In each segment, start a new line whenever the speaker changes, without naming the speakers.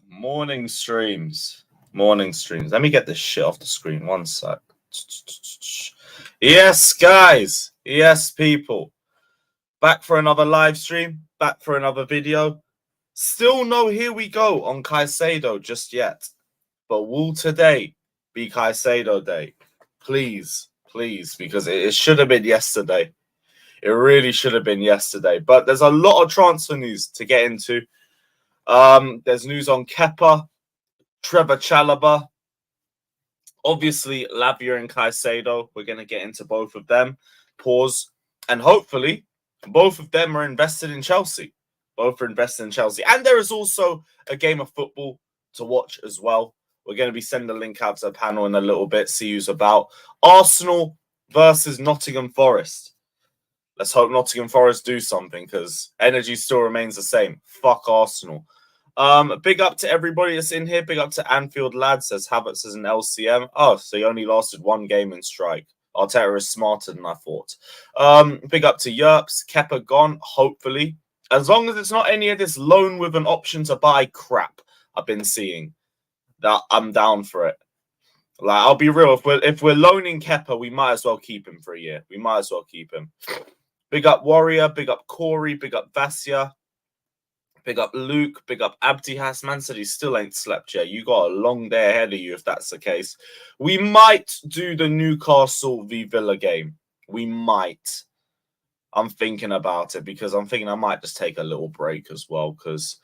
Morning streams. Morning streams. Let me get this shit off the screen. One sec. Yes, guys. Yes, people. Back for another live stream. Back for another video. Still no here we go on Caicedo just yet. But will today be Caicedo day? Please, please, because it should have been yesterday. It really should have been yesterday. But there's a lot of transfer news to get into. There's news on Kepa, Trevor Chalobah, obviously Lavia and Caicedo. We're going to get into both of them. Pause. And hopefully, both of them are invested in Chelsea. Both are invested in Chelsea. And there is also a game of football to watch as well. We're going to be sending the link out to the panel in a little bit, see who's about. Arsenal versus Nottingham Forest. Let's hope Nottingham Forest do something because energy still remains the same. Fuck Arsenal. Big up to everybody that's in here. Big up to Anfield Lad, says Havertz is an LCM. Oh, so he only lasted one game in strike. Arteta is smarter than I thought. Big up to Yerps. Kepa gone, hopefully. As long as it's not any of this loan with an option to buy crap I've been seeing, that I'm down for it. Like, I'll be real. If we're loaning Kepa, we might as well keep him for a year. We might as well keep him. Big up Warrior. Big up Corey. Big up Vasya. Big up Luke. Big up Abdi Hasman. Said he still ain't slept yet. You got a long day ahead of you if that's the case. We might do the Newcastle v Villa game. We might. I'm thinking about it because I'm thinking I might just take a little break as well because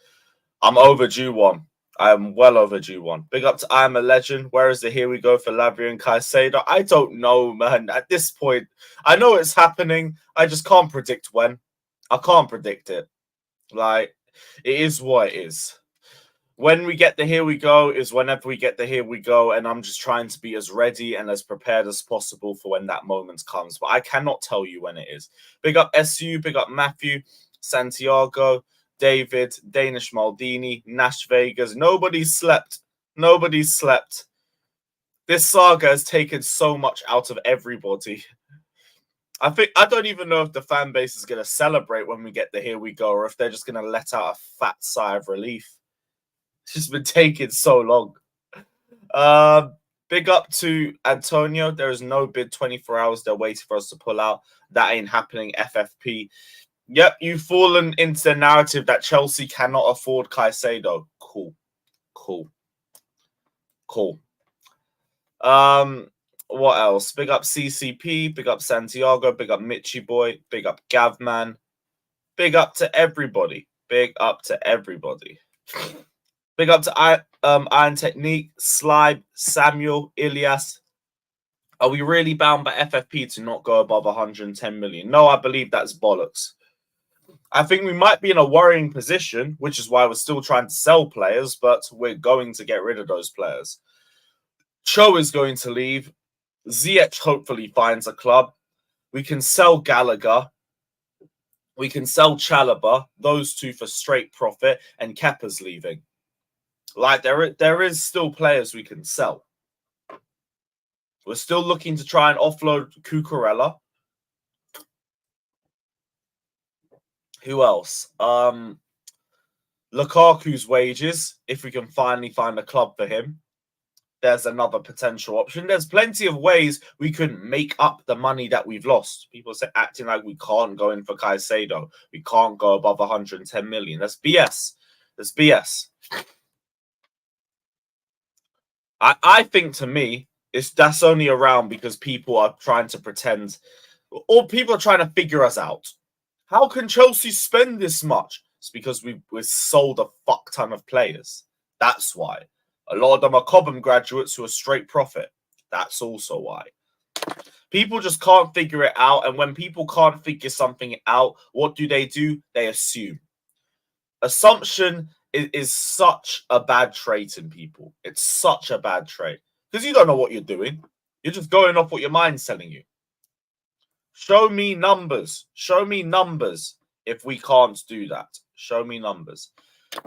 I'm overdue one. I am well overdue one. Big up to I Am a Legend. Where is the here we go for Lavia and Caicedo? I don't know, man. At this point, I know it's happening. I just can't predict when. I can't predict it. Like, it is what it is. When we get the here we go is whenever we get the here we go, and I'm just trying to be as ready and as prepared as possible for when that moment comes. But I cannot tell you when it is. Big up SU, big up Matthew, Santiago, David, Danish Maldini, Nash Vegas. Nobody slept. Nobody slept. This saga has taken so much out of everybody. I don't even know if the fan base is going to celebrate when we get the here we go or if they're just going to let out a fat sigh of relief. It's just been taking so long. Big up to Antonio. There is no bid 24 hours. They're waiting for us to pull out. That ain't happening. FFP. Yep, you've fallen into the narrative that Chelsea cannot afford Caicedo. Cool. What else? Big up CCP, big up Santiago, big up Mitchy Boy, big up Gavman. Big up to everybody. Big up to everybody. Big up to Iron Technique, Slibe, Samuel, Ilias. Are we really bound by FFP to not go above 110 million? No, I believe that's bollocks. I think we might be in a worrying position, which is why we're still trying to sell players, but we're going to get rid of those players. Cho is going to leave. Ziyech hopefully finds a club. We can sell Gallagher. We can sell Chalobah. Those two for straight profit. And Kepa's leaving. Like, there is still players we can sell. We're still looking to try and offload Cucurella. Who else? Lukaku's wages, if we can finally find a club for him. There's another potential option. There's plenty of ways we could make up the money that we've lost. People say acting like we can't go in for Caicedo. We can't go above 110 million. That's BS. That's BS. I think, to me, that's only around because people are trying to pretend, or people are trying to figure us out. How can Chelsea spend this much? It's because we've sold a fuck ton of players. That's why. A lot of them are Cobham graduates who are straight profit. That's also why. People just can't figure it out. And when people can't figure something out, what do? They assume. Assumption is such a bad trait in people. It's such a bad trait. Because you don't know what you're doing. You're just going off what your mind's telling you. Show me numbers. Show me numbers if we can't do that. Show me numbers.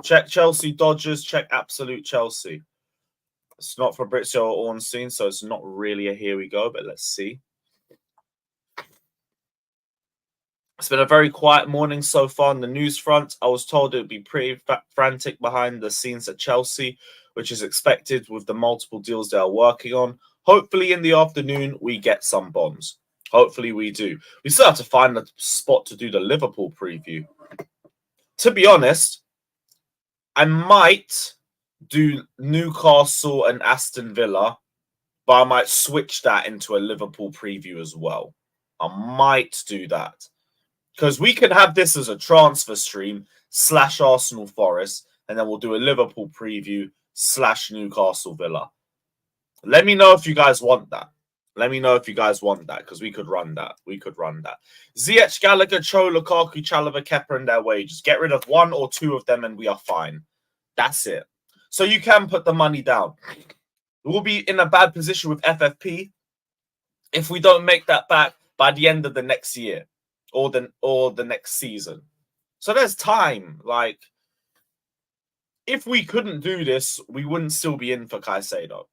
Check Chelsea Dodgers. Check Absolute Chelsea. It's not Fabrizio or Ornstein, so it's not really a here we go, but let's see. It's been a very quiet morning so far on the news front. I was told it would be pretty frantic behind the scenes at Chelsea, which is expected with the multiple deals they are working on. Hopefully in the afternoon, we get some bombs. Hopefully we do. We still have to find a spot to do the Liverpool preview. To be honest, I might do Newcastle and Aston Villa, but I might switch that into a Liverpool preview as well. I might do that. Because we can have this as a transfer stream / Arsenal Forest, and then we'll do a Liverpool preview / Newcastle Villa. Let me know if you guys want that. Let me know if you guys want that, because we could run that. We could run that. Ziyech, Gallagher, Cho, Lukaku, Chalobah, Kepa, and their wages. Get rid of 1 or 2 of them and we are fine. That's it. So you can put the money down. We'll be in a bad position with FFP if we don't make that back by the end of the next year or the next season. So there's time. Like, if we couldn't do this, we wouldn't still be in for Caicedo.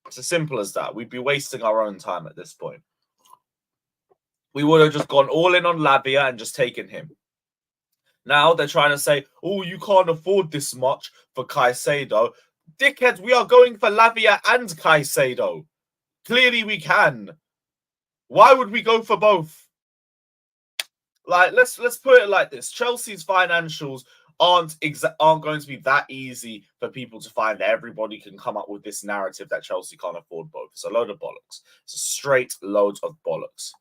It's as simple as that. We'd be wasting our own time at this point. We would have just gone all in on Lavia and just taken him. Now they're trying to say, oh, you can't afford this much for Caicedo. Dickheads, we are going for Lavia and Caicedo. Clearly we can. Why would we go for both? Like, let's put it like this. Chelsea's financials aren't going to be that easy for people to find. Everybody can come up with this narrative that Chelsea can't afford both. It's a load of bollocks. It's a straight load of bollocks.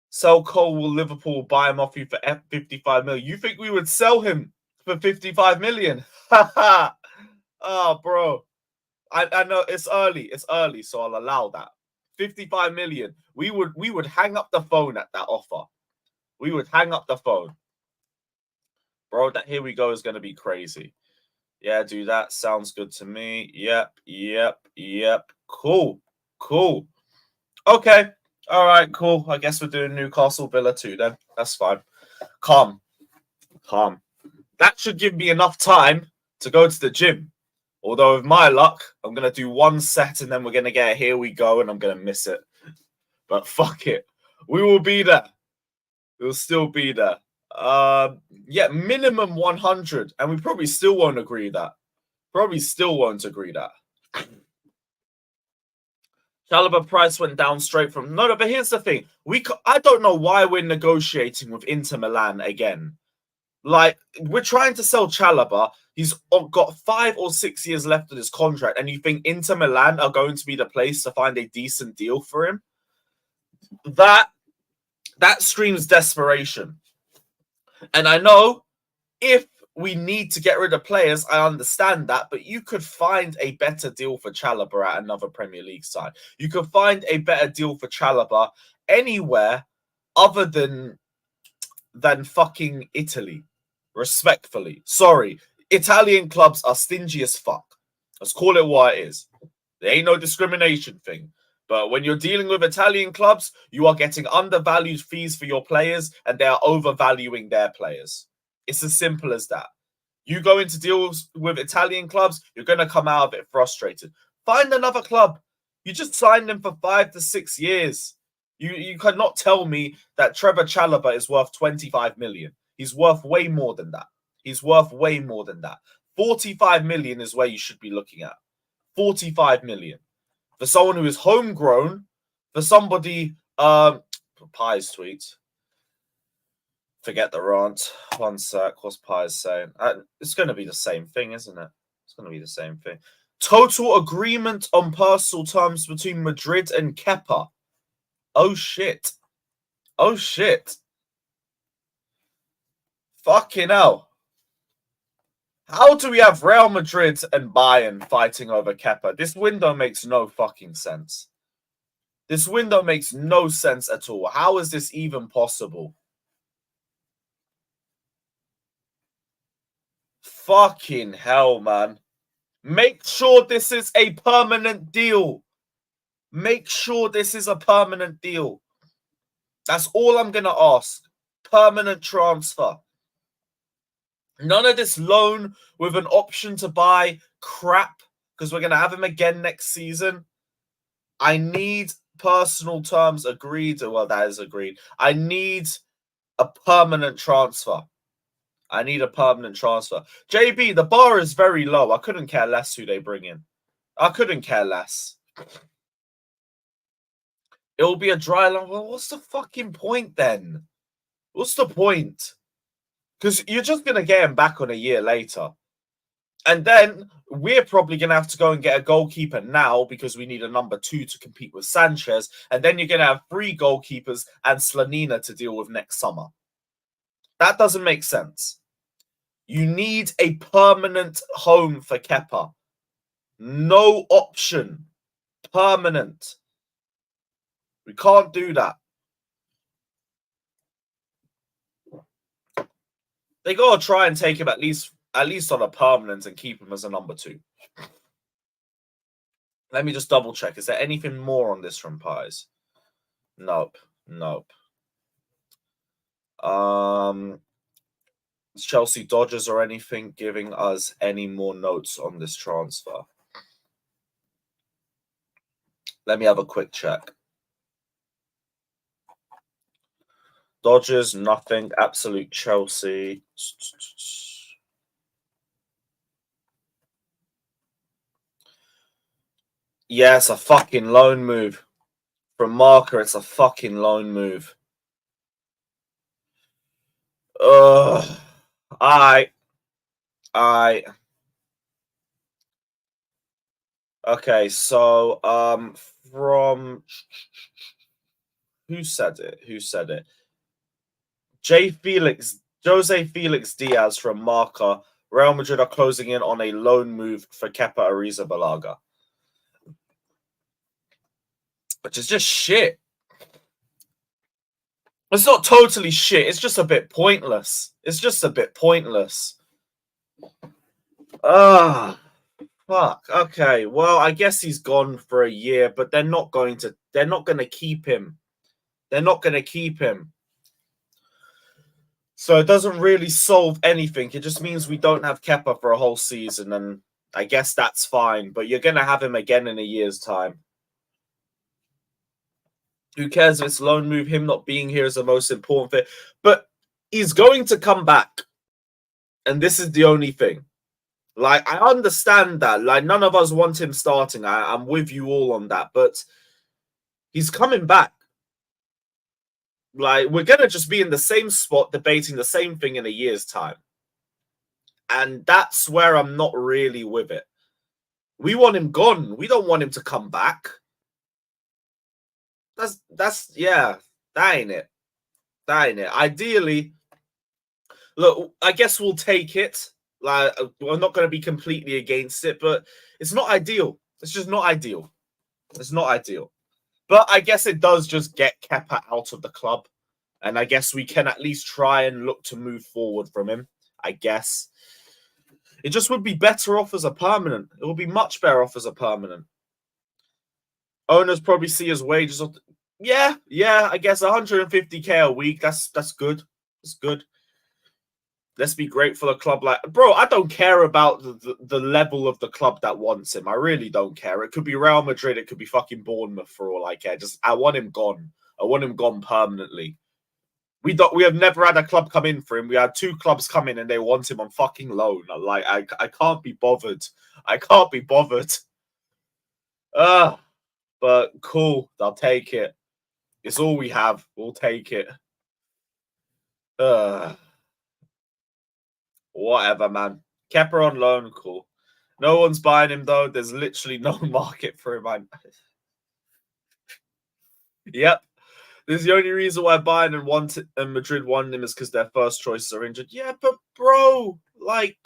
Sell Cole, will Liverpool buy him off you for 55 million? You think we would sell him for 55 million? Oh, bro. I know it's early. It's early, so I'll allow that. 55 million. We would hang up the phone at that offer. We would hang up the phone. Bro, that here we go is going to be crazy. Yeah, do that. Sounds good to me. Yep. Cool. Okay. All right, cool. I guess we're doing Newcastle Villa too then. That's fine. Calm. That should give me enough time to go to the gym. Although with my luck, I'm going to do 1 set and then we're going to get here we go and I'm going to miss it. But fuck it. We will be there. We'll still be there. Yeah, minimum 100. And we probably still won't agree that. Chalobah price went down straight from... No, but here's the thing. I don't know why we're negotiating with Inter Milan again. Like, we're trying to sell Chalobah. He's got 5 or 6 years left of his contract. And you think Inter Milan are going to be the place to find a decent deal for him? That screams desperation. And I know if we need to get rid of players, I understand that, but you could find a better deal for Chalobah at another Premier League side. You could find a better deal for Chalobah anywhere other than fucking Italy. Respectfully. Sorry. Italian clubs are stingy as fuck. Let's call it what it is. There ain't no discrimination thing. But when you're dealing with Italian clubs, you are getting undervalued fees for your players and they are overvaluing their players. It's as simple as that. You go into deals with Italian clubs, you're going to come out of it frustrated. Find another club. You just signed them for 5 to 6 years. You cannot tell me that Trevor Chalobah is worth 25 million. He's worth way more than that. 45 million is where you should be looking at. 45 million. For someone who is homegrown, for somebody... Pies tweet. Forget the rant. 1 sec. What's Pies saying? It's going to be the same thing, isn't it? It's going to be the same thing. Total agreement on personal terms between Madrid and Kepa. Oh, shit. Fucking hell. How do we have Real Madrid and Bayern fighting over Kepa? This window makes no fucking sense. This window makes no sense at all. How is this even possible? Fucking hell, man. Make sure this is a permanent deal. That's all I'm going to ask. Permanent transfer. None of this loan with an option to buy crap because we're going to have him again next season. I need personal terms agreed. Well, that is agreed. I need a permanent transfer. I need a permanent transfer. JB, the bar is very low. I couldn't care less who they bring in. I couldn't care less. It will be a dry line. Well, what's the fucking point then? What's the point? Because you're just going to get him back on a year later. And then we're probably going to have to go and get a goalkeeper now because we need a number 2 to compete with Sanchez. And then you're going to have 3 goalkeepers and Slanina to deal with next summer. That doesn't make sense. You need a permanent home for Kepa. No option. Permanent. We can't do that. They got to try and take him at least on a permanent and keep him as a number 2. Let me just double check. Is there anything more on this from Pies? Nope. Chelsea Dodgers or anything giving us any more notes on this transfer? Let me have a quick check. Dodgers, nothing. Absolute Chelsea. Yeah, it's a fucking loan move. From Marker, it's a fucking loan move. Alright. Okay, so from who said it? Jose Felix Diaz from Marca. Real Madrid are closing in on a loan move for Kepa Arrizabalaga. Which is just shit. It's not totally shit. It's just a bit pointless. Fuck. Okay. Well, I guess he's gone for a year, but they're not going to keep him. So it doesn't really solve anything. It just means we don't have Kepa for a whole season, and I guess that's fine. But you're going to have him again in a year's time. Who cares if it's a loan move? Him not being here is the most important thing. But he's going to come back. And this is the only thing. Like, I understand that. Like, none of us want him starting. I'm with you all on that. But he's coming back. Like, we're going to just be in the same spot debating the same thing in a year's time. And that's where I'm not really with it. We want him gone. We don't want him to come back. Yeah, that ain't it. Ideally, look, I guess we'll take it. Like, we're not going to be completely against it, but it's not ideal. It's just not ideal. But I guess it does just get Kepa out of the club. And I guess we can at least try and look to move forward from him. I guess. It just would be better off as a permanent. It would be much better off as a permanent. Owners probably see his wages. Yeah, I guess 150k a week. That's good. That's good. Let's be grateful a club like... Bro, I don't care about the level of the club that wants him. I really don't care. It could be Real Madrid. It could be fucking Bournemouth for all I care. I want him gone. I want him gone permanently. We have never had a club come in for him. We had 2 clubs come in and they want him on fucking loan. Like, I can't be bothered. But cool. I'll take it. It's all we have. We'll take it. Whatever, man. Kepa on loan, cool. No one's buying him, though. There's literally no market for him. Yep. This is the only reason why Bayern and Madrid wanted him is because their first choices are injured. Yeah, but bro, like,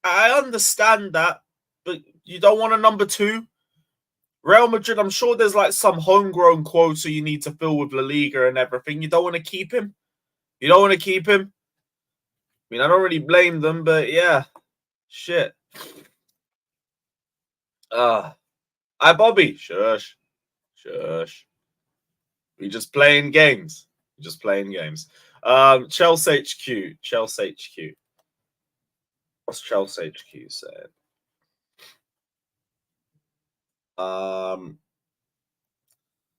I understand that, but you don't want a number 2? Real Madrid, I'm sure there's like some homegrown quota you need to fill with La Liga and everything. You don't want to keep him? I mean, I don't really blame them, but yeah. Shit. Hi, Bobby. Shush. We just playing games. Chelsea HQ. What's Chelsea HQ saying?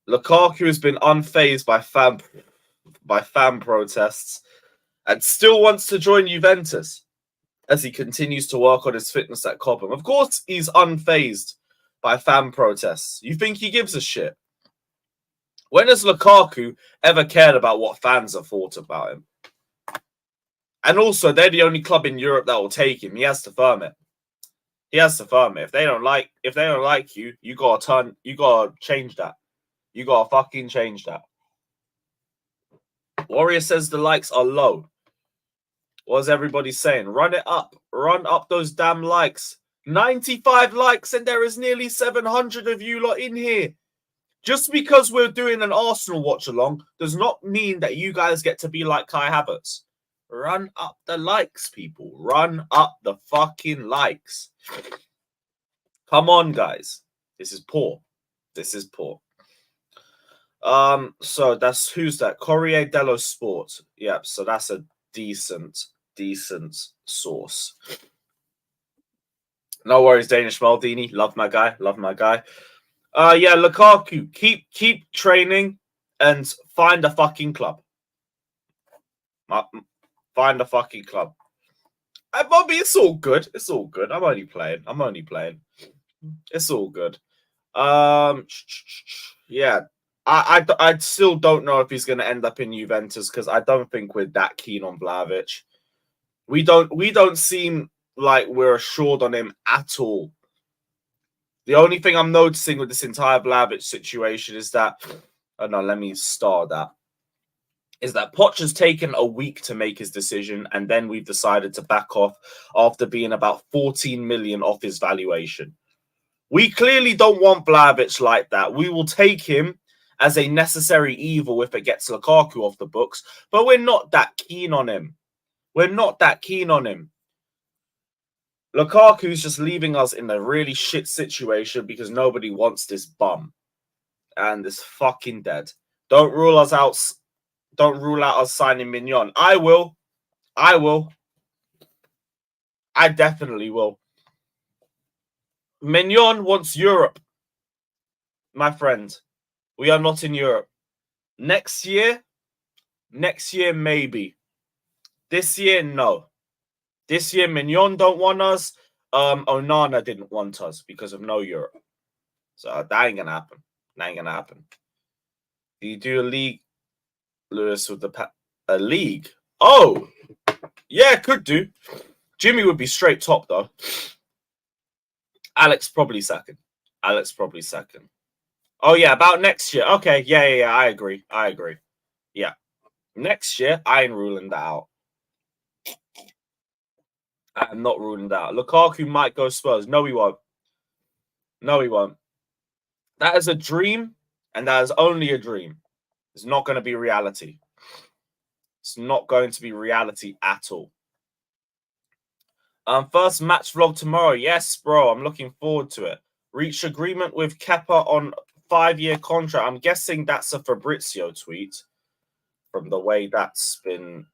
Lukaku has been unfazed by fan by fan protests and still wants to join Juventus as he continues to work on his fitness at Cobham. Of course, he's unfazed by fan protests. You think he gives a shit? When has Lukaku ever cared about what fans have thought about him? And also, they're the only club in Europe that will take him. He has to firm it. He has to firm it. If they don't like you, you gotta change that. You gotta fucking change that. Warrior says the likes are low. What is everybody saying? Run it up. Run up those damn likes. 95 likes and there is nearly 700 of you lot in here. Just because we're doing an Arsenal watch along does not mean that you guys get to be like Kai Havertz. Run up the likes, people. Run up the fucking likes. Come on, guys. This is poor. This is poor. So that's who's that? Corriere dello Sport. Yep, so that's a decent source. No worries, Danish Maldini. Love my guy. Love my guy. Yeah, Lukaku, keep training and find a fucking club. Find a fucking club. Bobby, it's all good. It's all good. I'm only playing. It's all good. Yeah. I still don't know if he's going to end up in Juventus because I don't think we're that keen on Vlahovic. We don't seem like we're assured on him at all. The only thing I'm noticing with this entire Vlahovic situation is that, oh no, let me start that. Is that Poch has taken a week to make his decision, and then we've decided to back off after being about 14 million off his valuation. We clearly don't want Vlahovic like that. We will take him as a necessary evil if it gets Lukaku off the books, but we're not that keen on him. We're not that keen on him. Lukaku's just leaving us in a really shit situation because nobody wants this bum. And it's fucking dead. Don't rule us out. Don't rule out us signing Mignon. I will. I definitely will. Mignon wants Europe. My friend. We are not in Europe. Next year, maybe. This year, no. This year, Mignon don't want us. Onana didn't want us because of no Europe. So that ain't gonna happen. That ain't gonna happen. Do you do a league, Lewis, with a league? Oh, yeah, could do. Jimmy would be straight top though. Alex probably second. Oh yeah, about next year. Okay, yeah. I agree. Yeah, next year I ain't ruling that out. I'm not ruling that out. Lukaku might go Spurs. No, he won't. That is a dream, and that is only a dream. It's not going to be reality. It's not going to be reality at all. First match vlog tomorrow. Yes, bro. I'm looking forward to it. Reach agreement with Kepa on 5-year contract. I'm guessing that's a Fabrizio tweet from the way that's been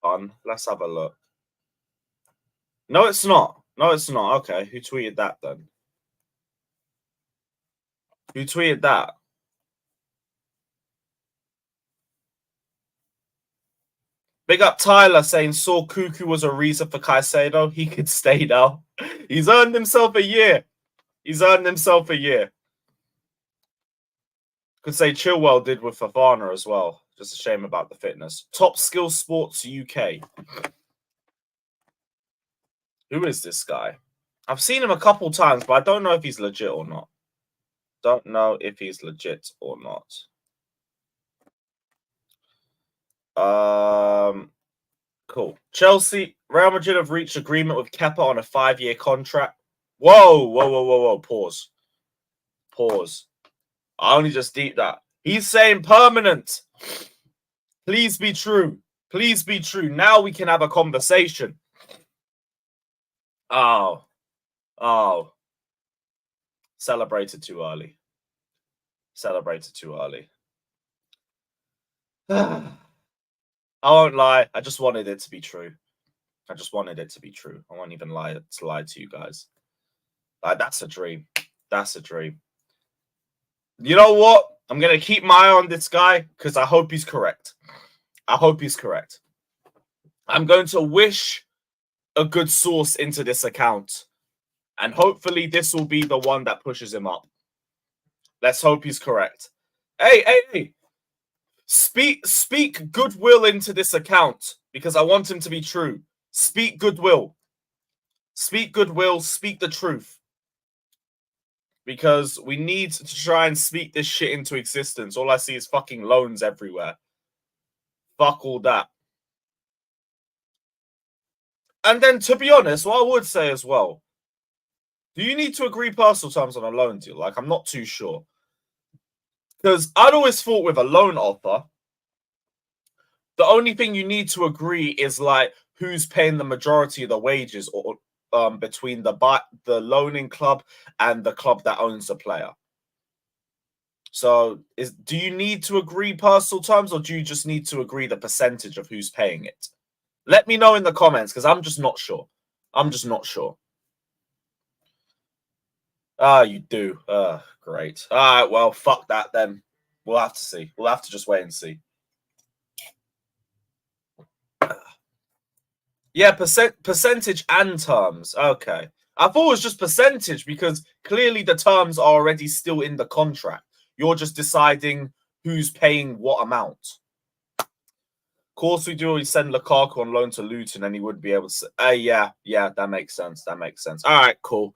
done. Let's have a look. No, it's not. Okay, who tweeted that then? Who tweeted that? Big up Tyler saying saw Cuckoo was a reason for Caicedo. He could stay now. He's earned himself a year. Could say Chilwell did with Fafana as well. Just a shame about the fitness. Top Skill Sports UK. Who is this guy? I've seen him a couple times, but I don't know if he's legit or not. Cool. Chelsea, Real Madrid have reached agreement with Kepa on a 5-year contract. Whoa. Pause. I only just deep that. He's saying permanent. Please be true. Now we can have a conversation. Oh. Celebrated too early. I won't lie. I just wanted it to be true. I won't even lie to you guys. Like, that's a dream. You know what? I'm going to keep my eye on this guy because I hope he's correct. I hope he's correct. I'm going to wish a good source into this account. And hopefully this will be the one that pushes him up. Let's hope he's correct. Hey. Speak goodwill into this account because I want him to be true. Speak goodwill. Speak goodwill. Speak the truth. Because we need to try and speak this shit into existence. All I see is fucking loans everywhere. Fuck all that. And then, to be honest, what I would say as well, do you need to agree personal terms on a loan deal? Like, I'm not too sure. Because I'd always thought with a loan offer, the only thing you need to agree is, like, who's paying the majority of the wages or between the loaning club and the club that owns the player. So, do you need to agree personal terms or do you just need to agree the percentage of who's paying it? Let me know in the comments because I'm just not sure. I'm just not sure. Ah, you do. Great. All right, well, fuck that then. We'll have to see. We'll have to just wait and see. Yeah, percentage and terms. Okay. I thought it was just percentage because clearly the terms are already still in the contract. You're just deciding who's paying what amount. Of course, we do always send Lukaku on loan to Luton and he would be able to... yeah, that makes sense. That makes sense. All right, cool.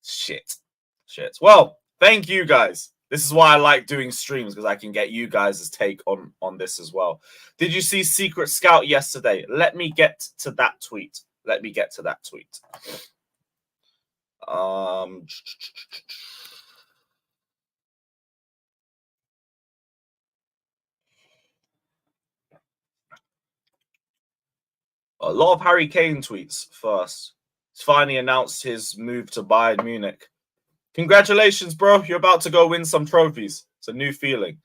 Shit. Well, thank you guys. This is why I like doing streams because I can get you guys' take on this as well. Did you see Secret Scout yesterday? Let me get to that tweet. A lot of Harry Kane tweets first. He's finally announced his move to Bayern Munich. Congratulations, bro. You're about to go win some trophies. It's a new feeling.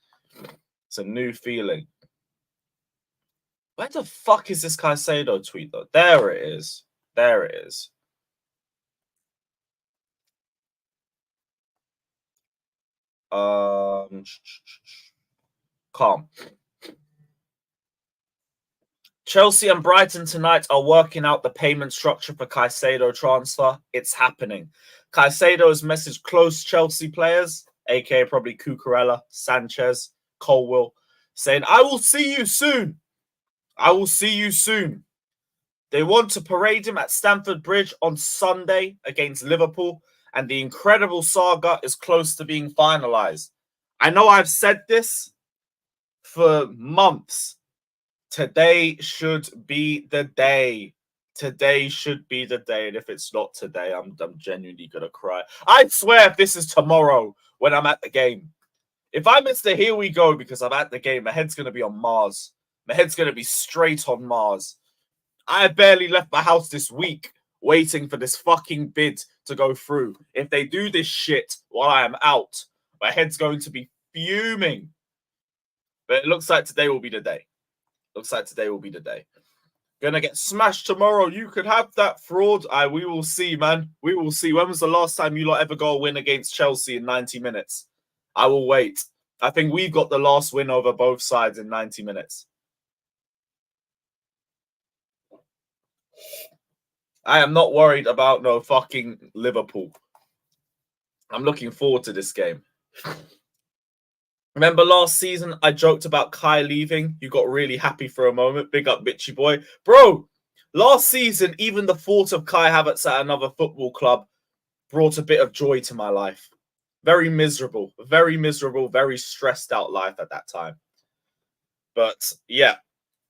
Where the fuck is this Caicedo tweet, though? There it is. Calm. Chelsea and Brighton tonight are working out the payment structure for Caicedo transfer. It's happening. Caicedo has messaged close Chelsea players, aka probably Cucurella, Sanchez, Colwill, saying, I will see you soon. They want to parade him at Stamford Bridge on Sunday against Liverpool, and the incredible saga is close to being finalized. I know I've said this for months. Today should be the day. And if it's not today, I'm genuinely going to cry. I swear if this is tomorrow when I'm at the game. If I miss the here we go because I'm at the game, my head's going to be on Mars. My head's going to be straight on Mars. I barely left my house this week waiting for this fucking bid to go through. If they do this shit while I am out, my head's going to be fuming. But it looks like today will be the day. Gonna get smashed tomorrow. You could have that fraud. We will see, man. We will see. When was the last time you lot ever got a win against Chelsea in 90 minutes? I will wait. I think we've got the last win over both sides in 90 minutes. I am not worried about no fucking Liverpool. I'm looking forward to this game. Remember last season, I joked about Kai leaving. You got really happy for a moment. Big up, bitchy boy. Bro, last season, even the thought of Kai Havertz at another football club brought a bit of joy to my life. Very miserable, very stressed out life at that time. But yeah,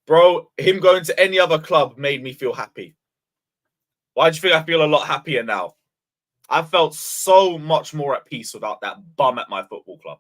bro, him going to any other club made me feel happy. Why do you think I feel a lot happier now? I felt so much more at peace without that bum at my football club.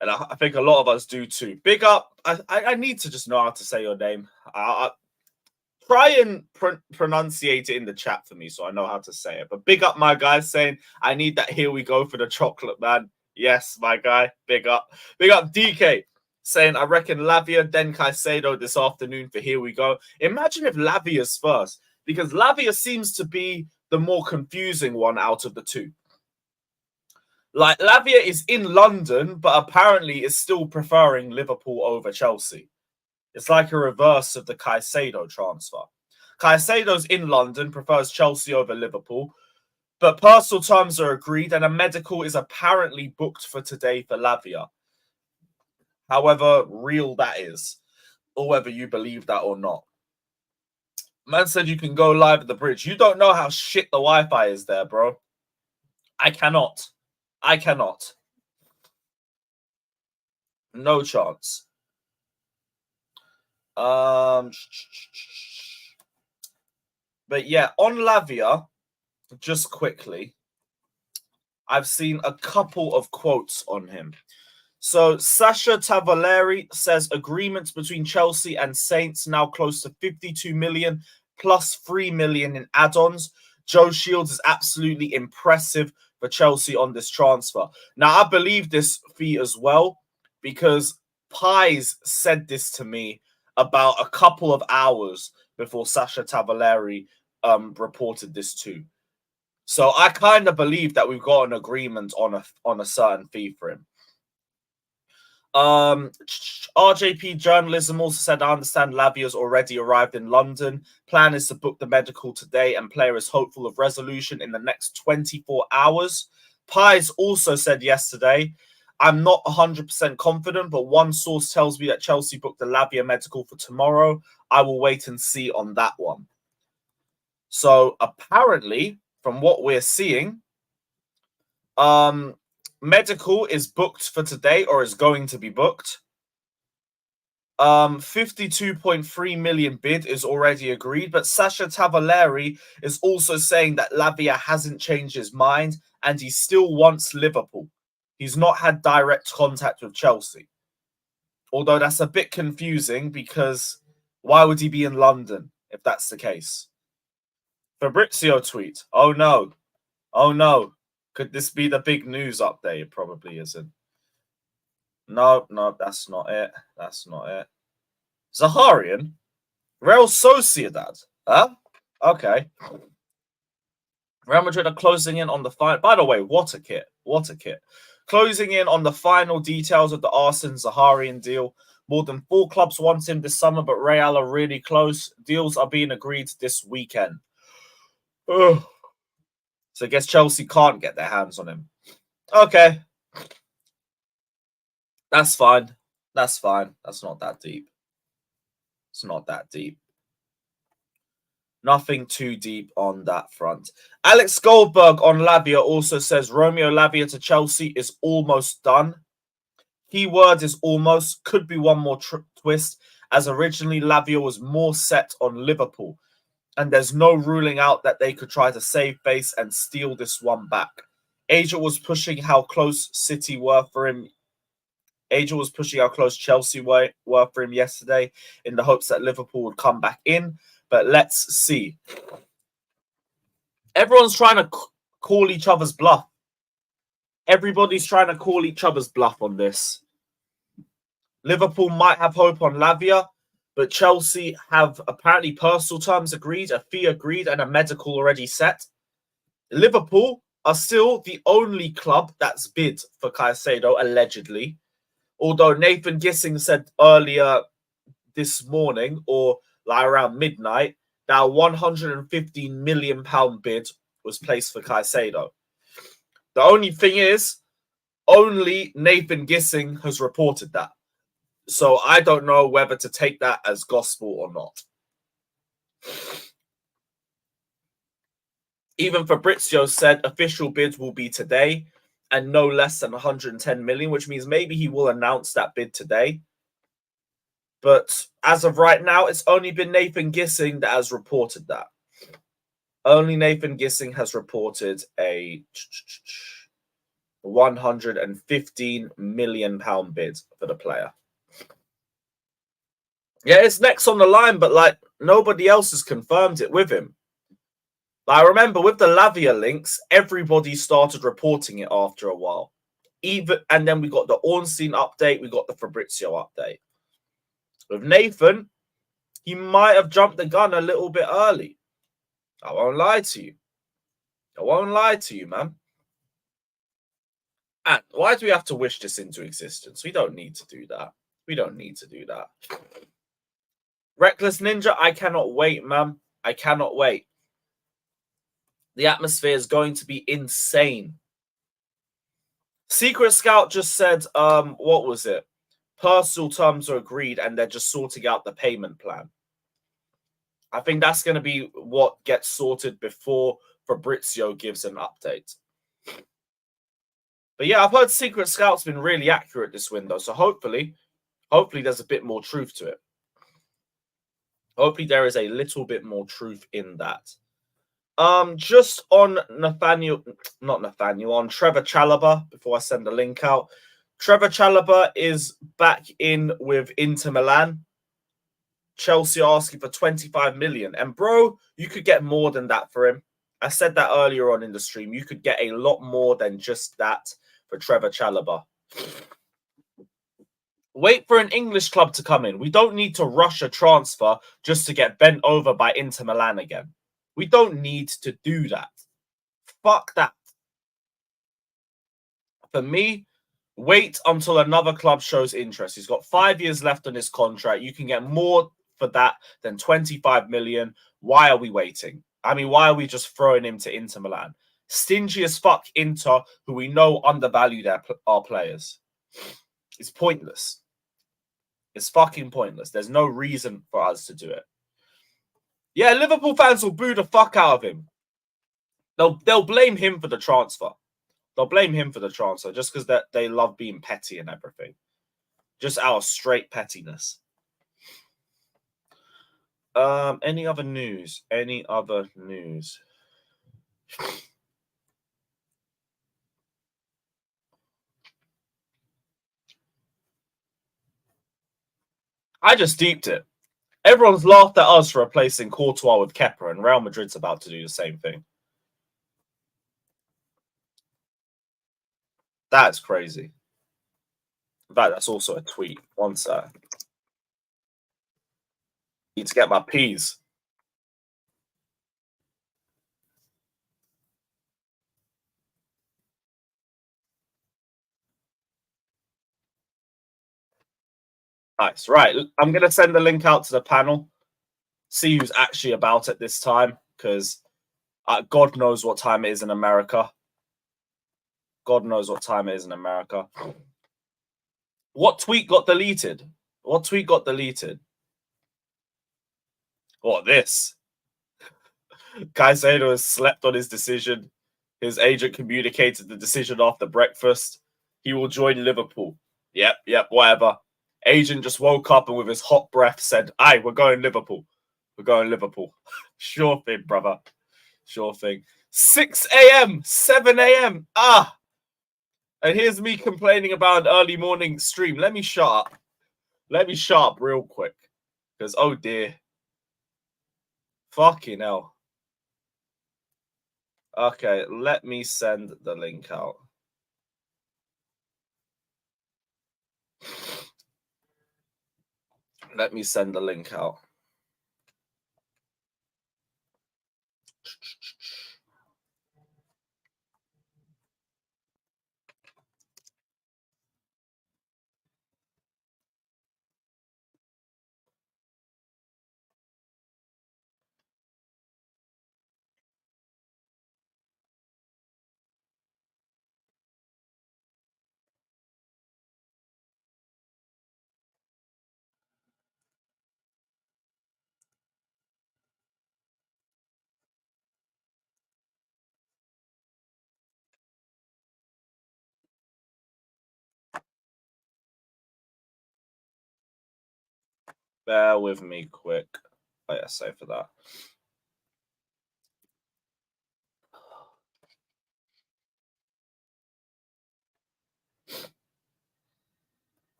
And I think a lot of us do too. Big up. I need to just know how to say your name. Try and pronunciate it in the chat for me so I know how to say it. But big up my guy saying, I need that here we go for the chocolate, man. Yes, my guy. Big up. Big up DK saying, I reckon Lavia, then Caicedo this afternoon for here we go. Imagine if Lavia's first. Because Lavia seems to be the more confusing one out of the two. Like, Lavia is in London, but apparently is still preferring Liverpool over Chelsea. It's like a reverse of the Caicedo transfer. Caicedo's in London, prefers Chelsea over Liverpool, but personal terms are agreed and a medical is apparently booked for today for Lavia. However real that is, or whether you believe that or not. Man said you can go live at the bridge. You don't know how shit the Wi-Fi is there, bro. I cannot. No chance. But yeah, on Lavia, just quickly, I've seen a couple of quotes on him. So Sasha Tavaleri says agreements between Chelsea and Saints now close to 52 million plus 3 million in add-ons. Joe Shields is absolutely impressive for Chelsea on this transfer. Now, I believe this fee as well because Pies said this to me about a couple of hours before Sasha Tavaleri reported this too. So I kind of believe that we've got an agreement on a certain fee for him. RJP Journalism also said, I understand Lavia's already arrived in London. Plan is to book the medical today and player is hopeful of resolution in the next 24 hours. Pies also said yesterday, I'm not 100% confident, but one source tells me that Chelsea booked the Lavia medical for tomorrow. I will wait and see on that one. So apparently, from what we're seeing, medical is booked for today or is going to be booked. 52.3 million bid is already agreed, but Sasha Tavaleri is also saying that Lavia hasn't changed his mind and he still wants Liverpool. He's not had direct contact with Chelsea. Although that's a bit confusing because why would he be in London if that's the case? Fabrizio tweet. Oh no. Oh no. Could this be the big news update? It probably isn't. No, that's not it. That's not it. Zaharian? Real Sociedad? Huh? Okay. Real Madrid are closing in on the final. By the way, what a kit. What a kit. Closing in on the final details of the Arsene Zaharian deal. More than 4 clubs want him this summer, but Real are really close. Deals are being agreed this weekend. Ugh. So I guess Chelsea can't get their hands on him. Okay. That's fine. That's fine. That's not that deep. It's not that deep. Nothing too deep on that front. Alex Goldberg on Lavia also says Romeo Lavia to Chelsea is almost done. Keyword is almost. Could be one more twist, as originally Lavia was more set on Liverpool. And there's no ruling out that they could try to save face and steal this one back. Agent was pushing how close City were for him. Agent was pushing how close Chelsea were for him yesterday in the hopes that Liverpool would come back in. But let's see. Everyone's trying to call each other's bluff. Everybody's trying to call each other's bluff on this. Liverpool might have hope on Lavia, but Chelsea have apparently personal terms agreed, a fee agreed, and a medical already set. Liverpool are still the only club that's bid for Caicedo, allegedly. Although Nathan Gissing said earlier this morning, or like around midnight, that a £115 million bid was placed for Caicedo. The only thing is, only Nathan Gissing has reported that. So I don't know whether to take that as gospel or not. Even Fabrizio said official bids will be today and no less than 110 million, which means maybe he will announce that bid today. But as of right now, it's only been Nathan Gissing that has reported that. Only Nathan Gissing has reported a £115 million bid for the player. Yeah, it's next on the line, but like nobody else has confirmed it with him. I remember with the Lavia links, everybody started reporting it after a while. And then we got the Ornstein update, we got the Fabrizio update. With Nathan, he might have jumped the gun a little bit early. I won't lie to you. I won't lie to you, man. And why do we have to wish this into existence? We don't need to do that. We don't need to do that. Reckless Ninja, I cannot wait, man. I cannot wait. The atmosphere is going to be insane. Secret Scout just said, what was it? Personal terms are agreed and they're just sorting out the payment plan. I think that's going to be what gets sorted before Fabrizio gives an update. But yeah, I've heard Secret Scout's been really accurate this window, so hopefully there's a bit more truth to it. Hopefully there is a little bit more truth in that. Just on on Trevor Chalobah, before I send the link out. Trevor Chalobah is back in with Inter Milan. Chelsea are asking for 25 million. And bro, you could get more than that for him. I said that earlier on in the stream. You could get a lot more than just that for Trevor Chalobah. Wait for an English club to come in. We don't need to rush a transfer just to get bent over by Inter Milan again. We don't need to do that. Fuck that. For me, wait until another club shows interest. He's got 5 years left on his contract. You can get more for that than 25 million. Why are we waiting? I mean, why are we just throwing him to Inter Milan? Stingy as fuck Inter, who we know undervalue our players. It's pointless. It's fucking pointless. There's no reason for us to do it. Yeah, Liverpool fans will boo the fuck out of him. They'll blame him for the transfer. They'll blame him for the transfer just because they love being petty and everything. Just out of straight pettiness. Any other news? Any other news? I just deeped it. Everyone's laughed at us for replacing Courtois with Kepa, and Real Madrid's about to do the same thing. That's crazy. In fact, that's also a tweet. One sec. Need to get my peas. Nice. Right. I'm going to send the link out to the panel. See who's actually about it this time, because God knows what time it is in America. God knows what time it is in America. What tweet got deleted? What tweet got deleted? What, this? Caicedo has slept on his decision. His agent communicated the decision after breakfast. He will join Liverpool. Yep, whatever. Agent just woke up and with his hot breath said, "Aye, we're going Liverpool. We're going Liverpool." Sure thing, brother. Sure thing. 6 a.m., 7 a.m. And here's me complaining about an early morning stream. Let me shut up. Let me shut up real quick. Because, oh dear. Fucking hell. Okay, let me send the link out. Let me send the link out. Bear with me quick. Oh, yeah, sorry for that.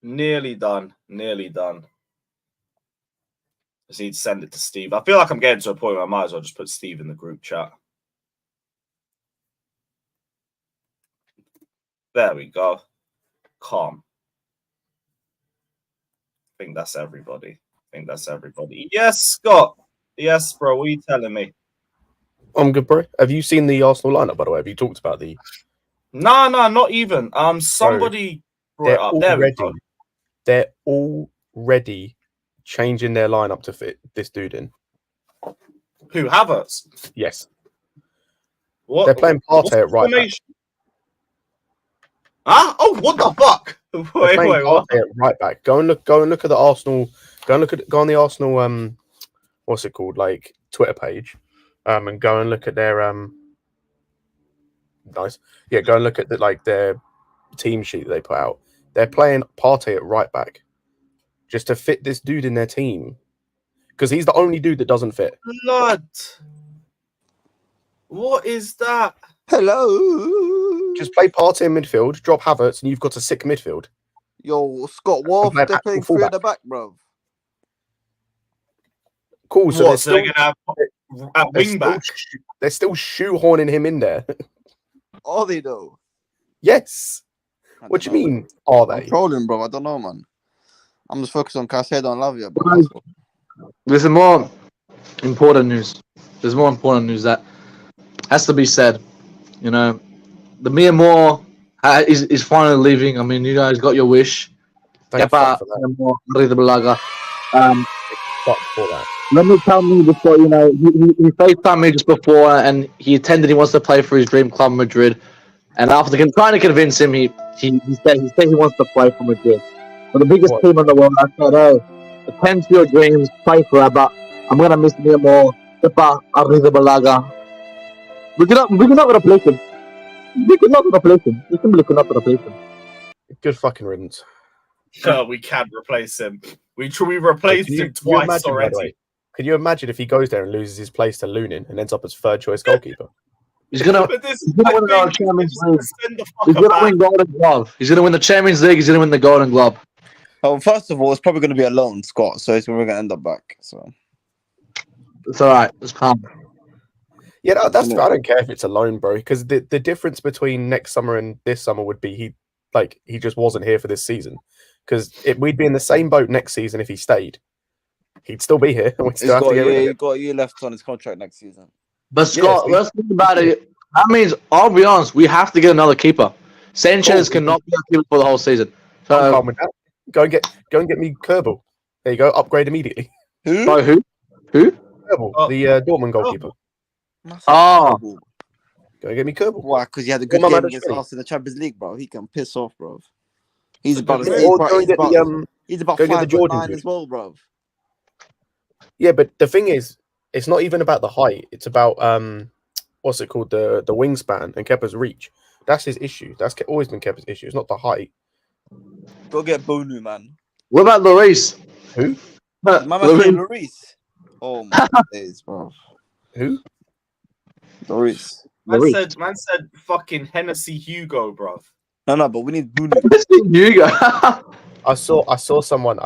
Nearly done. Nearly done. Just need to send it to Steve. I feel like I'm getting to a point where I might as well just put Steve in the group chat. There we go. Calm. I think that's everybody. Yes, Scott. Yes, bro. What are you telling me?
I'm good, bro. Have you seen the Arsenal lineup, by the way? Have you talked about the...
No, not even. Somebody brought it up. There we go.
They're already changing their lineup to fit this dude in.
Who, Havertz?
Yes.
What?
They're playing Partey at right back.
Huh? Oh, what the fuck? Wait, what?
Partey at right back. Go and look at the Arsenal. Go on the Arsenal what's it called? Like Twitter page. And go and look at their nice. Yeah, go and look at their team sheet that they put out. They're playing Partey at right back just to fit this dude in their team. Because he's the only dude that doesn't fit.
Blood. What is that?
Hello.
Just play Partey in midfield, drop Havertz, and you've got a sick midfield.
Yo, Scott Wolf, they're playing three at the back, bro.
Cool. So
what, they're gonna have wing back.
They're still shoehorning him in there.
Are they though?
Yes. What do you mean? Are they?
I'm trolling, bro. I don't know, man. I'm just focused on Caicedo and Lavia, bro.
There's more important news. There's more important news that has to be said. You know, the Mia Moore is finally leaving. I mean, you guys got your wish. Kepa,
Fuck for that.
let me tell me before, you know, he FaceTimed me just before and he intended he wants to play for his dream club, Madrid. And after trying to convince him, he said he wants to play for Madrid. But the biggest team in the world, I said, hey, attend to your dreams, play for it, but I'm going to miss Mia Moore. Kepa, Arrizabalaga. We cannot replace him. We cannot replace him. We simply cannot replace him.
Good fucking riddance.
No, we can replace him. We replaced him twice already.
Can you imagine if he goes there and loses his place to Lewin and ends up as third choice goalkeeper?
He's gonna win the Champions League. He's gonna win Golden Glove. He's gonna win the Champions League. He's gonna win the Golden Glove.
Oh, first of all, it's probably going to be a loan, Scott. So he's probably going to end up back. So
it's all right. It's calm.
Yeah, that's. I don't care if it's a loan, bro. Because the difference between next summer and this summer would be he just wasn't here for this season. Because we'd be in the same boat next season if he stayed. He'd still be here. And we'd still have to get rid of him.
He's got a year left on his contract next season.
But Scott, let's think about it. That means, I'll be honest, we have to get another keeper. Sanchez cannot be a keeper for the whole season. So
I'm calm with that. Go and get me Kerbal. There you go. Upgrade immediately.
Who? Sorry, who?
Kerbal, the Dortmund goalkeeper.
Oh.
Go and get me Kerbal.
Why? Because he had a good game against us in the Champions League, bro. He can piss off, bro. He's about 5'9" as well, bro.
Yeah, but the thing is, it's not even about the height. It's about what's it called? The wingspan and Kepa's reach. That's his issue. That's always been Kepa's issue. It's not the height.
Go get Bonu, man.
What about Lloris?
Who?
My man Lloris. Oh my days, bro.
Who?
Lloris.
Man said fucking Hennessy Hugo, bro.
No, but we need Bonu.
Hugo.
I saw someone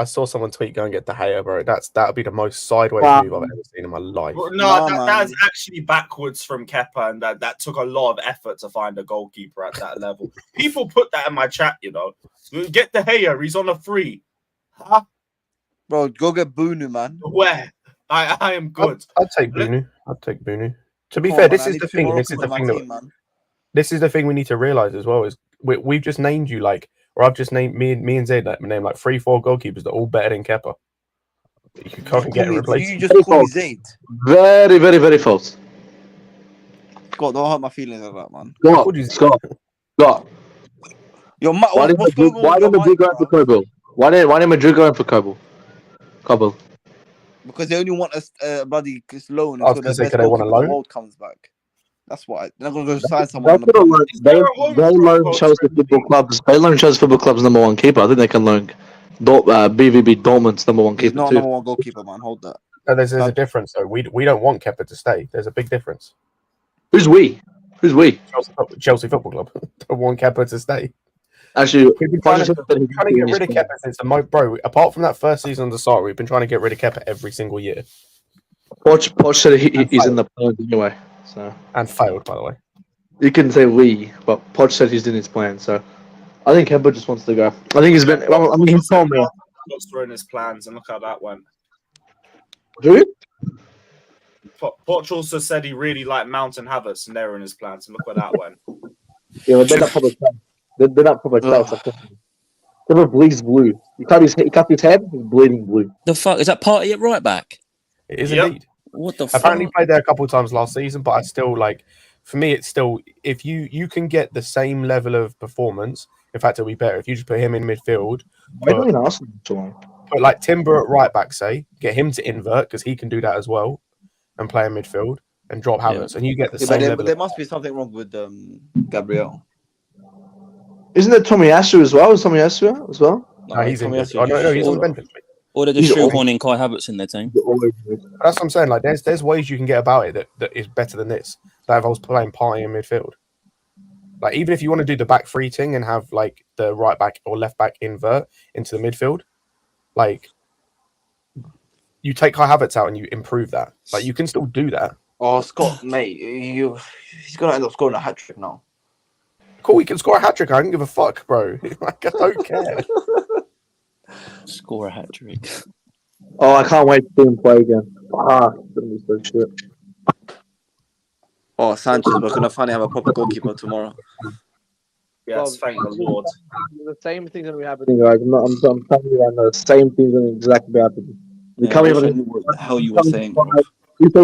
tweet, go and get De Gea, bro. That would be the most sideways move I've ever seen in my life.
No, that's actually backwards from Kepa, and that took a lot of effort to find a goalkeeper at that level. People put that in my chat, you know. Get De Gea, he's on a free. Huh?
Bro, go get Bonu, man.
Where? I am good.
I'd take Bonu. To be fair, this is the thing. This is the thing we need to realize as well is we've just named you or I've just named me and Zayd named 3-4 goalkeepers that are all better than Kepa. You can't get replaced.
You just call me Zayd.
Very, very, very false.
Scott, don't hurt my feelings like that, man.
Scott. Why didn't Madrid go for Kerbal? Why didn't Madrid go for Kerbal?
Because they only want a bloody loan
until the best goalkeeper in the world
comes back. That's why they're not going to go sign someone.
They loan Chelsea football clubs. They loan Chelsea football club's number one keeper. I think they can loan BVB Dortmund's number one keeper.
He's not
too.
number one goalkeeper, man. Hold that.
No, there's a difference though. We don't want Kepa to stay. There's a big difference.
Who's we?
Chelsea Football Club don't want Kepa to stay.
Actually,
we've been trying to get rid of Kepa since the bro. Apart from that first season on the start, we've been trying to get rid of Kepa every single year.
Poch said he's in the plan anyway. So
and failed, by the way.
You can say we, but Poch said he's in his plan. So I think Kepa just wants to go. I think he's been. I mean, he's told me.
What's in his plans, and look how that went.
Who?
Poch also said he really liked Mount and Havertz, and they were in his plans, and look where that went.
Yeah, but they're not public. They're not public. Kepa bleeds blue. He cut his head. He's bleeding blue.
The fuck is that party at right back?
It is indeed.
What the?
Apparently played there a couple of times last season, but I still like. For me, it's still if you can get the same level of performance. In fact, it'll be better if you just put him in midfield. Put like Timber at right back, say, get him to invert because he can do that as well, and play in midfield and drop Havertz, and you get the same level.
But there must be something wrong with Gabriel.
Isn't there Tomiyasu as well? Is Tomiyasu as well?
No, he's in. He's on the bench.
Or they're just shoehorning Kai Havertz in their team.
That's what I'm saying. Like, there's ways you can get about it that is better than this. That involves playing party in midfield. Like, even if you want to do the back three thing and have like the right back or left back invert into the midfield, like you take Kai Havertz out and you improve that. Like, you can still do that.
Oh, Scott, mate, he's gonna end up scoring a hat trick now.
Cool, he can score a hat trick. I don't give a fuck, bro. Like, I don't care.
Score a hat trick.
Oh, I can't wait to see him play again. It's gonna be so shit.
Oh, Sanchez, we're gonna finally have a proper goalkeeper tomorrow.
Yes, thank the Lord.
The same thing's gonna be happening, guys. I'm telling you right now. The same thing's gonna exactly be happening.
You can't even what the hell you were saying, bro.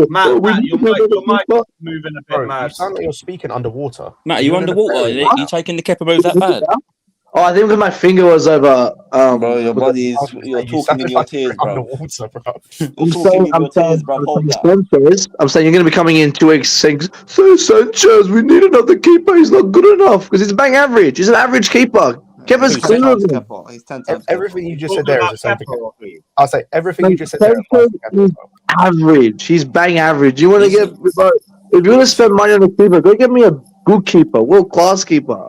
Matt, your mic is moving a bit
Bro,
mad.
You sound like you're speaking underwater.
Matt, are you underwater? Are you taking the Kepa move that bad?
Oh, I think because my finger was over.
Bro, your body is. You're talking in your tears, bro.
Underwater, bro.
I'm saying you're going to be coming in 2 weeks saying, "So Sanchez, we need another keeper. He's not good enough because he's bang average. He's an average keeper. Kepa's cleaner than him."
He's 10 times.
Everything you just said there is the same thing. I'll say everything you just said there.
He's average. He's bang average. You want to get if you want to spend money on a keeper, go get me a good keeper, world class keeper.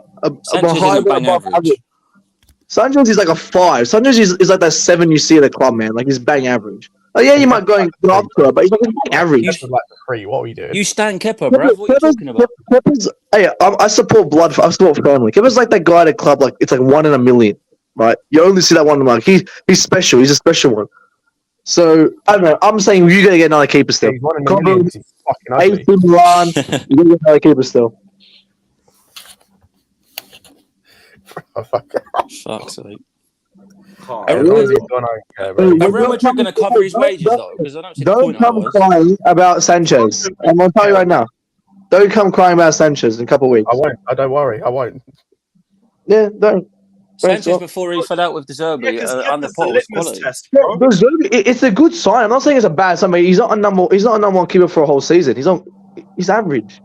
Sanchez is like a 5. Sanchez is like that 7 you see at the club, man. Like he's bang average. Oh yeah, you might go and go up to it, but he's like bang average.
Like the 3. What are we doing?
You stand Kepa, bro. What are you talking about?
Hey, I support blood. I support family. Kepa's like that guy at a club. Like it's like 1 in a million, right? You only see that one in a million. He's special. He's a special one. So I don't know. I'm saying you gotta get another keeper still.
He's 1 in a million. He's fucking ugly.
AC Milan, you gotta get another keeper still.
Fuck's sake.
Are
Real Madrid going to cover his wages though? Because I don't see the point.
Don't come crying about Sanchez. I'm gonna tell you right now. Don't come crying about Sanchez in a couple of weeks.
I won't. Don't worry. I won't.
Yeah, don't.
Sanchez before he fell out with De Zerbi under Potter's quality.
It's a good sign. I'm not saying it's a bad sign. He's not a number 1 keeper for a whole season. He's average.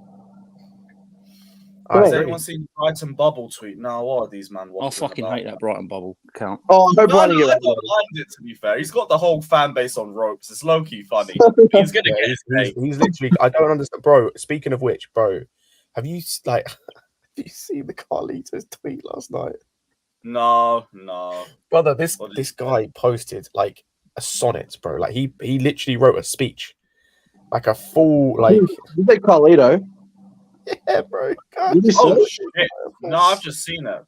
Has anyone seen Brighton bubble tweet? No, what are these man?
I fucking hate that Brighton bubble account.
Oh, no,
I don't mind it, to be fair. He's got the whole fan base on ropes. It's low-key funny. He's gonna get
he's literally. I don't understand, bro. Speaking of which, bro, have you seen the Carlitos tweet last night?
No.
Brother, this guy posted like a sonnet, bro. Like he literally wrote a speech, like a full like.
You say Carlito?
Yeah, bro. God.
Oh shit! No, I've just seen it.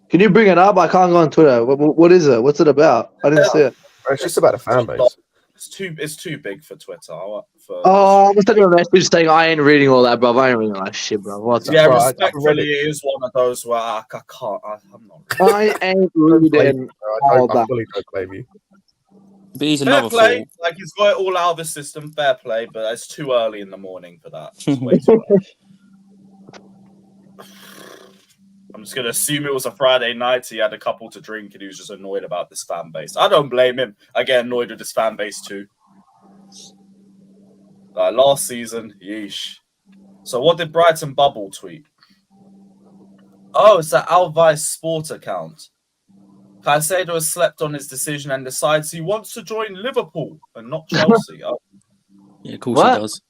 Can you bring it up? I can't go on Twitter. What is it? What's it about? I didn't see it.
Bro, it's just about a fan base.
It's too big for Twitter.
I was sending a message saying I ain't reading all that, bro. I ain't reading all that shit, bro. What's
yeah,
bro?
respectfully, it is one of those where I can't. I'm not.
I ain't reading all that.
I fully don't blame you.
But he's
Fair
another
play,
fool.
like he's got it all out of the system. Fair play, but it's too early in the morning for that. It's way too early. I'm just gonna assume it was a Friday night. He had a couple to drink, and he was just annoyed about this fan base. I don't blame him. I get annoyed with this fan base too. Last season, yeesh. So what did Brighton Bubble tweet? Oh, it's that Alvice Sport account. Caicedo has slept on his decision and decides he wants to join Liverpool and not Chelsea. Oh.
Yeah, of course he does.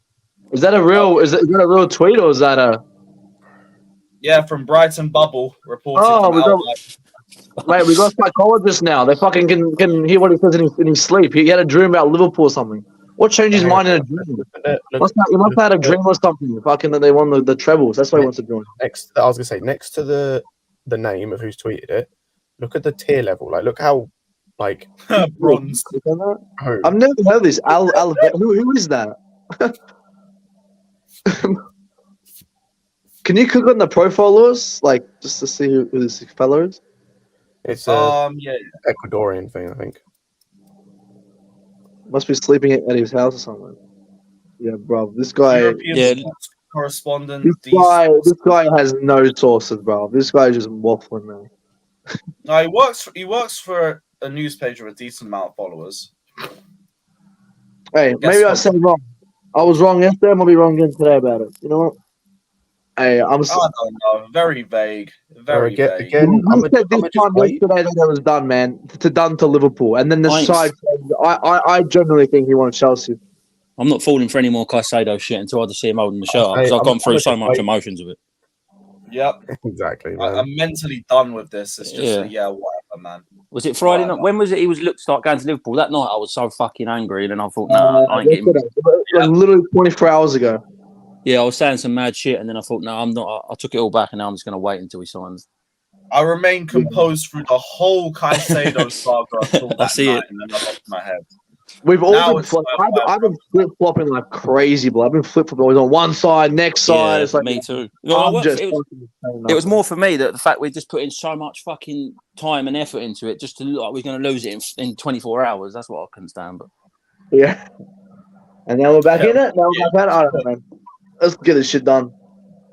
Is that a real? Is that a real tweet or is that a?
Yeah, from Brighton Bubble reported
Oh,
from
Mate, we got psychologists now. They fucking can hear what he says in his sleep. He had a dream about Liverpool or something. What changed his mind in a dream? He must have had a dream or something. Fucking that they won the trebles. That's why he wants to join.
I was gonna say next to the name of who's tweeted it. Look at the tier level. Like, look how like
bronze.
I've never heard of this. Who is that? Can you click on the profile, Lewis? Like, just to see who this fellow is?
It's a Ecuadorian thing, I think.
Must be sleeping at his house or something. Yeah, bro. This guy.
European correspondent.
This guy has no sources, bro. This guy is just waffling, man.
No, he works for a news page with a decent amount of followers.
Hey, maybe I said wrong. I was wrong yesterday. I'm gonna be wrong again today about it. You know what? Hey, I don't
know. Very vague. Very vague.
Again, I said this time yesterday that it was done, man. Done to Liverpool, and then the side. I generally think he wants Chelsea.
I'm not falling for any more Caicedo shit until I just see him holding the shirt up because I've gone through so much emotions of it.
Yep.
Exactly, man.
I'm mentally done with this. It's just whatever, man.
Was it Friday night? When was it? He was start going to Liverpool that night. I was so fucking angry, and then I thought, I ain't getting.
Literally 24 hours ago.
Yeah, I was saying some mad shit, and then I thought, no, I'm not. I took it all back, and now I'm just going to wait until he signs.
I remain composed through the whole Caicedo saga until that night, and then I lost my head.
We've all been I've been flip-flopping like crazy, bro. I've been flip-flopping. I was on one side, next side. It's like
me too. It was more for me that the fact we just put in so much fucking time and effort into it just to look like we're going to lose it in 24 hours. That's what I couldn't stand. But
yeah. And now we're back in it. Now we're back at it. I don't know, man. Let's get this shit done.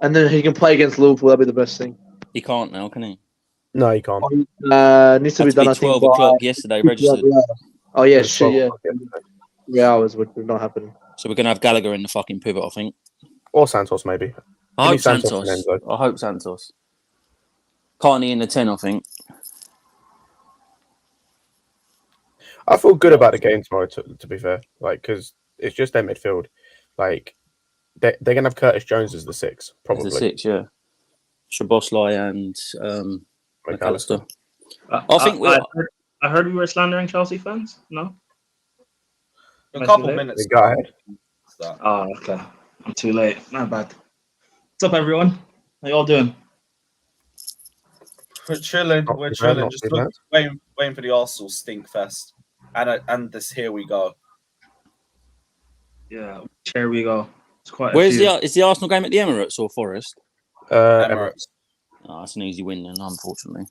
And then he can play against Liverpool. That'll be the best thing.
He can't now, can he?
No, he can't.
Needs to be done, I think.
12 o'clock yesterday, registered.
Oh, yeah, shit, yeah. 3 hours would not happen.
So we're going to have Gallagher in the fucking pivot, I think.
Or Santos, maybe.
I hope Santos. I hope Santos. Carney in the 10, I think.
I feel good about the game tomorrow, to be fair. Like, because it's just their midfield. Like, they're going to have Curtis Jones as the 6, probably.
As the 6, yeah. Szoboszlai and McAllister.
I heard we were slandering Chelsea fans. No?
A couple minutes.
Go ahead.
Oh, okay. I'm too late. Not bad. What's up, everyone? How y'all doing?
We're chilling. Just waiting for the Arsenal stink fest. And this here we go.
Yeah, here we go. It's quite.
Where's is the Arsenal game at the Emirates or Forest?
Emirates.
Oh, that's an easy win then, unfortunately.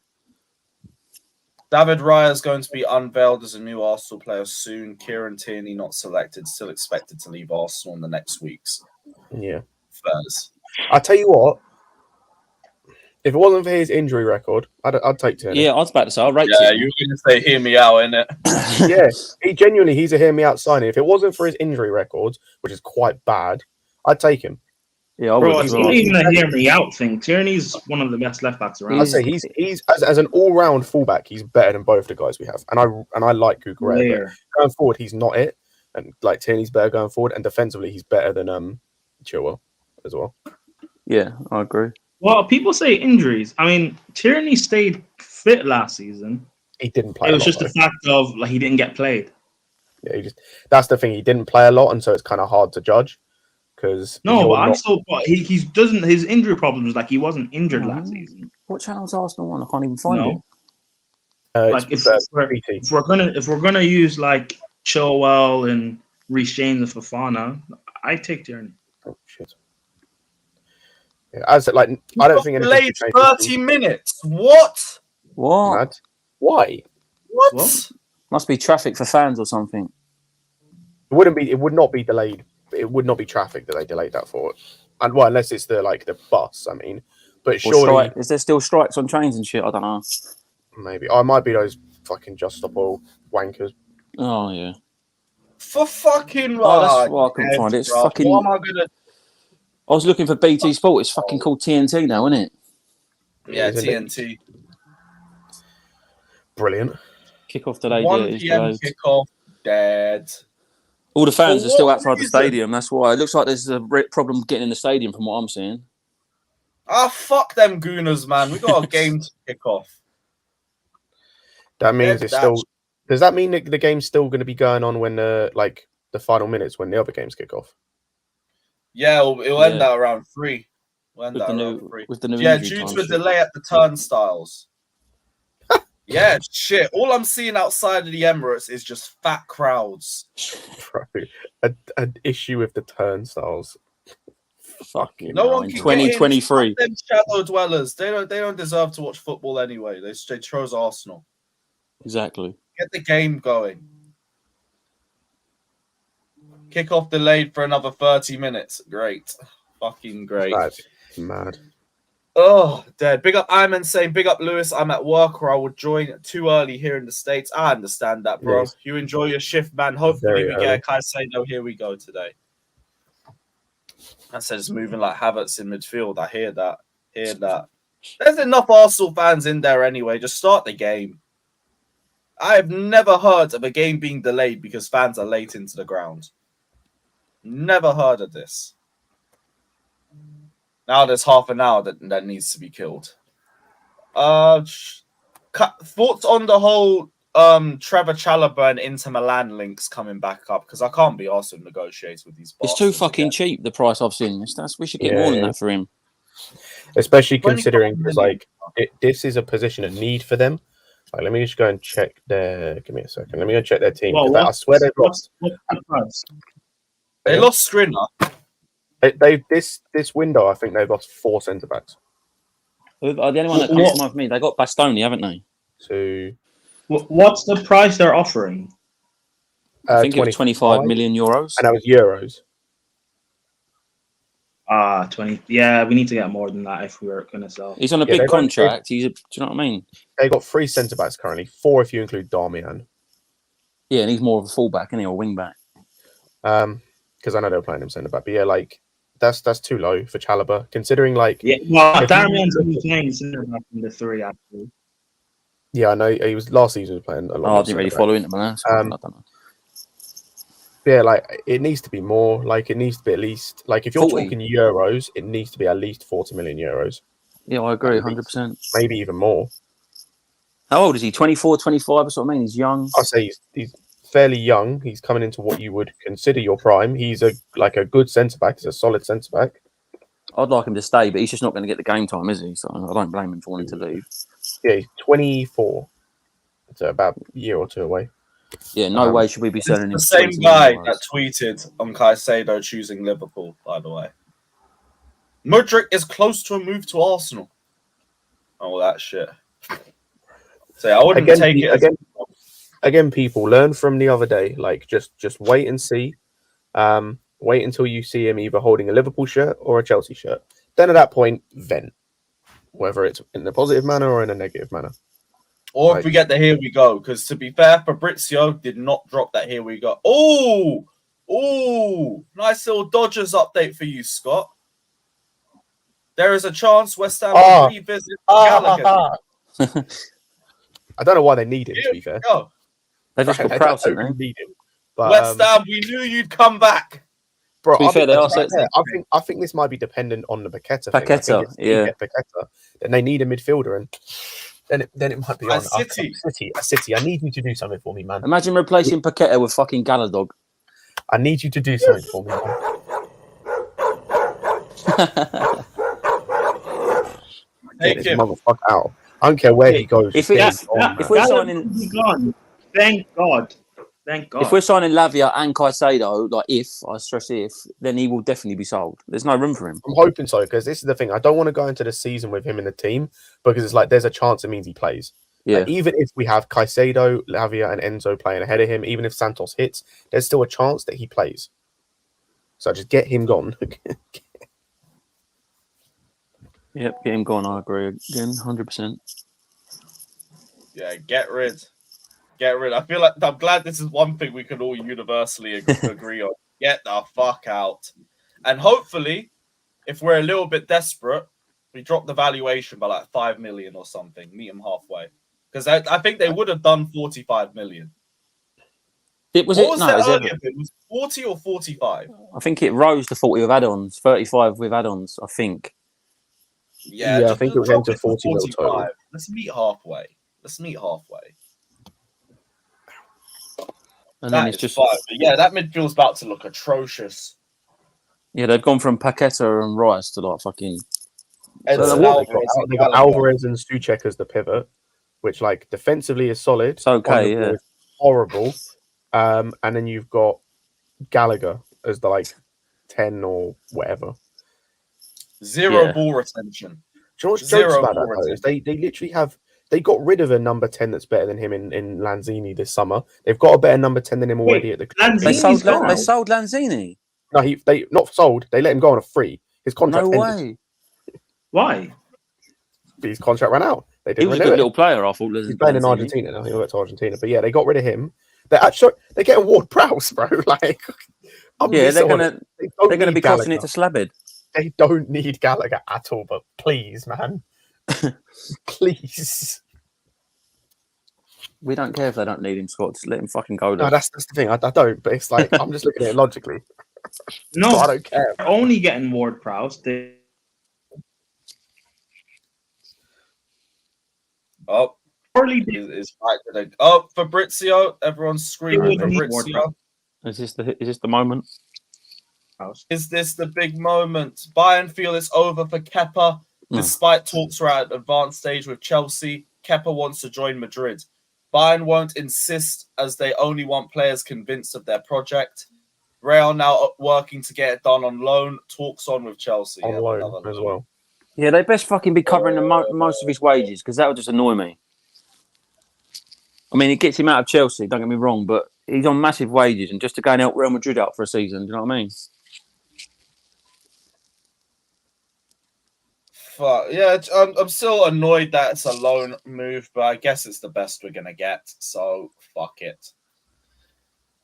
David Raya is going to be unveiled as a new Arsenal player soon. Kieran Tierney not selected, still expected to leave Arsenal in the next weeks.
Yeah.
Furs.
I tell you what, if it wasn't for his injury record, I'd take Tierney.
Yeah, I was about to say, I'll rate
you were going to say, hear me out, innit?
Yeah, he's a hear me out signing. If it wasn't for his injury records, which is quite bad, I'd take him.
Yeah,
it's not even a hear me out thing. Tierney's one of the best left backs around.
I'd say he's as an all round fullback, he's better than both the guys we have, and I like Cucurella. Going forward, he's not it, and like Tierney's better going forward, and defensively, he's better than Chilwell as well.
Yeah, I agree.
Well, people say injuries. I mean, Tierney stayed fit last season.
He didn't play.
It was just the fact of he didn't get played.
Yeah, that's the thing. He didn't play a lot, and so it's kind of hard to judge. His injury problems he wasn't injured last season.
What channel's Arsenal on? I can't even find it.
If we're gonna use Chilwell and Reece James and Fofana, I take Tierney.
Oh shit! Yeah, I don't think
played 30 minutes. What?
Mad. Why?
What?
Must be traffic for fans or something.
It would not be delayed. It would not be traffic that they delayed that for, and unless it's the bus. I mean, but surely
is there still strikes on trains and shit? I don't know.
Maybe I might be those fucking Just Stop Oil wankers.
Oh yeah.
For fucking
that's what I couldn't find. It's fucking.
What am I gonna?
I was looking for BT Sport. It's fucking called TNT now, isn't it?
Yeah, TNT.
Brilliant.
Kickoff delayed.
1 p.m. kickoff. Dead.
All the fans are still outside the stadium. That's why it looks like there's a problem getting in the stadium, from what I'm seeing.
Ah, fuck them Gooners, man. We got a game to kick off.
That means it's still. Does that mean that the game's still going to be going on when the final minutes when the other games kick off?
Yeah, it'll end at around 3.
With the new
due to a delay at the turnstiles. Yeah, shit. All I'm seeing outside of the Emirates is just fat crowds.
Bro, an issue with the turnstiles.
Fucking
no one can
2023.
Them shadow dwellers. They don't deserve to watch football anyway. They chose Arsenal.
Exactly.
Get the game going. Kickoff delayed for another 30 minutes. Great. Fucking great.
That's mad.
Oh, dead. Big up Iman saying, big up Lewis. I'm at work or I would join too early here in the States. I understand that, bro.
Yes.
You enjoy your shift, man. Hopefully we get a Caicedo. Here we go today. I said it's moving like Havertz in midfield. I hear that. There's enough Arsenal fans in there anyway. Just start the game. I have never heard of a game being delayed because fans are late into the ground. Never heard of this. Now there's half an hour that needs to be killed. Thoughts on the whole Trevor Chalobah and Inter Milan links coming back up? Because I can't be asked to negotiate with these.
It's too fucking cheap. The price I've seen. We should get more than that for him.
Especially considering this is a position of need for them. Like, let me just go and check their. Give me a second. Let me go check their team. I swear they've lost.
They lost Skriniar.
This window, I think they've lost 4 centre backs.
The only one that comes to mind for me, they got Bastoni, haven't they?
So,
what's the price they're offering?
I think it was 25 million euros,
and that was euros.
20. Yeah, we need to get more than that if we're going to sell.
He's on a big contract. Do you know what I mean?
They got 3 centre backs currently, 4 if you include Darmian.
Yeah, and he's more of a fullback, isn't he, or wing back?
Because I know they're playing him centre back, but yeah, like that's too low for Chalobah. Considering
Darmian's only playing centre back in the 3 actually.
Yeah, I know he was last season playing a lot.
I didn't really follow Inter Milan. I don't know.
Yeah, like it needs to be more. Like it needs to be at least if you're 40. Talking euros, it needs to be at least 40 million euros.
Yeah, I agree, 100%.
Maybe even more.
How old is he? 24, 25? That's what I mean. He's young.
I'd say he's fairly young. He's coming into what you would consider your prime. He's a good centre back. He's a solid centre back.
I'd like him to stay, but he's just not going to get the game time, is he? So I don't blame him for wanting to leave.
Yeah, he's 24. It's about a year or 2 away.
Yeah, no way should we be selling him.
The same guy that tweeted on Caicedo choosing Liverpool, by the way. Mudryk is close to a move to Arsenal. Oh, that shit. So I wouldn't take it
again. People learn from the other day. Like just wait and see. Wait until you see him either holding a Liverpool shirt or a Chelsea shirt. Then at that point, vent, whether it's in a positive manner or in a negative manner.
Or if we get the here we go, because to be fair, Fabrizio did not drop that here we go. Oh, nice little Dodgers update for you, Scott. There is a chance West Ham will revisit Gallagher.
I don't know why they need him, to be fair.
They just got Prowse, don't they?
Need him. But,
West Ham, we knew you'd come back.
Bro, I think this might be dependent on the Paqueta thing. Paqueta, then they need a midfielder, and then it might be on City. I need you to do something for me, man.
Imagine replacing Paqueta with fucking Galadog.
I need you to do something for me, man. Get this motherfucker out. I don't care where he goes.
If we're signing,
thank God.
If we're signing Lavia and Caicedo, I stress if, then he will definitely be sold. There's no room for him.
I'm hoping so, because this is the thing. I don't want to go into the season with him in the team because it's there's a chance it means he plays.
Yeah.
Even if we have Caicedo, Lavia, and Enzo playing ahead of him, even if Santos hits, there's still a chance that he plays. So just get him gone.
Yep, get him gone. I agree again, 100%.
Yeah, get rid. I feel like I'm glad this is one thing we can all universally agree on. Get the fuck out. And hopefully, if we're a little bit desperate, we drop the valuation by 5 million or something. Meet them halfway. Because I think they would have done 45 million.
It was
what was it earlier? It was 40 or 45?
I think it rose to 40 with add-ons, 35 with add-ons, I think.
Yeah,
I think it went to 40 mil total.
Let's meet halfway.
And
That
then it's
is
just
fine. But yeah, that midfield's about to look atrocious.
yeah, they've gone from Paqueta and Rice to like fucking.
They
got Alvarez and Souček as the pivot, which like defensively is solid.
It's okay, yeah.
Horrible. And then you've got Gallagher as the like 10 or whatever.
Zero ball retention.
Do you know what's jokes about that though? Is they literally have got rid of a number 10 that's better than him in Lanzini this summer. They've got a better number 10 than him already at the club.
They sold Lanzini.
No, they not sold. They let him go on a free. His contract ended.
Way.
Why?
His contract ran out. They didn't.
He was a good little player. I thought.
He's playing in Argentina now. He went to Argentina, but yeah, they got rid of him. They're getting Ward-Prowse, bro. Like,
they're gonna be costing it to Slabhead.
They don't need Gallagher at all. But please, man, please.
We don't care if they don't need him, Scott. Just let him fucking go.
No, that's the thing. I don't. But it's like I'm just looking at it logically.
No,
so I don't care.
They're only getting Ward-Prowse.
Oh, is right. Oh, Fabrizio! Everyone's screaming Fabrizio.
Is this the moment?
Is this the big moment? Bayern feel it's over for Kepa, despite talks are at advanced stage with Chelsea. Kepa wants to join Madrid. Bayern won't insist as they only want players convinced of their project. Real now working to get it done on loan. Talks on with Chelsea.
On loan as well.
Yeah, they best fucking be covering most of his wages because that would just annoy me. I mean, it gets him out of Chelsea, don't get me wrong, but he's on massive wages and just to go and help Real Madrid out for a season, do you know what I mean?
Yeah, I'm still annoyed that it's a loan move, but I guess it's the best we're going to get, so fuck it.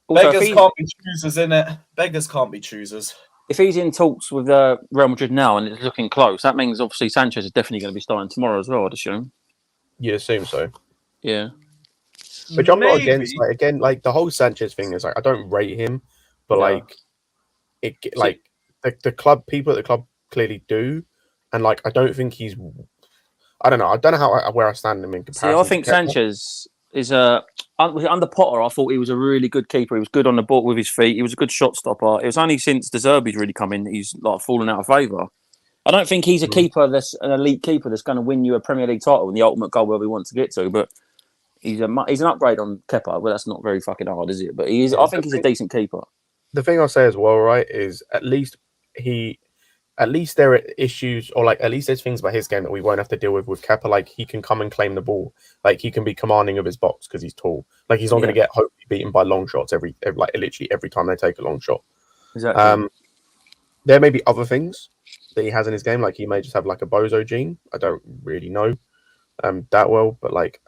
Also, beggars can't be choosers, innit? Beggars can't be choosers.
If he's in talks with Real Madrid now and it's looking close, that means obviously Sanchez is definitely going to be starting tomorrow as well, I'd assume.
You'd assume so.
Yeah.
Which I'm not against. Like, again, like the whole Sanchez thing is like I don't rate him, but the club people at the club clearly do, and like I don't think he's. I don't know where I stand him in comparison.
See, I think Sanchez is under Potter. I thought he was a really good keeper. He was good on the ball with his feet. He was a good shot stopper. It was only since De Zerbi's really come in that he's like fallen out of favour. I don't think he's a keeper that's an elite keeper that's going to win you a Premier League title and the ultimate goal where we want to get to, but. He's an upgrade on Kepa. Well, that's not very fucking hard, is it? But he is. I think he's a decent keeper.
The thing I'll say as well, right, is at least there are issues, or like at least there's things about his game that we won't have to deal with Kepa. Like he can come and claim the ball. Like he can be commanding of his box because he's tall. Like he's not going to get hopefully beaten by long shots literally every time they take a long shot.
Exactly.
There may be other things that he has in his game. Like he may just have like a bozo gene. I don't really know that well, but like.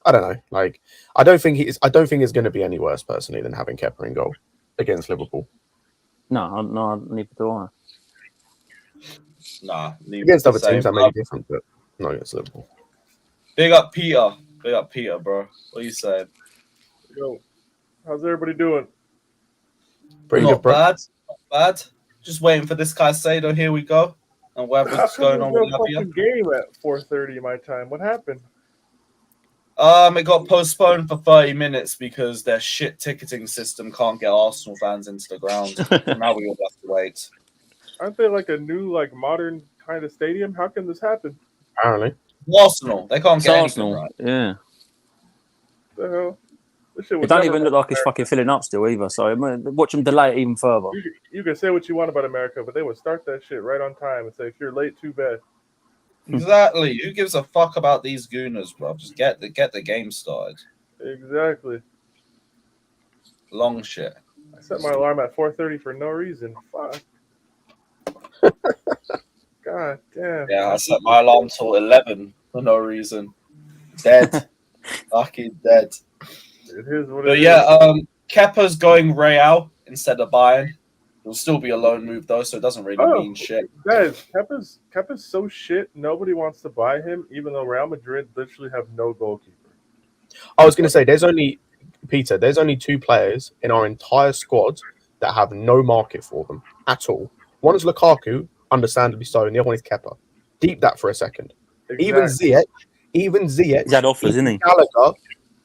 I don't know. Like, I don't think it's going to be any worse personally than having Kepa in goal against Liverpool.
No, neither do I.
Nah,
against other teams that may be different, but not against Liverpool.
Big up, Peter, bro. What are you saying?
Yo, how's everybody doing?
Pretty good, bro.
Not bad. Just waiting for this Caicedo. Here we go. And what's going on with Lavia?
Game at 4:30 my time. What happened?
It got postponed for 30 minutes because their shit ticketing system can't get Arsenal fans into the ground. Now we all have to wait.
Aren't they like a new, like modern kind of stadium? How can this happen?
Apparently,
Arsenal. They can't get Arsenal. Right.
Yeah.
The hell?
It don't even look like it's fucking filling up still either. So watch them delay it even further.
You can say what you want about America, but they would start that shit right on time and say, if you're late, too bad.
Exactly. Who gives a fuck about these gooners, bro? Just get the game started.
Exactly.
Long shit.
I set my alarm at 4:30 for no reason. Fuck. God damn.
Yeah, I set my alarm till 11 for no reason. Dead. Fucking dead.
It is what
but
it
is. Kepa's going Real instead of Bayern. It'll still be a loan move though, so it doesn't really mean shit.
Guys, Kepa's so shit. Nobody wants to buy him, even though Real Madrid literally have no goalkeeper.
I was going to say, there's only two players in our entire squad that have no market for them at all. One is Lukaku, understandably so, and the other one is Kepa. Deep that for a second.
Exactly.
Even Ziyech,
He's had offers, isn't he?
Gallagher,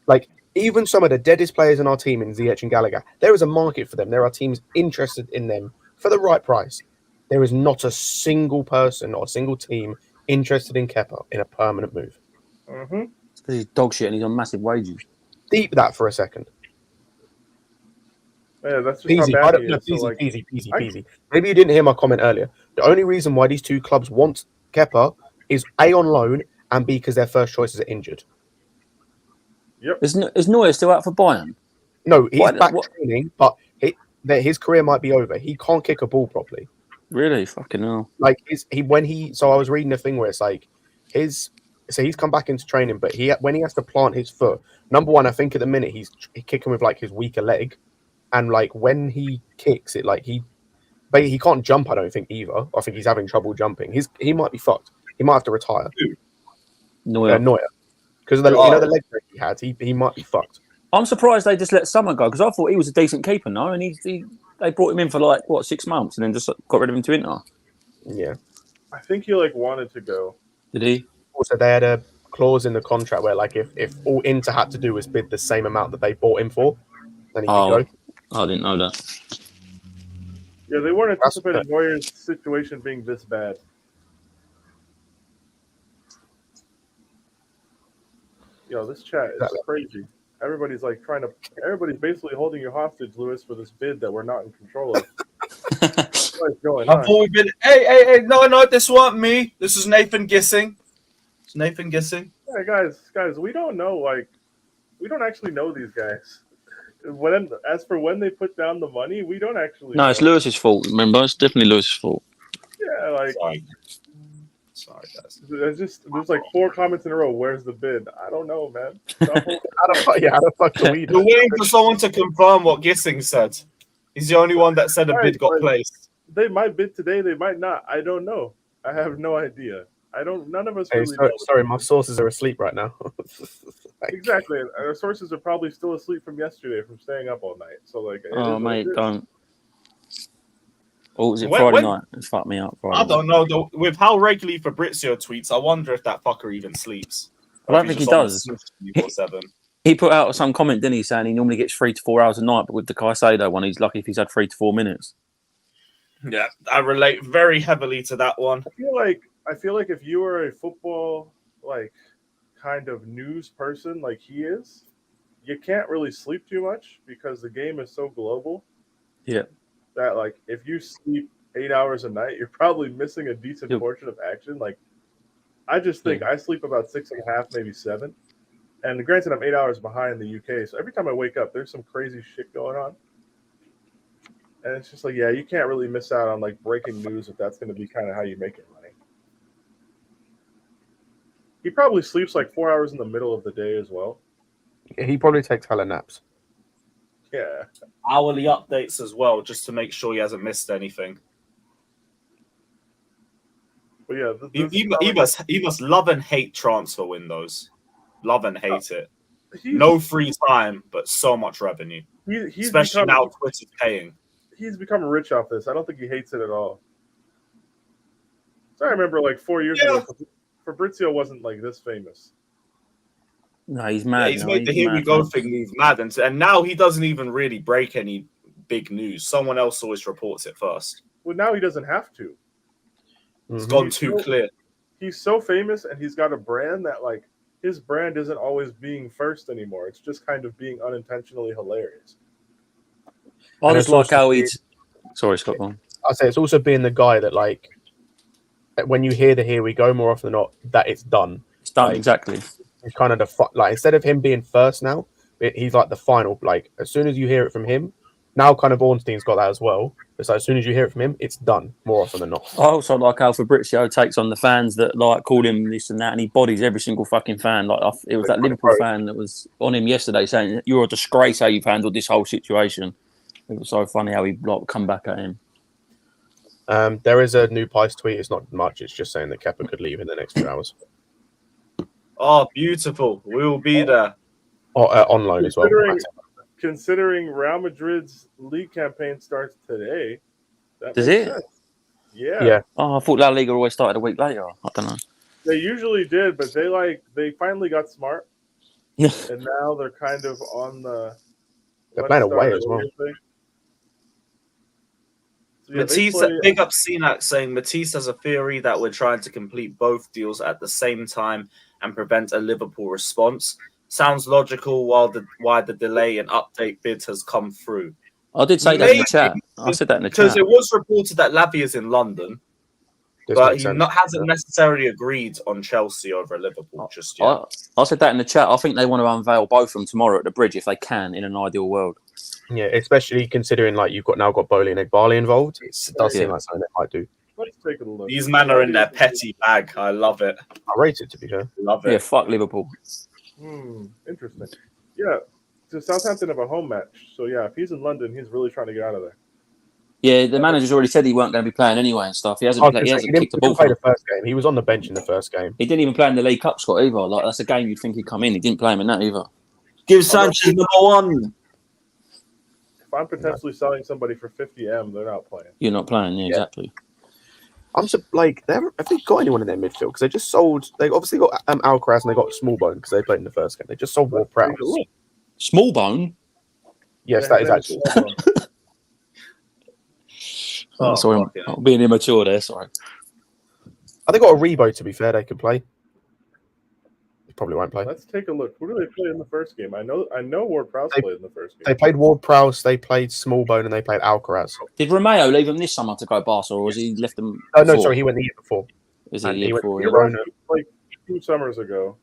like even some of the deadest players in our team in Ziyech and Gallagher, there is a market for them. There are teams interested in them for the right price. There is not a single person or a single team interested in Kepa in a permanent move.
Mm-hmm.
It's because he's dog shit and he's on massive wages.
Deep that for a second.
Yeah, that's just
Peasy,
how bad he is.
Peasy. Maybe you didn't hear my comment earlier. The only reason why these two clubs want Kepa is A, on loan, and B, because their first choices are injured.
Yep.
Is Neuer still out for Bayern?
No, he's back training, but his career might be over. He can't kick a ball properly.
Really? Fucking hell.
Like so I was reading a thing where it's like he's come back into training, but when he has to plant his foot, number one, I think at the minute he's kicking with like his weaker leg, and like when he kicks it, like he can't jump. I don't think either. I think he's having trouble jumping. He might be fucked. He might have to retire.
Neuer.
Because of the the leg break he had, he might be fucked.
I'm surprised they just let Summer go because I thought he was a decent keeper, no? And they brought him in for like 6 months and then just got rid of him to Inter.
Yeah,
I think he like wanted to go.
Did he?
Also, they had a clause in the contract where like if all Inter had to do was bid the same amount that they bought him for, then he could go.
I didn't know that.
Yeah, they weren't anticipating Neuer's situation being this bad. Yo, this chat is crazy. Everybody's like everybody's basically holding you hostage, Lewis, for this bid that we're not in control of. What's going on?
I thought we've been. Hey, no, this wasn't me. This is Nathan Gissing. It's Nathan Gissing.
Hey, guys, we don't know. Like, we don't actually know these guys. As for when they put down the money, we don't actually.
No,
know.
it's Lewis's fault. Remember, it's definitely Lewis's fault.
Yeah, like.
Sorry, guys.
There's like 4 comments in a row. Where's the bid? I don't know, man.
How the fuck do we?
We're waiting for someone to confirm what Gissing said. He's the only one that said a bid got placed.
They might bid today. They might not. I don't know. I have no idea. None of us really know.
Sorry, my sources are asleep right now.
Exactly. Our sources are probably still asleep from yesterday from staying up all night. So like,
mate, don't. Oh, was it Friday night? It's fucked me up.
I don't know. Though, with how regularly Fabrizio tweets, I wonder if that fucker even sleeps.
I don't think he does. He put out some comment, didn't he, saying he normally gets 3 to 4 hours a night, but with the Caicedo one, he's lucky if he's had 3 to 4 minutes.
Yeah, I relate very heavily to that one.
I feel like if you were a football like kind of news person like he is, you can't really sleep too much because the game is so global.
Yeah.
That like if you sleep 8 hours a night, you're probably missing a decent portion of action. Like I just think I sleep about 6.5, maybe 7. And granted, I'm 8 hours behind the UK, so every time I wake up, there's some crazy shit going on. And it's just like, yeah, you can't really miss out on like breaking news if that's going to be kind of how you make your money. He probably sleeps like 4 hours in the middle of the day as well.
He probably takes hella naps.
Yeah.
Hourly updates as well, just to make sure he hasn't missed anything.
But yeah,
he must love and hate transfer windows. Love and hate it. No free time, but so much revenue. Especially now Twitter's paying.
He's become rich off this. I don't think he hates it at all. So I remember like 4 years ago, Fabrizio wasn't like this famous.
No, he's mad.
Yeah, he's made the Here We Go thing move mad. And now he doesn't even really break any big news. Someone else always reports it first.
Well, now he doesn't have to.
It's gone too clear.
He's so famous and he's got a brand that like his brand isn't always being first anymore. It's just kind of being unintentionally hilarious.
I just like how he's... Sorry, Scott, go on.
I say it's also being the guy that like when you hear the Here We Go more often than not, that it's done.
It's done, exactly.
It's kind of like instead of him being first now, he's like the final. Like as soon as you hear it from him, now kind of Ornstein's got that as well. It's like as soon as you hear it from him, it's done more often than not.
I also like how Fabrizio takes on the fans that like call him this and that, and he bodies every single fucking fan. Like it was that Liverpool fan that was on him yesterday saying, "You're a disgrace how you've handled this whole situation." It was so funny how he like come back at him.
There is a new Pice tweet. It's not much. It's just saying that Kepa could leave in the next few hours.
Oh, beautiful. We will be there.
On loan as well.
Considering Real Madrid's league campaign starts today.
Does it?
Sense. Yeah.
Oh, I thought La Liga always started a week later. I don't know.
They usually did, but they finally got smart, and now they're kind of on the.
They're playing away as well.
So, yeah,
Matisse, big up CNAC saying Matisse has a theory that we're trying to complete both deals at the same time and prevent a Liverpool response. Sounds logical why the delay and update bid has come through.
I did say that in the chat. I said that in the chat.
Because it was reported that Lavia is in London, but he hasn't necessarily agreed on Chelsea over Liverpool just yet.
I said that in the chat. I think they want to unveil both of them tomorrow at the Bridge if they can, in an ideal world.
Yeah, especially considering like you've now got Bowley and Egbali involved. It does seem like something they might do.
Let's take a look.
These men are in their petty bag. I love it.
I rate it, to be fair.
Love it.
Yeah, fuck Liverpool.
Interesting. Yeah, so Southampton have a home match. So yeah, if he's in London, he's really trying to get out of there.
Yeah, the manager's already said he weren't going to be playing anyway and stuff. He hasn't kicked the ball.
He didn't play the first game. He was on the bench in the first game.
He didn't even play in the League Cup, Scott, either. Like that's a game you'd think he'd come in. He didn't play him in that either.
Give Sanchez number 1.
If I'm potentially selling somebody for 50M, they're not playing.
You're not playing, yeah. Exactly.
I'm like, have they got anyone in their midfield? Because they just sold. They obviously got Alcaraz and they got Smallbone because they played in the first game. They just sold Ward-Prowse.
Smallbone?
Yes, that is actually.
Sorry, I'm being immature there. Sorry.
Have they got a Rebo? To be fair, they could play. They probably won't play.
Let's take a look. Who do they play in the first game? I know Ward-Prowse played in the first game.
They played Ward-Prowse, they played Smallbone, and they played Alcaraz.
Did Romeo leave them this summer to go Barca, or was he left them?
Oh no, sorry, he went the year before.
Is it the year before?
Girona,
like 2 summers ago.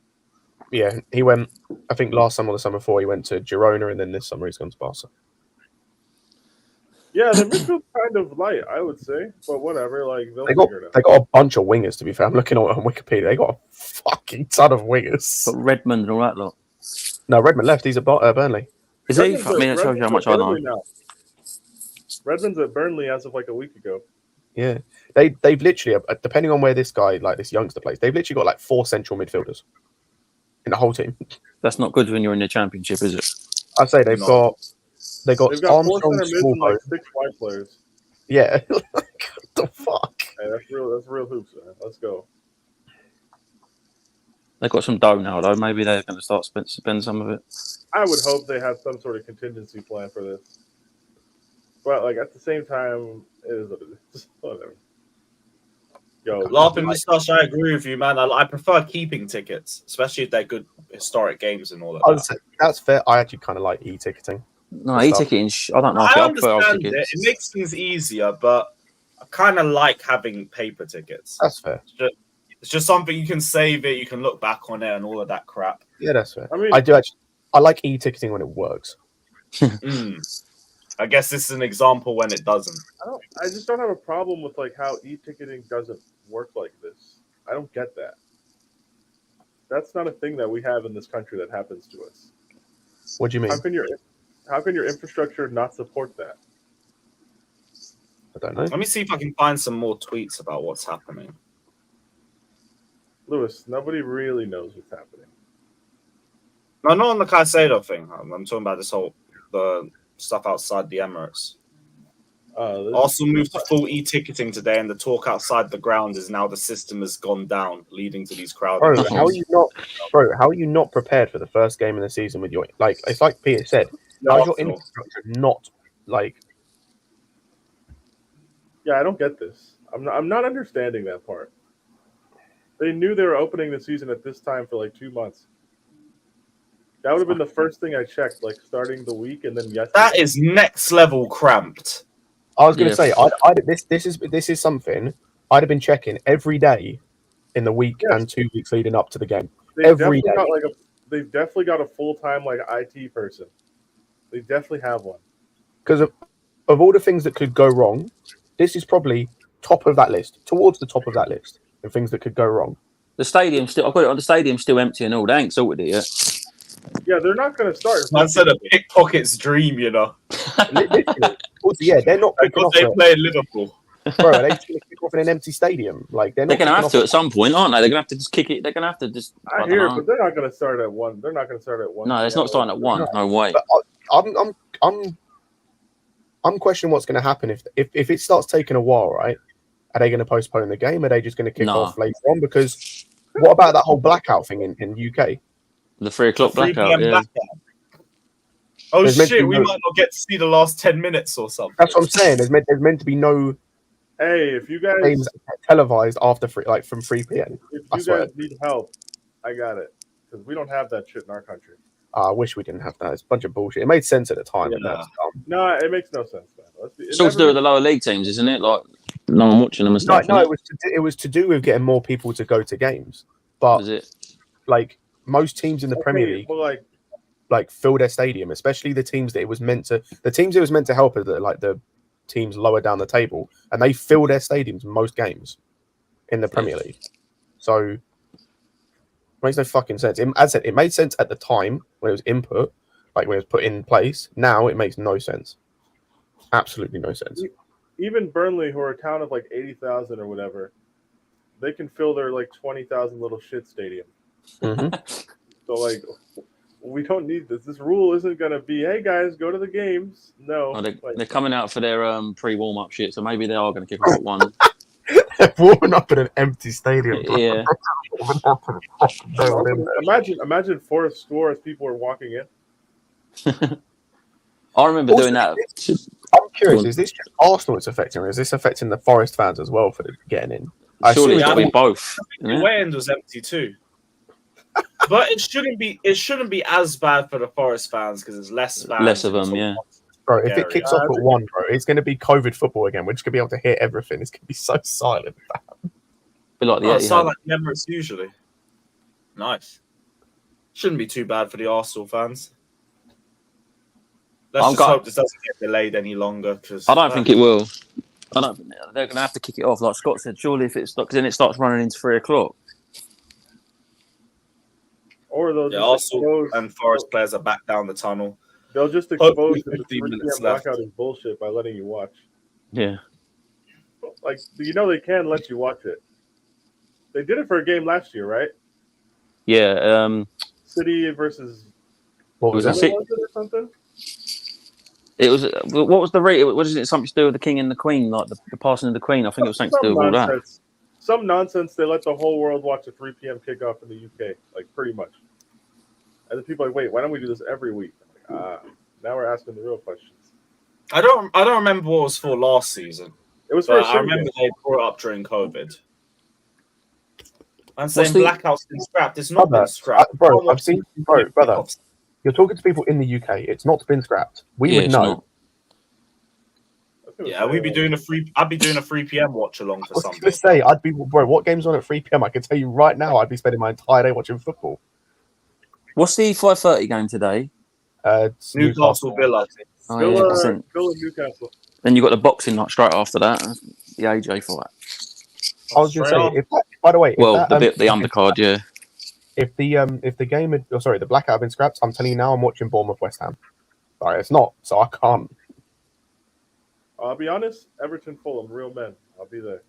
Yeah, he went. I think last summer or the summer before, he went to Girona, and then this summer he's gone to Barca.
Yeah, the midfield's kind of light, I would say, but whatever. Like
they got a bunch of wingers. To be fair, I'm looking on Wikipedia. They got a fucking ton of wingers.
But Redmond and all that lot.
No, Redmond left. He's at Burnley.
Is he? I mean, that shows you how much I know.
Now. Redmond's at Burnley as of like a week ago.
Yeah, they've literally, depending on where this guy, like this youngster plays, they've literally got like 4 central midfielders in the whole team. What
not good when you're in the Championship, is it?
I'd say they've got Armstrong,
and like 6 wide players.
Yeah, what the fuck?
Hey, that's real hoops, man. Let's go.
They've got some dough now, though. Maybe they're going to start spend some of it.
I would hope they have some sort of contingency plan for this. But like at the same time, it is what it is. Whatever. Yo,
Laughing Moustache, I agree with you, man. I prefer keeping tickets, especially if they're good historic games and all that.
That's fair. I actually kind of like e-ticketing.
No, e-ticketing. I don't know.
I understand it. It makes things easier, but I kind of like having paper tickets.
That's fair.
It's just something you can save it, you can look back on it, and all of that crap.
Yeah, that's fair. I mean, I like e-ticketing when it works.
I guess this is an example when it doesn't.
I just don't have a problem with like how e-ticketing doesn't work like this. I don't get that. That's not a thing that we have in this country that happens to us.
What do you mean?
How can your infrastructure not support that?
I don't know.
Let me see if I can find some more tweets about what's happening.
Lewis, nobody really knows what's happening.
No, not on the Caicedo thing. I'm talking about the stuff outside the Emirates. Arsenal moved to full e-ticketing today, and the talk outside the ground is now the system has gone down, leading to these crowds.
Bro, how are you not prepared for the first game of the season with your it's like Peter said. How's your infrastructure not like?
Yeah, I don't get this. I'm not understanding that part. They knew they were opening the season at this time for like 2 months. That would have been the first thing I checked, like starting the week, and then yesterday.
That is next level cramped.
I was going to say, this is something I'd have been checking every day in the week and 2 weeks leading up to the game. Every day.
They've definitely got a full-time like IT person. They definitely have one.
Because of all the things that could go wrong, this is probably top of that list, towards the top of that list of things that could go wrong.
The stadium's still, I've got it on the stadium still empty and all. They ain't sorted it yet.
Yeah, they're not going to start.
Man said a pickpocket's dream, you know.
Yeah, they're not picking off.
They play in Liverpool.
Bro, are they just going to kick off in an empty stadium? Like they're
going to have to at some point, aren't they? They're going to have to just kick it. They're going to have to just.
I hear it, but they're not going to start at 1. They're not going to start at 1.
No, it's not starting at 1. No way.
But I'm questioning what's going to happen if it starts taking a while, right? Are they going to postpone the game? Are they just going to kick off later on? Because what about that whole blackout thing in UK?
The 3 o'clock blackout, yeah.
Blackout. Oh shit, we might not get to see the last 10 minutes or something.
That's what I'm saying. There's meant to be no.
Hey, if you guys
games televised after from 3 p.m.
If you guys need help, I got it, because we don't have that shit in our country.
I wish we didn't have that. It's a bunch of bullshit. It made sense at the time.
Yeah. No, it makes no sense, man.
It's all to do with the lower league teams, isn't it? Like no one watching them and stuff.
No, it was to do with getting more people to go to games. But
is it?
Like most teams in the Premier League,
well,
like fill their stadium, especially the teams that it was meant to. The teams it was meant to help are the teams lower down the table, and they fill their stadiums most games in the Premier League. So it makes no fucking sense. As I said, it made sense at the time when it was input, like when it was put in place. Now it makes no sense. Absolutely no sense.
Even Burnley, who are a town of like 80,000 or whatever, they can fill their like 20,000 little shit stadium.
Mm-hmm.
So like, we don't need this. This rule isn't gonna be, hey guys, go to the games. No,
they're coming out for their pre-warm up shit, so maybe they are going to kick off at 1.
They're warming up in an empty stadium.
Yeah.
Imagine Forest score as people are walking in.
I remember doing that.
I'm curious, is this just Arsenal it's affecting, or is this affecting the Forest fans as well for getting in?
Surely it's got to be both.
The way end was empty too. But it shouldn't be as bad for the Forest fans because there's less fans.
Less of them, yeah.
Bro, if it kicks off at 1, bro, it's going to be COVID football again. We're just going to be able to hear everything. It's going to be so silent.
Be like the
sound like Emirates usually. Nice. Shouldn't be too bad for the Arsenal fans. Let's just hope this doesn't get delayed any longer.
I don't think it will. They're going to have to kick it off, like Scott said. Surely if it's because then it starts running into 3 o'clock.
Or those
Arsenal and Forest players are back down the tunnel.
They'll just expose the 3 p.m. blackout is bullshit by letting you watch.
Yeah.
Like, they can let you watch it. They did it for a game last year, right?
Yeah.
City versus...
What was that?
Or something?
It was... What was the rate? What is it? Something to do with the King and the Queen? Like the passing of the Queen? I think it was something to do with all that.
Some nonsense. They let the whole world watch a 3 p.m. kickoff in the UK. Like, pretty much. And the people are like, wait, why don't we do this every week? Now we're asking the real questions.
I don't remember what it was for last season.
It was for
I remember they brought it up during COVID. I'm saying blackout's been scrapped. It's not been scrapped.
Bro, I've seen brother. You're talking to people in the UK. It's not been scrapped. We would know.
Yeah, I'd be doing a 3 p.m. watch along for something.
I was going to say, what game's on at 3 p.m? I can tell you right now, I'd be spending my entire day watching football.
What's the 5:30 game today?
Newcastle Villa.
Villa Newcastle.
Then you got the boxing night straight after that. The AJ fight.
I was going to say, by the way,
the undercard, yeah.
If the game had, the blackout had been scrapped, I'm telling you now, I'm watching Bournemouth West Ham. Sorry, it's not, so I can't.
I'll be honest, Everton Fulham, real men. I'll be there.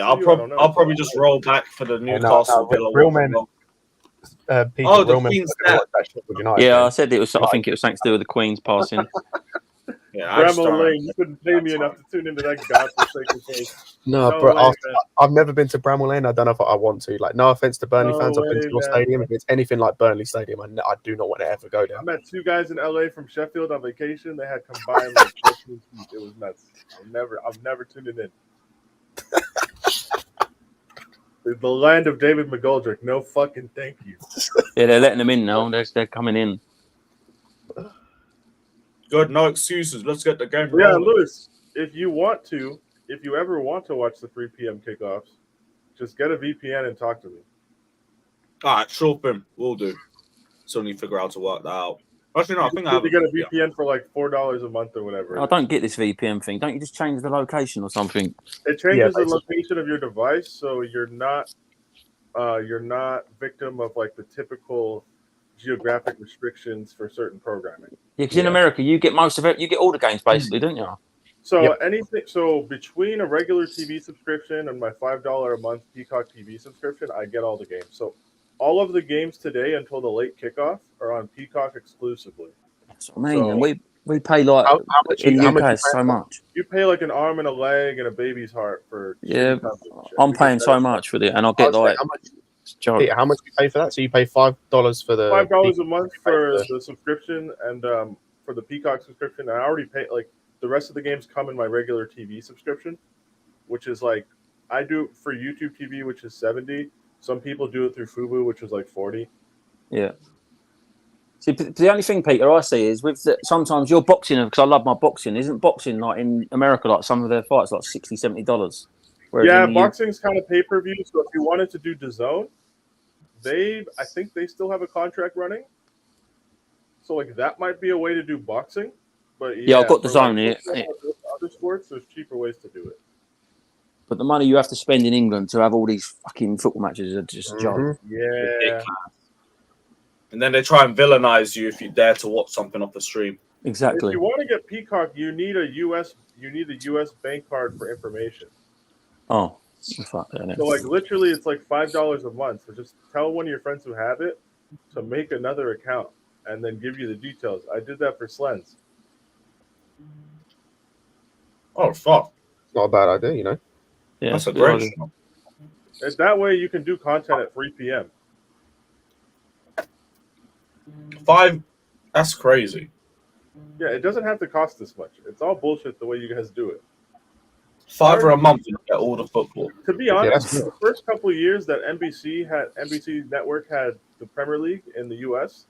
I'll probably just roll back for the Newcastle Villa.
Real men.
The Queen's death.
Yeah, I said it was. I think it was something to do with the Queen's passing.
Bramall Lane, you couldn't pay me enough to tune into that godforsaken place.
No, bro, I've never been to Bramall Lane. I don't know if I want to. Like, no offense to Burnley fans, I've been to your stadium. If it's anything like Burnley Stadium, I do not want to ever go there.
I met 2 guys in LA from Sheffield on vacation. They had combined like 14 feet. It was nuts. I've never tuned it in. The land of David McGoldrick. No fucking thank you.
Yeah, they're letting them in now. They're coming in.
Good, no excuses. Let's get the game.
Yeah, Lewis, if you ever want to watch the 3 p.m. kickoffs, just get a VPN and talk to me.
All right, sure thing. We'll do. So need to figure out how to work that out. Actually, no, I think I have
to get a VPN for like $4 a month or whatever.
I don't get this VPN thing. Don't you just change the location or something?
It changes the location of your device, so you're not victim of like the typical geographic restrictions for certain programming.
Yeah, because in America you get most of it. You get all the games basically, don't you?
So anything. So between a regular TV subscription and my $5 a month Peacock TV subscription, I get all the games. So all of the games today until the late kickoff are on Peacock exclusively.
That's what I mean. We pay like
How much
in the
how much
UK
you
so
paying?
much.
You pay like an arm and a leg and a baby's heart for
Yeah,
shitty coverage.
I'm
You get
paying so
better
much for it, and I
I
get
was saying,
like
how much?
joke.
Peter, how much you pay for that? So you pay $5 for the
$5 a month
you pay
for the subscription and for the Peacock subscription. And I already pay like the rest of the games come in my regular TV subscription, which is like I do it for YouTube TV, which is $70. Some people do it through Fubo, which is like $40.
Yeah. See, the only thing, Peter, I see is sometimes your boxing, because I love my boxing, isn't boxing like in America, like some of their fights, like $60, $70?
Yeah, boxing's kind of pay-per-view. So if you wanted to do DAZN, I think they still have a contract running. So like that might be a way to do boxing. But
yeah, I've got the
for,
zone
like,
here.
other sports, there's cheaper ways to do it.
But the money you have to spend in England to have all these fucking football matches are just a joke.
Yeah.
And then they try and villainize you if you dare to watch something off the stream.
Exactly.
If you want to get Peacock, you need a US bank card for information.
Oh, fuck that.
So like literally, it's like $5 a month. So just tell one of your friends who have it to make another account and then give you the details. I did that for Slens.
Oh fuck!
It's not a bad idea, you know.
Yeah,
That's a great
idea.
show.
And that way you can do content at 3 p.m.
5. That's crazy.
Yeah, it doesn't have to cost this much. It's all bullshit the way you guys do it.
$5 a month and get all the football.
To be honest,
Yeah,
the first couple of years that NBC Network had the Premier League in the US,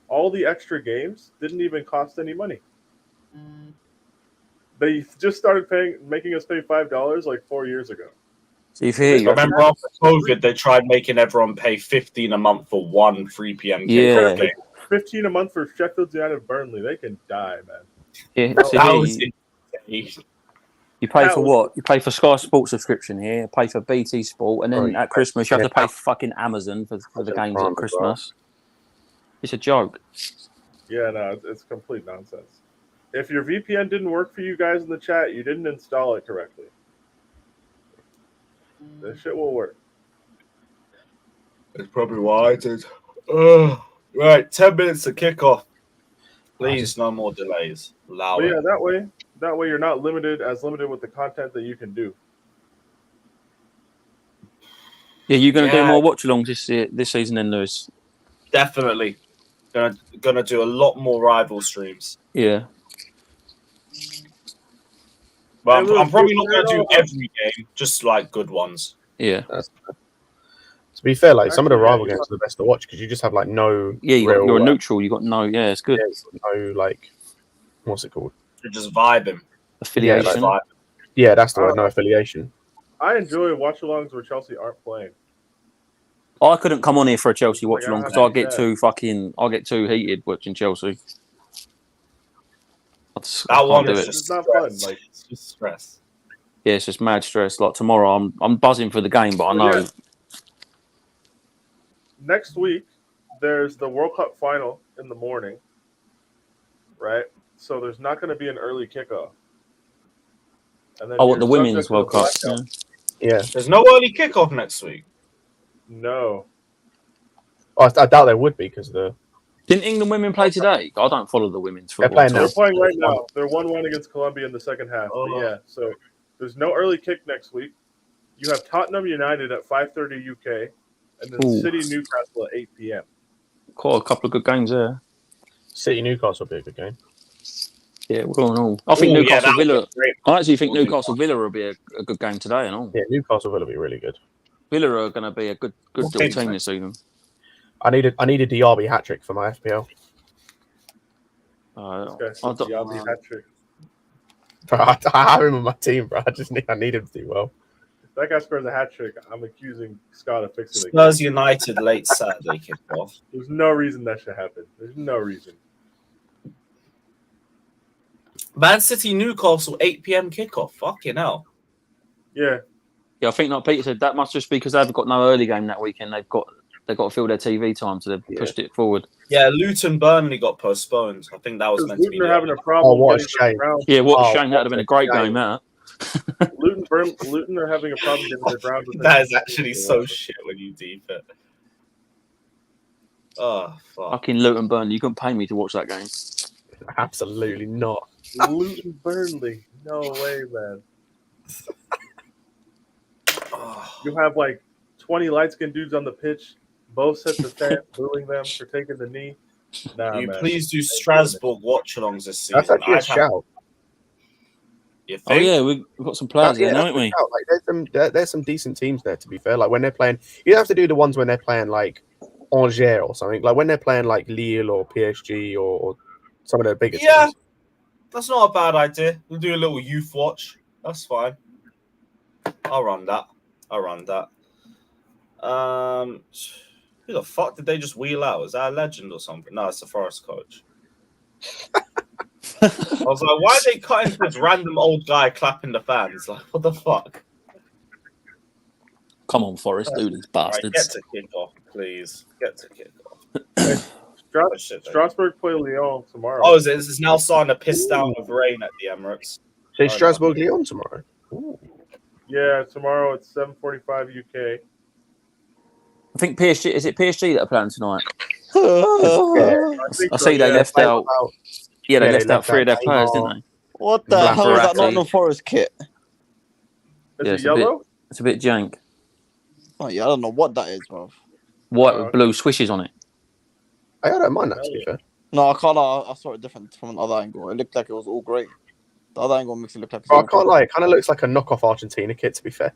all the extra games didn't even cost any money. They just started making us pay $5 like 4 years ago.
So if you
I remember after COVID, they tried making everyone pay $15 a month for one 3 p.m.
Yeah.
game.
$15 a month for Sheffield United Burnley. They can die, man.
Yeah,
That
so
was
you
insane.
pay for what? You pay for Sky Sports subscription here, pay for BT Sport, and then at Christmas you have to pay for fucking Amazon for the games at Christmas. It's a joke.
Yeah, no, it's complete nonsense. If your VPN didn't work for you guys in the chat, you didn't install it correctly. This shit will work.
That's probably why I did. Right, 10 minutes to kick off. Please, no more delays. Allow
But
it.
yeah, that way you're not limited with the content that you can do.
Yeah, you're going to do more watch-alongs this season then, Lewis?
Definitely. Gonna do a lot more rival streams.
Yeah.
But I'm probably not going to do every game, just like good ones.
Yeah.
To be fair, like some of the rival games are the best to watch because you just have like no.
Yeah, you're a neutral. You got no. Yeah, it's good.
No, like, what's it called?
You're just vibing.
Affiliation.
Yeah, that's the word. No affiliation.
I enjoy watch-alongs where Chelsea aren't playing.
I couldn't come on here for a Chelsea watch-along because I get too heated watching Chelsea.
That one
do
is
it.
just
not
stress.
fun. Like,
it's just stress.
Yeah, it's just mad stress. Like tomorrow, I'm buzzing for the game, but I know.
Yeah. Next week, there's the World Cup final in the morning, right? So there's not going to be an early kickoff. And then
what the Women's World Cup?
Yeah.
There's no early kickoff next week.
No.
Oh, I doubt there would be because the.
Didn't England women play today? I don't follow the women's football.
They're playing right now. They're 1-1 against Colombia in the second half. But yeah, so there's no early kick next week. You have Tottenham United at 5:30 UK, and then City Newcastle at 8 p.m.
Quite a couple of good games there.
City Newcastle will be a good game.
Yeah, we're all in all. I think Newcastle Villa. I actually think Newcastle Villa will be a good game today and all.
Yeah, Newcastle Villa will be really good.
Villa are going to be a good little team this season.
I need a Diaby hat trick for my FPL.
Diaby hat trick.
Bro, I have him on my team, bro. I need him to do well.
If that guy scores a hat trick, I'm accusing Scott of fixing it.
Spurs United late Saturday kickoff.
There's no reason that should happen. There's no reason.
Man City Newcastle 8 p.m. kickoff. Fucking hell.
Yeah.
Yeah, I think like Peter said, that must just be because they've got no early game that weekend. They've got to fill their TV time, so they've pushed it forward.
Yeah, Luton Burnley got postponed. I think that was meant to be.
Luton are having a problem.
Oh, what a shame!
Yeah, what a shame. That would have been a great game. That.
Luton are having a problem getting their ground.
That is actually so shit when you deep it. Oh fuck!
Fucking Luton Burnley. You couldn't pay me to watch that game.
Absolutely not.
Luton Burnley. No way, man. You have like 20 light-skinned dudes on the pitch, both sets of fans booing them for taking the knee. Nah,
you
man.
please do Strasbourg watchalongs this season.
That's actually a shout.
You think?
Oh yeah, we've got some players there, haven't we?
Like, there's some decent teams there. To be fair, like when they're playing, you have to do the ones when they're playing like Angers or something. Like when they're playing like Lille or PSG or some of the bigger teams.
That's not a bad idea. We'll do a little youth watch. That's fine. I'll run that. Who the fuck did they just wheel out? Is that a legend or something? No, it's the Forest coach. I was like, why are they cutting this random old guy clapping the fans? Like, what the fuck?
Come on, Forest, do these bastards.
Right, get to kick off, please. Get to kick off.
Strasbourg play Lyon tomorrow.
Oh, this is now starting to piss down with rain at the Emirates.
So Strasbourg Lyon tomorrow. Ooh.
Yeah, tomorrow it's 7:45 UK.
I think PSG is it PSG that are playing tonight? I
so,
see they left out. Yeah, they left out 3 of their players,
Neymar.
didn't they?
What the hell is that Nottingham Forest kit?
Is it yellow?
It's a bit jank.
Oh yeah, I don't know what that is, bro.
White with blue swishes on it.
I don't mind that, to be fair.
No, I can't. I saw it different from another angle. It looked like it was all grey. The other angle makes it look like.
I can't lie. It kind of looks like a knockoff Argentina kit, to be fair.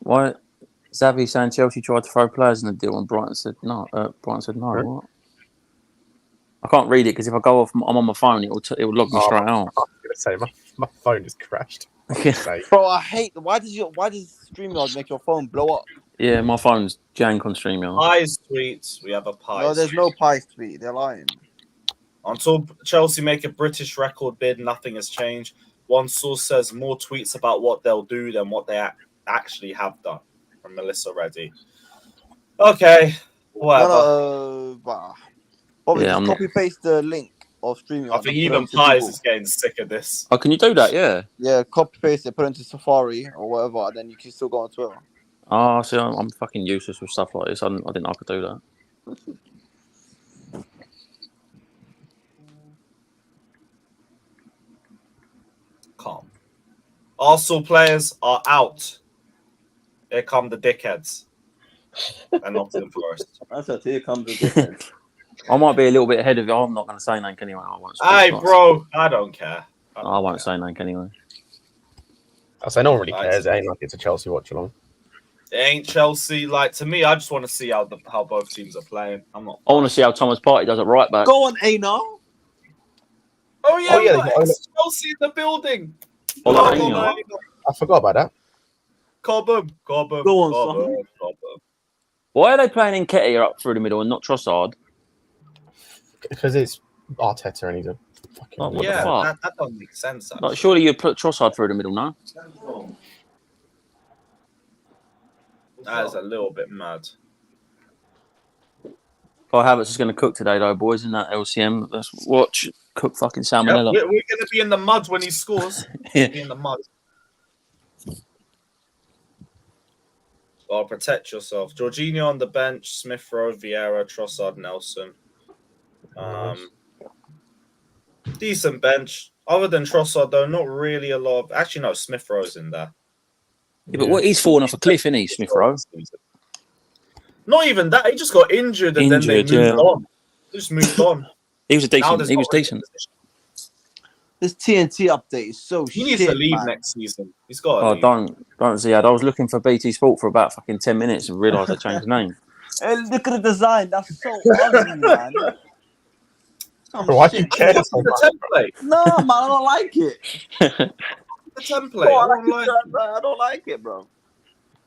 Why? Savić saying Chelsea tried to throw players in the deal, and Brighton said no. Brighton said no.
Right.
What? I can't read it because if I go off, I'm on my phone. It will log me straight out.
I was gonna say my phone is crashed.
Bro, I hate. Why does StreamYard make your phone blow up?
Yeah, my phone's jank on StreamYard.
Pies tweets. We have a pie.
No, there's no pies tweet. They're lying.
Until Chelsea make a British record bid, nothing has changed. One source says more tweets about what they'll do than what they actually have done. From Melissa Reddy. Okay, whatever.
Just copy paste the link of StreamYard.
I think even Pies is getting sick of this.
Oh, can you do that? Yeah.
Yeah, copy paste it, put it into Safari or whatever, and then you can still go on Twitter.
Oh, see, I'm fucking useless with stuff like this. I didn't know I could do that.
Calm. Arsenal players are out. Here come the dickheads. And Nottingham Forest.
That's it. Here comes the dickheads.
I might be a little bit ahead of you. I'm not going to say nothing anyway. I won't.
Hey, bro, I don't care.
I won't say nothing anyway.
I say no one really cares. It ain't like it's a Chelsea watch along.
It ain't Chelsea. Like, to me, I just want to see how both teams are playing. I
want to see how Thomas Partey does it right back.
Go on, Aina.
Oh yeah, it's Chelsea in the building.
I forgot about that.
Cobham.
Go on, son.
Why are they playing in Kepa up through the middle and not Trossard?
Because it's Arteta and he's a fucking...
What the fuck?
That doesn't make sense.
Like, surely you put Trossard through the middle now.
That is a little bit mad.
Kai Havertz is going to cook today, though, boys, in that LCM. Let's watch cook fucking salmonella.
Yep, we're going to be in the mud when he scores.
Yeah.
Be in the mud. Well, protect yourself. Jorginho on the bench, Smith Rowe, Vieira, Trossard, Nelson. Decent bench. Other than Trossard, though, not really a lot of... Actually, no, Smith Rowe's in there.
Yeah, but what, he's fallen off a cliff, isn't he, Smith Rowe?
Not even that. He just got injured and then they moved on. They just moved on.
He was decent. He was decent.
This TNT update is so
He needs to leave next season. He's got to leave.
Don't Ziad. I was looking for BT Sport for about fucking 10 minutes and realised I changed the name.
Hey, look at the design. That's so ugly, man.
Why do you care so much?
The template.
No, man, I don't like it.
The template.
I don't like it, bro.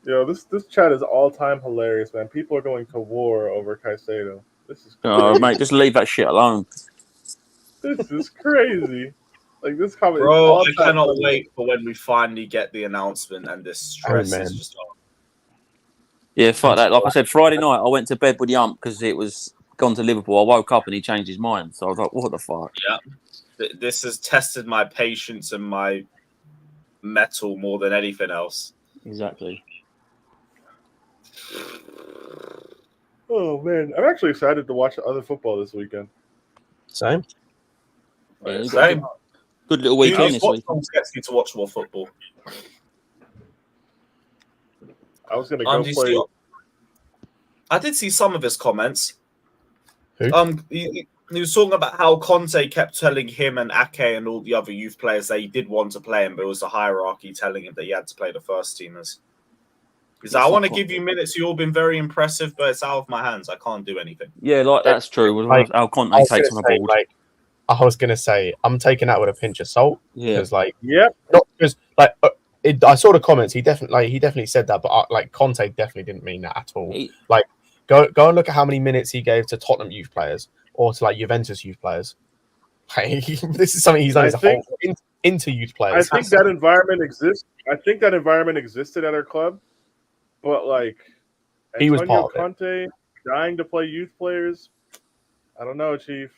Yo, this chat is all time hilarious, man. People are going to war over Caicedo. This is crazy.
Oh, mate, just leave that shit alone.
This is crazy. Like this comment.
Bro, I cannot wait for when we finally get the announcement and this stress is just on.
Yeah, fuck that. Like I said, Friday night I went to bed with the ump because it was gone to Liverpool. I woke up and he changed his mind. So I was like, what the fuck?
Yeah. This has tested my patience and my mettle more than anything else.
Exactly.
Oh man, I'm actually excited to watch other football this weekend.
Same.
Yeah, you got
Same.
good little weekend this week.
What gets you to watch more football?
I was gonna go play.
I did see some of his comments.
Who?
He was talking about how Conte kept telling him and Ake and all the other youth players that he did want to play him, but it was the hierarchy telling him that he had to play the first teamers. Because I want to give you minutes. You've all been very impressive, but it's out of my hands. I can't do anything.
Yeah, like that's true.
Like,
How Conte takes on the board.
Like, I was gonna say, I'm taking that with a pinch of salt.
Yeah.
Because, like,
Yep.
not because, like, I saw the comments. He definitely said that, but like, Conte definitely didn't mean that at all. Like, go and look at how many minutes he gave to Tottenham youth players or to like Juventus youth players. Like, this is something he's done into youth players.
I think that environment exists. I think that environment existed at our club, but like,
he was
Antonio
part of it.
Conte dying to play youth players. I don't know, Chief.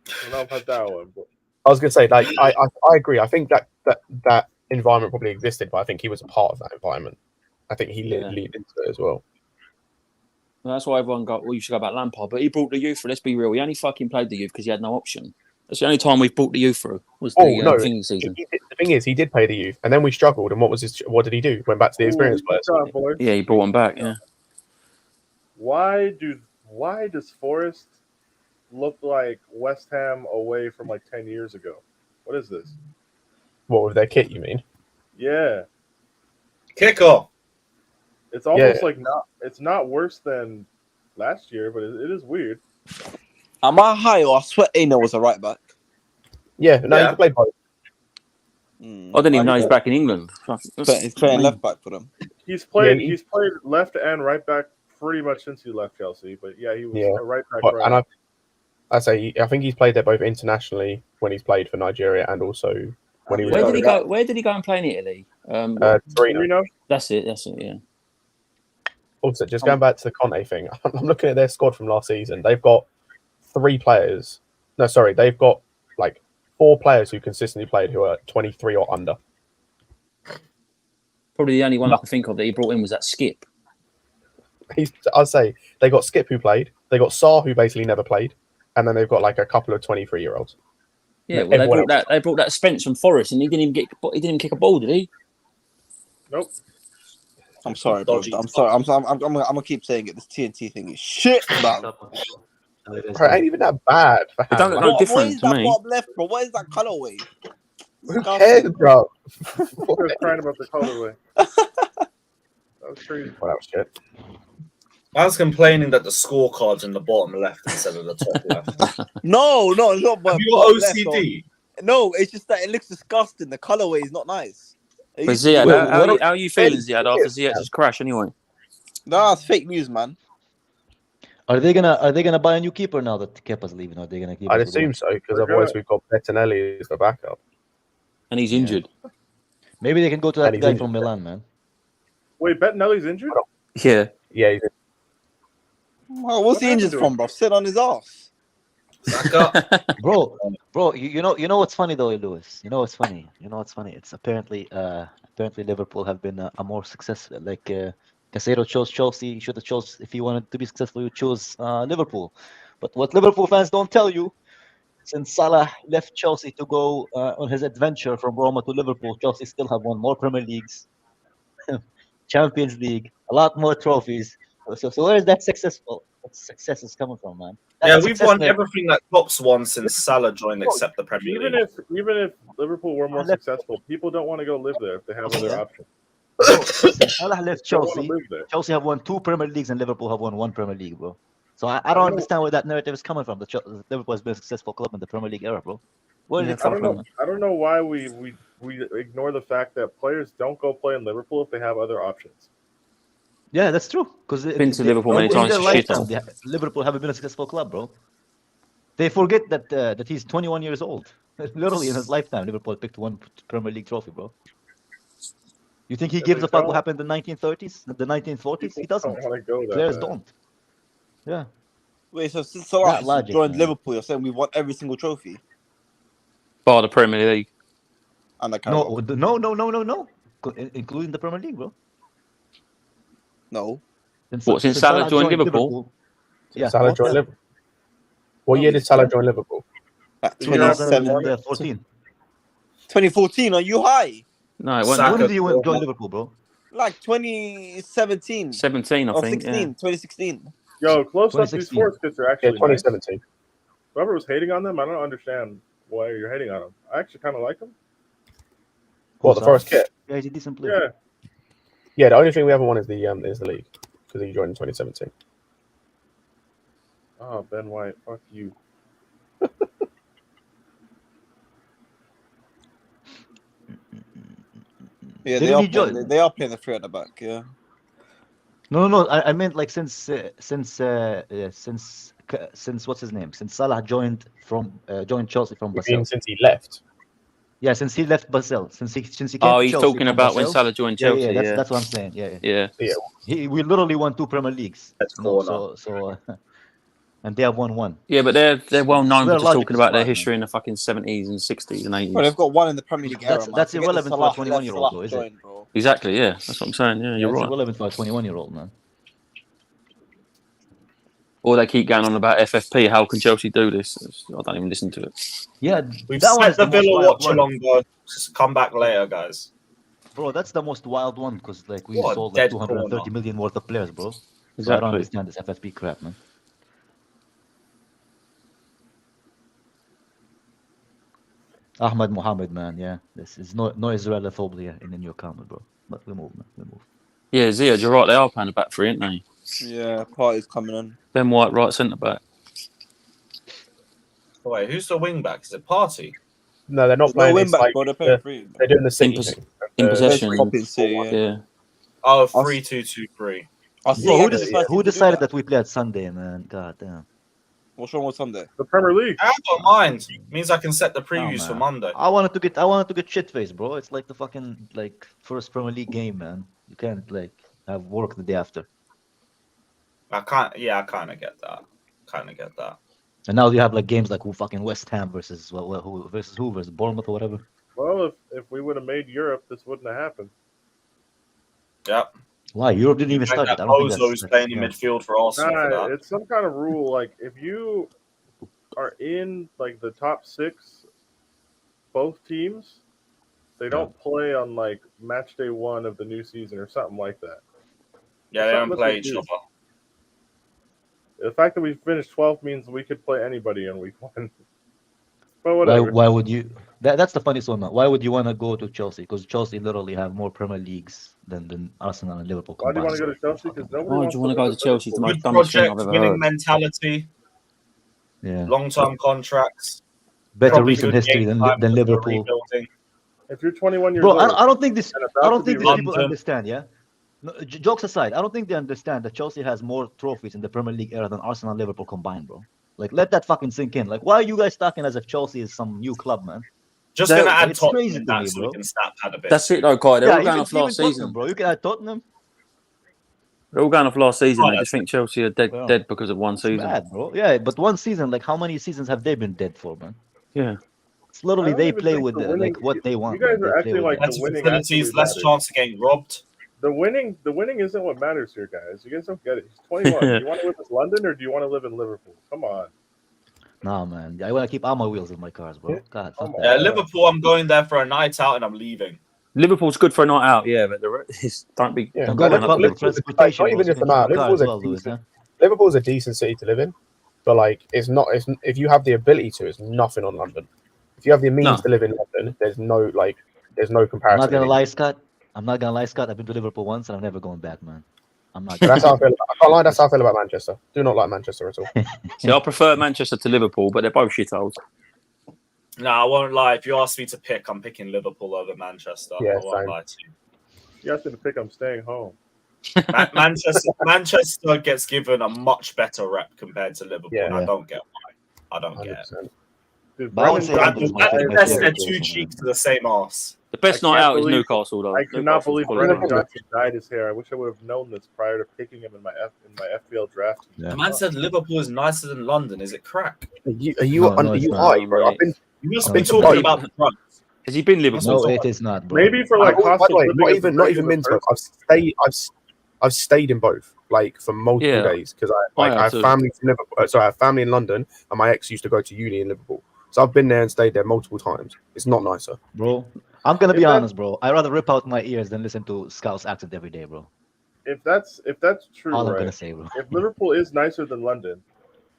I don't know about that one. But
I was gonna say, like, I agree. I think that environment probably existed, but I think he was a part of that environment. I think he led into it as well.
Well, that's why everyone got, well, you should go about Lampard, but he brought the youth through. Let's be real. He only fucking played the youth because he had no option. That's the only time we've brought the youth through. Was the thinking season.
The thing is, he did play the youth, and then we struggled. And what did he do? Went back to the experienced players.
Yeah, he brought them back. Yeah.
Why does Forest look like West Ham away from like 10 years ago? What is this?
What, with their kit, you mean?
Yeah.
Kick off.
It's almost like it's not worse than last year, but it is weird.
Am I high or I swear Aina was a right back?
Yeah, no, he can play both.
I didn't even know he's back in England.
He's playing left back for them.
He's played left and right back pretty much since he left Chelsea, but yeah, he was a right back.
And I think he's played there both internationally when he's played for Nigeria and also when he was.
Where did he go and play in Italy?
Torino.
That's it. Yeah.
Also, just going back to the Conte thing, I'm looking at their squad from last season. They've got 3 players. No, sorry, they've got like 4 players who consistently played who are 23 or under.
Probably the only one I can think of that he brought in was that Skip.
I'd say they got Skip who played. They got Sarr who basically never played, and then they've got like a couple of 23-year-olds.
Yeah, well, they brought that Spence from Forest, and he didn't even kick a ball, did he?
Nope.
I'm sorry, bro. I'm sorry. I'm gonna keep saying it. This TNT thing is shit, man.
Bro, it ain't even that bad.
It don't look no different
what is
to
that
me.
bottom left, bro? What is that colorway?
Who cares, bro?
I was crying about the colorway. That was crazy.
Well, that was shit.
I was complaining that the scorecard's in the bottom left instead of the top left.
No, not.
Have you got OCD?
No, it's just that it looks disgusting. The colorway is not nice.
But Ziad, how are you feeling, Ziad, after Ziyech's crash anyway?
No, it's fake news, man.
Are they gonna buy a new keeper now that Kepa's leaving? Or are they gonna keep?
I'd assume so, because otherwise we've got Bettinelli as the backup,
and he's injured.
Maybe they can go to that guy from Milan, man.
Wait, Bettinelli's injured?
Yeah,
he's injured.
Well, what's he injured from, bro? Sit on his ass.
bro, you know what's funny though, Lewis? You know what's funny? It's apparently Liverpool have been a more successful. Like Caicedo chose Chelsea. He should have chose, if he wanted to be successful, he chose Liverpool. But what Liverpool fans don't tell you, since Salah left Chelsea to go on his adventure from Roma to Liverpool, Chelsea still have won more Premier Leagues, Champions League, a lot more trophies. So where is that success is coming from, man?
We've won everything that Klopp's won since Salah joined, except the Premier League.
Even if Liverpool were more successful, people don't want to go live there if they have other options.
Salah left Chelsea. Chelsea have won 2 Premier Leagues and Liverpool have won 1 Premier League, bro. So I don't understand where that narrative is coming from. Liverpool has been a successful club in the Premier League era, bro. Where did it come from?
I don't know why we ignore the fact that players don't go play in Liverpool if they have other options.
Yeah, that's true. Because
been to Liverpool many times.
Liverpool haven't been a successful club, bro. They forget that he's 21 years old. Literally in his lifetime, Liverpool picked 1 Premier League trophy, bro. You think he gives a fuck what happened in the 1930s, the 1940s? He doesn't. Players don't. Yeah.
Wait, so since Salah joined Liverpool, you're saying we won every single trophy?
Bar the Premier League.
And the
No. Including the Premier League, bro.
No.
Since Salah joined Liverpool?
Yeah. Salah joined Liverpool. What year did Salah join Liverpool?
Like
2014.
2014, are you high?
No, it wasn't.
Saka.
When did you join Liverpool, bro?
Like 2017.
17, I
or
think.
16,
Yeah.
2016.
Yo, close up. These
2016.
sports kits are
Yeah,
actually nice.
2017.
Whoever was hating on them, I don't understand why you're hating on them. I actually kind of like them.
What, the first kit?
Yeah, he's a decent player.
Yeah.
Yeah, the only thing we haven't won is the league because he joined in 2017.
Oh, Ben White, fuck you.
Yeah,
Didn't
they are playing the three at the back. Yeah.
No. I meant like since what's his name? Since Salah joined Chelsea from
You
Basel.
mean since he left?
Yeah, since he left Basel, since he came
Oh,
to
he's
Chelsea
talking
from
about when
Basel.
Salah joined Chelsea.
Yeah, that's what I'm saying. Yeah. We literally won 2 Premier Leagues.
That's cool.
So and they have won 1.
Yeah, but they're well known for
We're
just
logical
talking about their
squad, man.
history in the fucking 70s and 60s and 80s.
Well, they've got 1 in the Premier League era.
That's
man.
irrelevant for a 21-year-old, though, is it?
Bro.
Exactly, yeah. That's what I'm saying. Yeah, you're
It's
right.
irrelevant for a 21-year-old, man.
Or they keep going on about FFP. How can Chelsea do this? I don't even listen to it.
Yeah,
We've
that one
set
is
the
the most
Villa
wild
watch
one.
along, bro. Just come back later, guys.
Bro, that's the most wild one because like we
What a
sold like
dead
230
corner.
million worth of players, bro. So I
Exactly.
don't understand this FFP crap, man. Ahmad Mohammed, man, yeah. This is no Israelophobia in your comment, bro. But we move, man. We move.
Yeah, Ziyad, you're right. They are playing a back three, aren't they?
Yeah, Party's coming on.
Ben White, right centre back.
Wait, who's the wing back? Is it Party?
No, they're not
No
playing.
win
It's
back,
like
bro. They're playing free.
they're doing the City
pos-
thing.
In
There's
possession.
Popping City, yeah.
Yeah.
Oh, 3-2-2-3.
I see.
Bro,
Decided
who
to do
decided that we play at Sunday, man? God damn.
What's wrong with Sunday?
The Premier League.
I don't mind. Means I can set the previews
Oh,
for
man.
Monday.
I wanted to get shit faced, bro. It's like the fucking like first Premier League game, man. You can't like have work the day after.
I kind of get that.
And now you have like games like who fucking West Ham versus who versus Bournemouth or whatever.
Well, if we would have made Europe, this wouldn't have happened.
Yep.
Why Europe didn't even start it? I
That
don't think
Bozo who's playing in
yeah.
midfield for Arsenal for
Nah,
that.
it's some kind of rule. Like if you are in like the top 6, both teams, they don't play on like match day 1 of the new season or something like that.
Yeah, they don't
Something
play
with
each
this.
other.
The fact that we finished 12th means we could play anybody in week 1. But whatever.
Why would you? That's the funniest one. Now. Why would you want to go to Chelsea? Because Chelsea literally have more Premier Leagues than Arsenal and Liverpool
Why do you
combined.
want to go to Chelsea? Because nobody
Why
wants
do you want to go to Chelsea? It's the
Liverpool.
most
Good
dumbest thing I've
project,
ever
winning
heard.
mentality,
Yeah,
long-term contracts.
better
probably
recent
good
history
game
than
time for
Liverpool.
rebuilding.
If you're 21 years
Bro,
old,
I don't think this.
and about
I don't
to be
think these
London.
people understand. Yeah, no, jokes aside, I don't think they understand that Chelsea has more trophies in the Premier League era than Arsenal and Liverpool combined, bro. Like, let that fucking sink in. Like, why are you guys talking as if Chelsea is some new club, man?
Just going to add
it's
Tottenham
crazy
in
to
that
me,
so we
bro.
can stat pad a bit.
That's it, though, Kai. They're all going off
even
last
Tottenham,
season.
bro. You can add Tottenham.
They're all going off last season.
Oh,
They just think Chelsea are dead because of one
It's
season.
bad, bro. Yeah, but one season, like, how many seasons have they been dead for, man?
Yeah.
It's literally
I don't
they
even
play
think
with
the winning-
like what they want.
you guys
man. They
are
play
acting
with
like
that.
Better
the winning
facilities,
actually
less
matters.
chance of getting robbed.
The winning isn't what matters here, guys. You guys don't get it. He's 21. Do you want to live in London or do you want to live in Liverpool? Come on.
Nah, man. I want to keep all my wheels in my cars, bro. God, fuck
Come
that.
Yeah,
on.
Liverpool, I'm going there for a night out and I'm leaving.
Liverpool's good for a night out, yeah, but don't be.
Yeah,
Don't
going
go
up
with
to
public
Liverpool.
transportation.
not even
bro,
just
so
the
you can
amount.
keep your car
Liverpool's
as
a
well, Lewis,
decent.
huh?
Liverpool's a decent city to live in, but like it's not. It's if you have the ability to, it's nothing on London. If you have the means
No.
to live in London, there's no
I'm
comparison.
not gonna lie, Scott. I've been to Liverpool once and I'm never going back, man. I'm not.
But that's how I feel. I can't lie. That's how I feel about Manchester. Do not like Manchester at all.
See, I prefer Manchester to Liverpool, but they're both shitholes.
No, I won't lie. If you ask me to pick, I'm picking Liverpool over Manchester.
Yeah,
I won't
same.
lie to you.
You asked me to pick. I'm staying home.
Manchester gets given a much better rep compared to Liverpool.
Yeah.
And I don't get why. I don't get it.
100%.
Dude,
But I would
Brendan
say
At
London is my
Johnson-
favorite.
best, they're
Liverpool,
two
man.
cheeks to the same arse.
The best
I
night
can't
out is
believe-
Newcastle, though.
I cannot
Newcastle's
believe
quality.
Brendan Johnson dyed his hair. I wish I would have known this prior to picking him in my FPL draft.
Yeah.
The man said Liverpool is nicer than London. Is it crack?
Are you
No, it's not.
high, bro? I've been.
You must
No,
be
it's
talking
not.
about the front.
Has he been Liverpool?
No, it is not, bro.
Maybe for like
by the way,
hostel
not even Minsk. I've stayed in both, like for multiple
Yeah.
days because
I
I
have
have
too.
family from Liverpool. So I have family in London, and my ex used to go to uni in Liverpool. So I've been there and stayed there multiple times. It's not nicer,
bro. I'm gonna be honest, bro. I'd rather rip out my ears than listen to Scout's accent every day, bro.
If that's true,
all
right?
I'm gonna say, bro.
If Liverpool is nicer than London,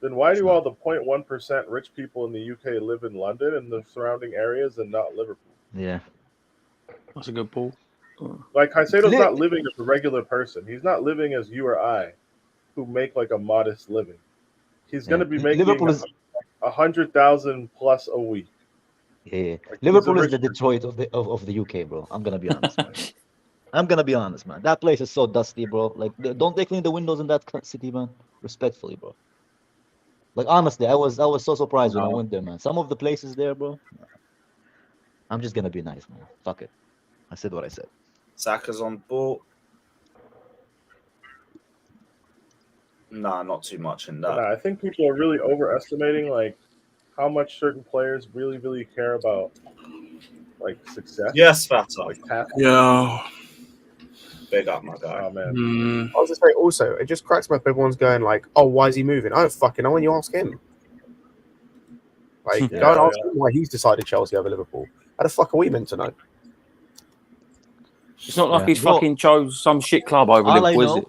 then why do all the 0.1% rich people in the UK live in London and the surrounding areas and not Liverpool?
Yeah,
that's a good ball.
Like Caicedo's not living as a regular person. He's not living as you or I, who make like a modest living. He's going to be making 100,000 plus a week.
Yeah, like, Liverpool is the Detroit of the UK, bro. I'm gonna be honest, man. I'm gonna be honest, man. That place is so dusty, bro. Like, don't they clean the windows in that city, man? Respectfully, bro. Like, honestly, I was so surprised when I went there, man. Some of the places there, bro. I'm just gonna be nice, man. Fuck it. I said what I said.
Saka's on board. Nah, not too much in that.
Nah, I think people are really overestimating like how much certain players really, really care about like success.
Yes, Fata.
Like
yeah.
Big up, my guy.
Oh man.
I was just saying. Also, it just cracks me up. Everyone's going like, "Oh, why is he moving?" I don't fucking know. When you ask him, like, go and ask him why he's decided Chelsea over Liverpool. How the fuck are we meant to know?
It's not like he's fucking chose some shit club over Liverpool, is it?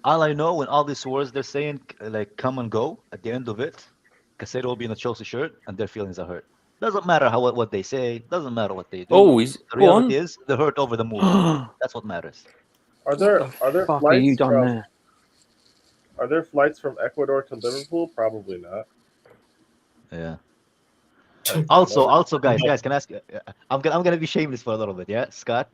All I know, when all these words they're saying like come and go, at the end of it, Caicedo will be in a Chelsea shirt and their feelings are hurt. Doesn't matter what they say. Doesn't matter what they do.
The
reality is they're hurt over the move. That's what matters.
Are there
fuck
flights
are you done there?
Are there flights from Ecuador to Liverpool? Probably not.
Yeah. Also, guys, can I ask? I'm gonna be shameless for a little bit, yeah. Scott,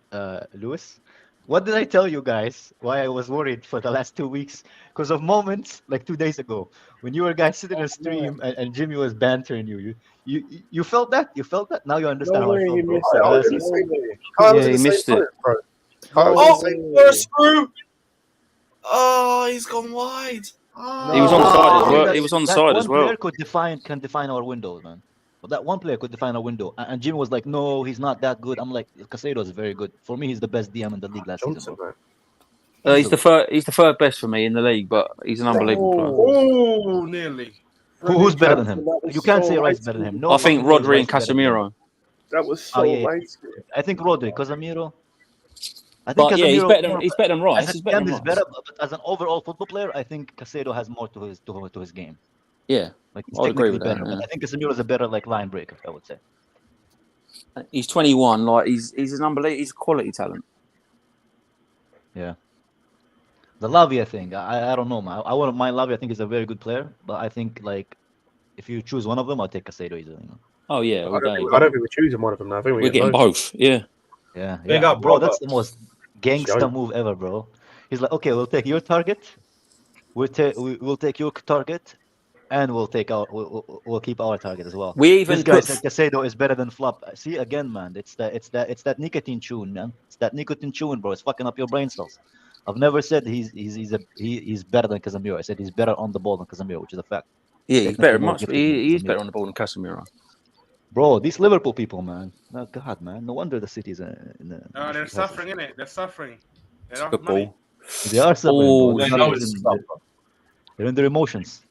Lewis, what did I tell you guys? Why I was worried for the last 2 weeks? Because of moments like 2 days ago when you were guys sitting in a stream and Jimmy was bantering you. You felt that? You felt that? Now you understand how I felt, bro.
Yeah, he missed it.
Oh, screw! Oh, he's gone wide. Oh.
He was on side as well. He was on side as well.
One player can define our windows, man. But that one player could define our window. And Jimmy was like, no, he's not that good. I'm like, Caicedo is very good. For me, he's the best DM in the league last season, bro.
He's the third best for me in the league, but he's an unbelievable player.
Oh, nearly.
Who's better than him? You can't say Rice better than him. No,
I think Rodri and Casemiro.
That was so light.
I think Rodri, Casemiro.
I think Casemiro, he's better than Rice.
He's better, but as an overall football player, I think Caicedo has more to his game.
Yeah,
like he's
I agree with
better.
that. Yeah.
I think Casemiro is a better like line breaker, I would say.
He's 21. Like he's an unbelievable. He's a quality talent.
Yeah. The Lavia thing, I don't know, man. I wouldn't mind Lavia. I think he's a very good player, but I think like if you choose one of them, I'll take Caicedo easily. You know?
Oh yeah,
I don't think we're choosing one of them now. I think
we're getting both. Yeah.
Big up, bro. That's the most gangster move ever, bro. He's like, okay, we'll take your target. We'll take your target, and we'll keep our target as well.
We even
this guy said Caicedo is better than Flop. See again, man. It's that nicotine chewing, man. It's that nicotine chewing, bro. It's fucking up your brain cells. I've never said he's better than Casemiro. I said he's better on the ball than Casemiro, which is a fact.
Yeah, he's better. He's better on the ball than Casemiro.
Bro, these Liverpool people, man. Oh, God, man. No wonder the city's in the.
No, they're suffering, innit? They're suffering. They don't
have
money.
They are suffering. They're in their emotions.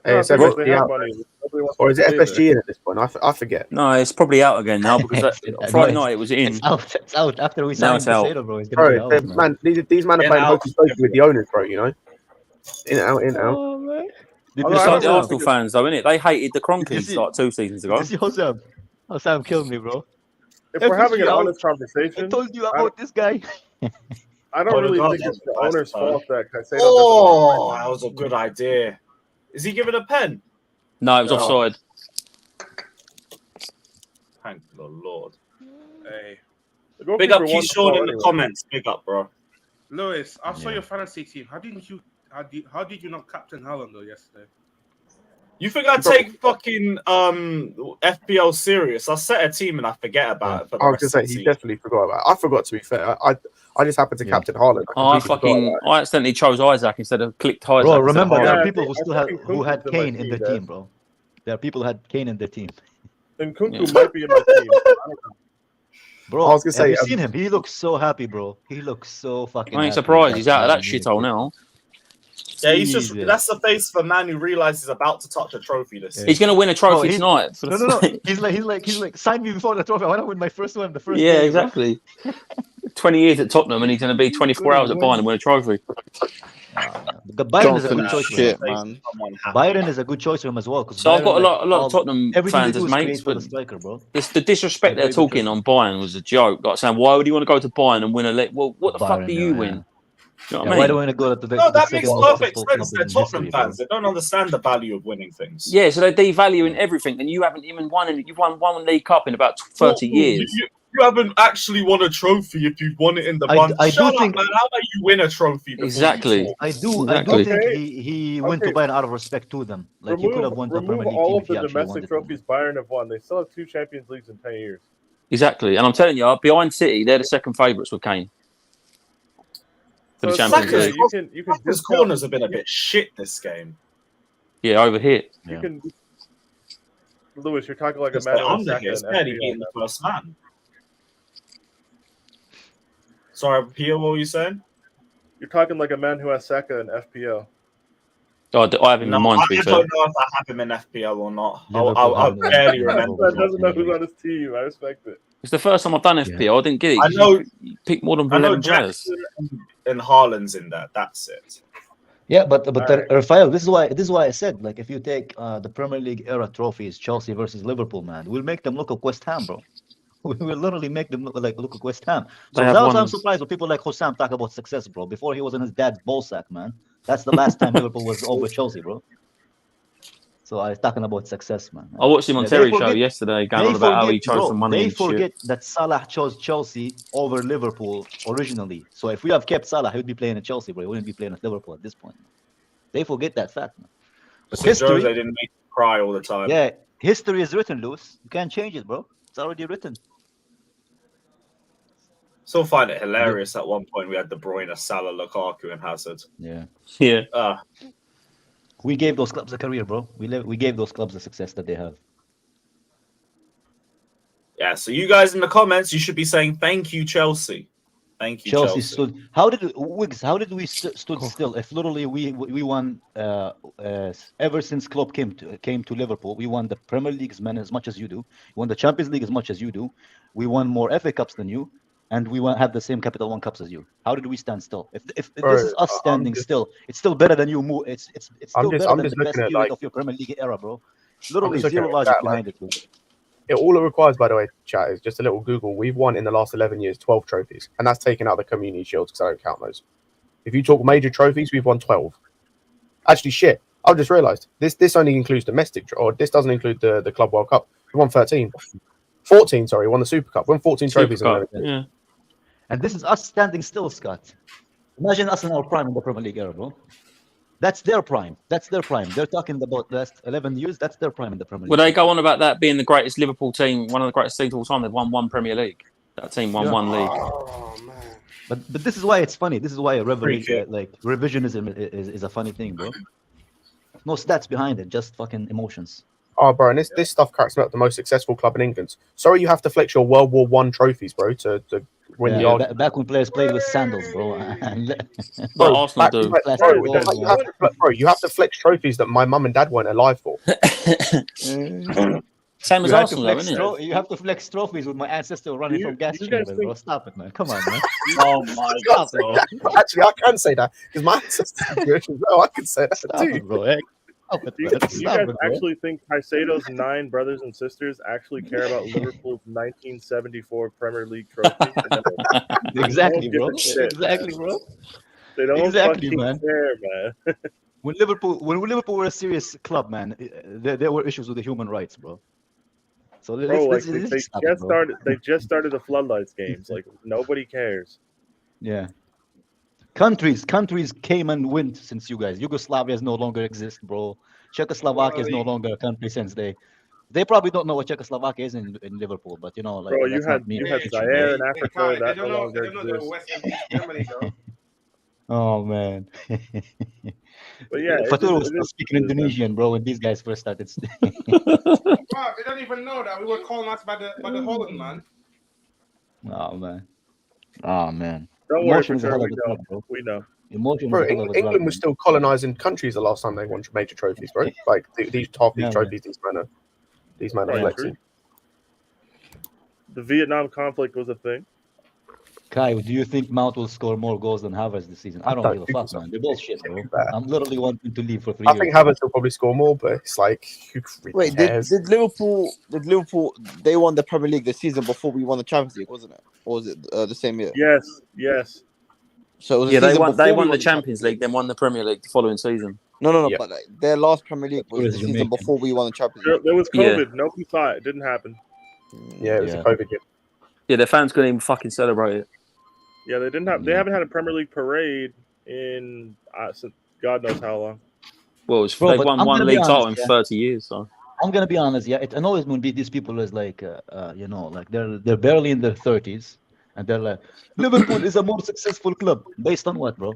Hey, it's or is it FSG in at this point? I forget.
No, it's probably out again now because Friday night it was in.
It's out after we signed Caicedo, bro. It's gonna be out,
man. These men are playing hokey pokey with the owners, bro. You know, in and out.
Oh, man. It's like the Arsenal fans, though, innit? They hated the Cronkies like 2 seasons ago.
Sam killed me, bro.
If we're having an honest conversation,
I told you about this guy.
I don't really think it's the owner's fault that Caicedo.
Oh, that was a good idea. Is he giving a pen?
No, it was offside.
Thank the Lord.
Hey.
Big up Keyshawn in the comments. Big up, bro.
Lewis, I saw your fantasy team. How did you not captain Haaland though yesterday?
You think I take fucking FPL serious? I set a team and I forget about it. For the I was gonna say he definitely forgot about it. I forgot, to be fair. I just happened to captain Haaland.
I accidentally chose Isaac instead of clicked Isaac.
Bro, remember there are people who had Kane in their team, bro. There are people who had Kane in their team.
And Kunku might be in my team. I don't know.
Bro, I was gonna say, have you seen him? He looks so happy, bro. He looks so fucking.
I ain't surprised he's out of that shithole now.
Yeah, he's just—that's the face of a man who realizes he's about to touch a trophy. This
he's going to win a trophy tonight.
No. He's like, sign me before the trophy. I want to win my first one, the first.
Yeah,
day,
exactly. 20 years at Tottenham, and he's going to be 24 hours at Bayern and win a trophy.
Bayern is a good choice, man.
Bayern is a good choice for him as well.
So I've got a lot of Tottenham fans as mates,
but the striker, bro.
The disrespect they're talking on Bayern was a joke. Like saying, why would you want to go to Bayern and win a league? Well, what the fuck do you win? You know what I mean?
Why do you want to go to the
No, that makes perfect sense. They're Tottenham fans. They don't understand the value of winning things.
Yeah, so they're devaluing everything, and you haven't even won. You've won one League Cup in about 30 years.
You haven't actually won a trophy if you've won it in the bunch. Shut up, man. How about you win a trophy?
Exactly.
I do think he went to Bayern out of respect to them. Like he could have won the Premier League.
All of the domestic trophies Bayern have won. They still have 2 Champions Leagues in 10 years.
Exactly, and I'm telling you, behind City, they're the second favourites with Kane. For the Champions League.
His corners have been a bit shit this game.
Yeah, overhit.
You can, Lewis, you're talking like a man who
was barely beating the first man. Sorry, Pio, what were you saying?
You're talking like a man who has Saka in FPL.
Oh, I have him in mind.
I don't know if I have him in FPL or not. I barely remember.
That doesn't know who's on his team. I respect it.
It's the first time I've done FPL. I didn't get it.
I know.
You picked more than 11 players.
And Haaland's in there. That's it.
Yeah, but Rafael, this is why I said, like, if you take the Premier League era trophies, Chelsea versus Liverpool, man, we'll make them look like West Ham, bro. We will literally make them look like West Ham. So I'm surprised when people like Hossam talk about success, bro. Before he was in his dad's ballsack, man. That's the last time Liverpool was over Chelsea, bro. So I was talking about success, man.
I watched him on Terry's show yesterday, going on about how he chose some money.
They forget that Salah chose Chelsea over Liverpool originally. So if we have kept Salah, he would be playing at Chelsea, bro. He wouldn't be playing at Liverpool at this point. They forget that fact, man. But
so history, they didn't make you cry all the time.
Yeah, history is written, Lewis. You can't change it, bro. It's already written.
Still find it hilarious. At one point, we had De Bruyne, Salah, Lukaku, and Hazard.
Yeah.
We gave those clubs a career, bro. We gave those clubs the success that they have.
Yeah. So you guys in the comments, you should be saying thank you, Chelsea. Thank you, Chelsea.
Stood. How did we stood still? If literally we won ever since Klopp came to Liverpool, we won the Premier League as much as you do. We won the Champions League as much as you do. We won more FA Cups than you. And we have the same Capital One Cups as you. How did we stand still? If this is us standing still, it's still better than you. It's still better than the best period of your Premier League era, bro. Literally zero logic behind it, bro.
All it requires, by the way, chat, is just a little Google. We've won in the last 11 years 12 trophies, and that's taken out the Community Shields because I don't count those. If you talk major trophies, we've won 12. Actually, shit, I've just realised this only includes domestic, or this doesn't include the Club World Cup. We won 13. 14, sorry, won the Super Cup. Won 14 trophies.
Yeah.
And this is us standing still, Scott. Imagine us in our prime in the Premier League era, bro. That's their prime. They're talking about the last 11 years. That's their prime in the Premier League.
Well, they go on about that being the greatest Liverpool team, one of the greatest teams of all time. They've won one Premier League. That team won one league.
Oh, man.
But this is why it's funny. This is why revisionism is a funny thing, bro. No stats behind it, just fucking emotions.
Oh, bro, and this stuff cracks me up. The most successful club in England. Sorry, you have to flex your World War I trophies, bro, to win the argument.
Back when players played with sandals, bro.
Bro, Arsenal do.
Bro, you have to flex trophies that my mum and dad weren't alive for.
Same as Arsenal, though, isn't it?
You have to flex trophies with my ancestor running from gas chambers, bro. Stop it, man. Come on, man.
Oh my God, bro.
Actually, I can say that because my ancestors do as well. I can say that too,
bro.
Do you guys actually think Caicedo's 9 brothers and sisters actually care about Liverpool's 1974 Premier League trophy?
Exactly, bro. Exactly, bro.
They don't fucking
man.
care, man.
When Liverpool were a serious club, man, there were issues with the human rights, bro. So
they just started the Floodlights games. Like nobody cares.
Yeah. Countries came and went since you guys. Yugoslavia no longer exists, bro. Czechoslovakia is no longer a country since they probably don't know what Czechoslovakia is in Liverpool, but you know, like,
bro, you had Zaire in Africa.
They don't know the West Germany, though.
Oh man.
But yeah,
Fatur was still speaking Indonesian, bro, when these guys first started.
Wow, they don't even know that we were calling us by the Holland, man.
Oh man.
Don't worry,
Emotion is a hell of
we
a
know.
drug, bro.
We know.
Emotion
Bro,
is a hell of a drug.
England was still colonizing countries the last time they won major trophies, bro. Like these trophies, these men are flexing.
The Vietnam conflict was a thing.
Kai, do you think Mount will score more goals than Havertz this season? I don't give a fuck, man. They're bullshit, bro. I'm literally wanting to leave for 3 years.
I think Havertz will probably score more, but it's like, who
Wait,
cares?
did Liverpool? They won the Premier League the season before we won the Champions League, wasn't it? Or was it the same year?
Yes.
So it was
they won the Champions League, then won the Premier League the following season.
No. But like, their last Premier League was the season before we won the Champions League.
There was COVID. Nobody saw it. It didn't happen.
Yeah, it was a COVID year.
Yeah, their fans couldn't even fucking celebrate it.
Yeah, they didn't have. They haven't had a Premier League parade in since God knows how long.
Well, they've won one league title in 30 years. So
I'm gonna be honest. Yeah, it annoys me when these people is like, like they're barely in their 30s, and they're like, Liverpool is a more successful club. Based on what, bro?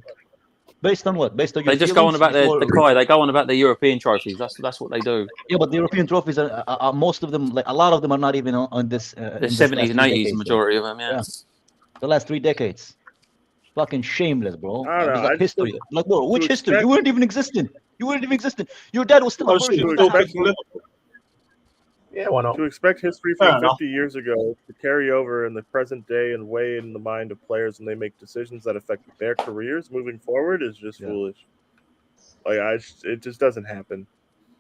Based on what? Based on your
they just go on about they go on about their European trophies. That's what they do.
Yeah, but the European trophies are most of them, like a lot of them, are not even on this.
The 70s and 80s, majority of them. Yeah.
The last 3 decades. Fucking shameless, bro.
I don't know.
Like history. Like, bro, which history? You weren't even existing. Your dad was still a virgin.
Yeah, why not?
To expect history from 50 years ago to carry over in the present day and weigh in the mind of players when they make decisions that affect their careers moving forward is just foolish. Like, it just doesn't happen.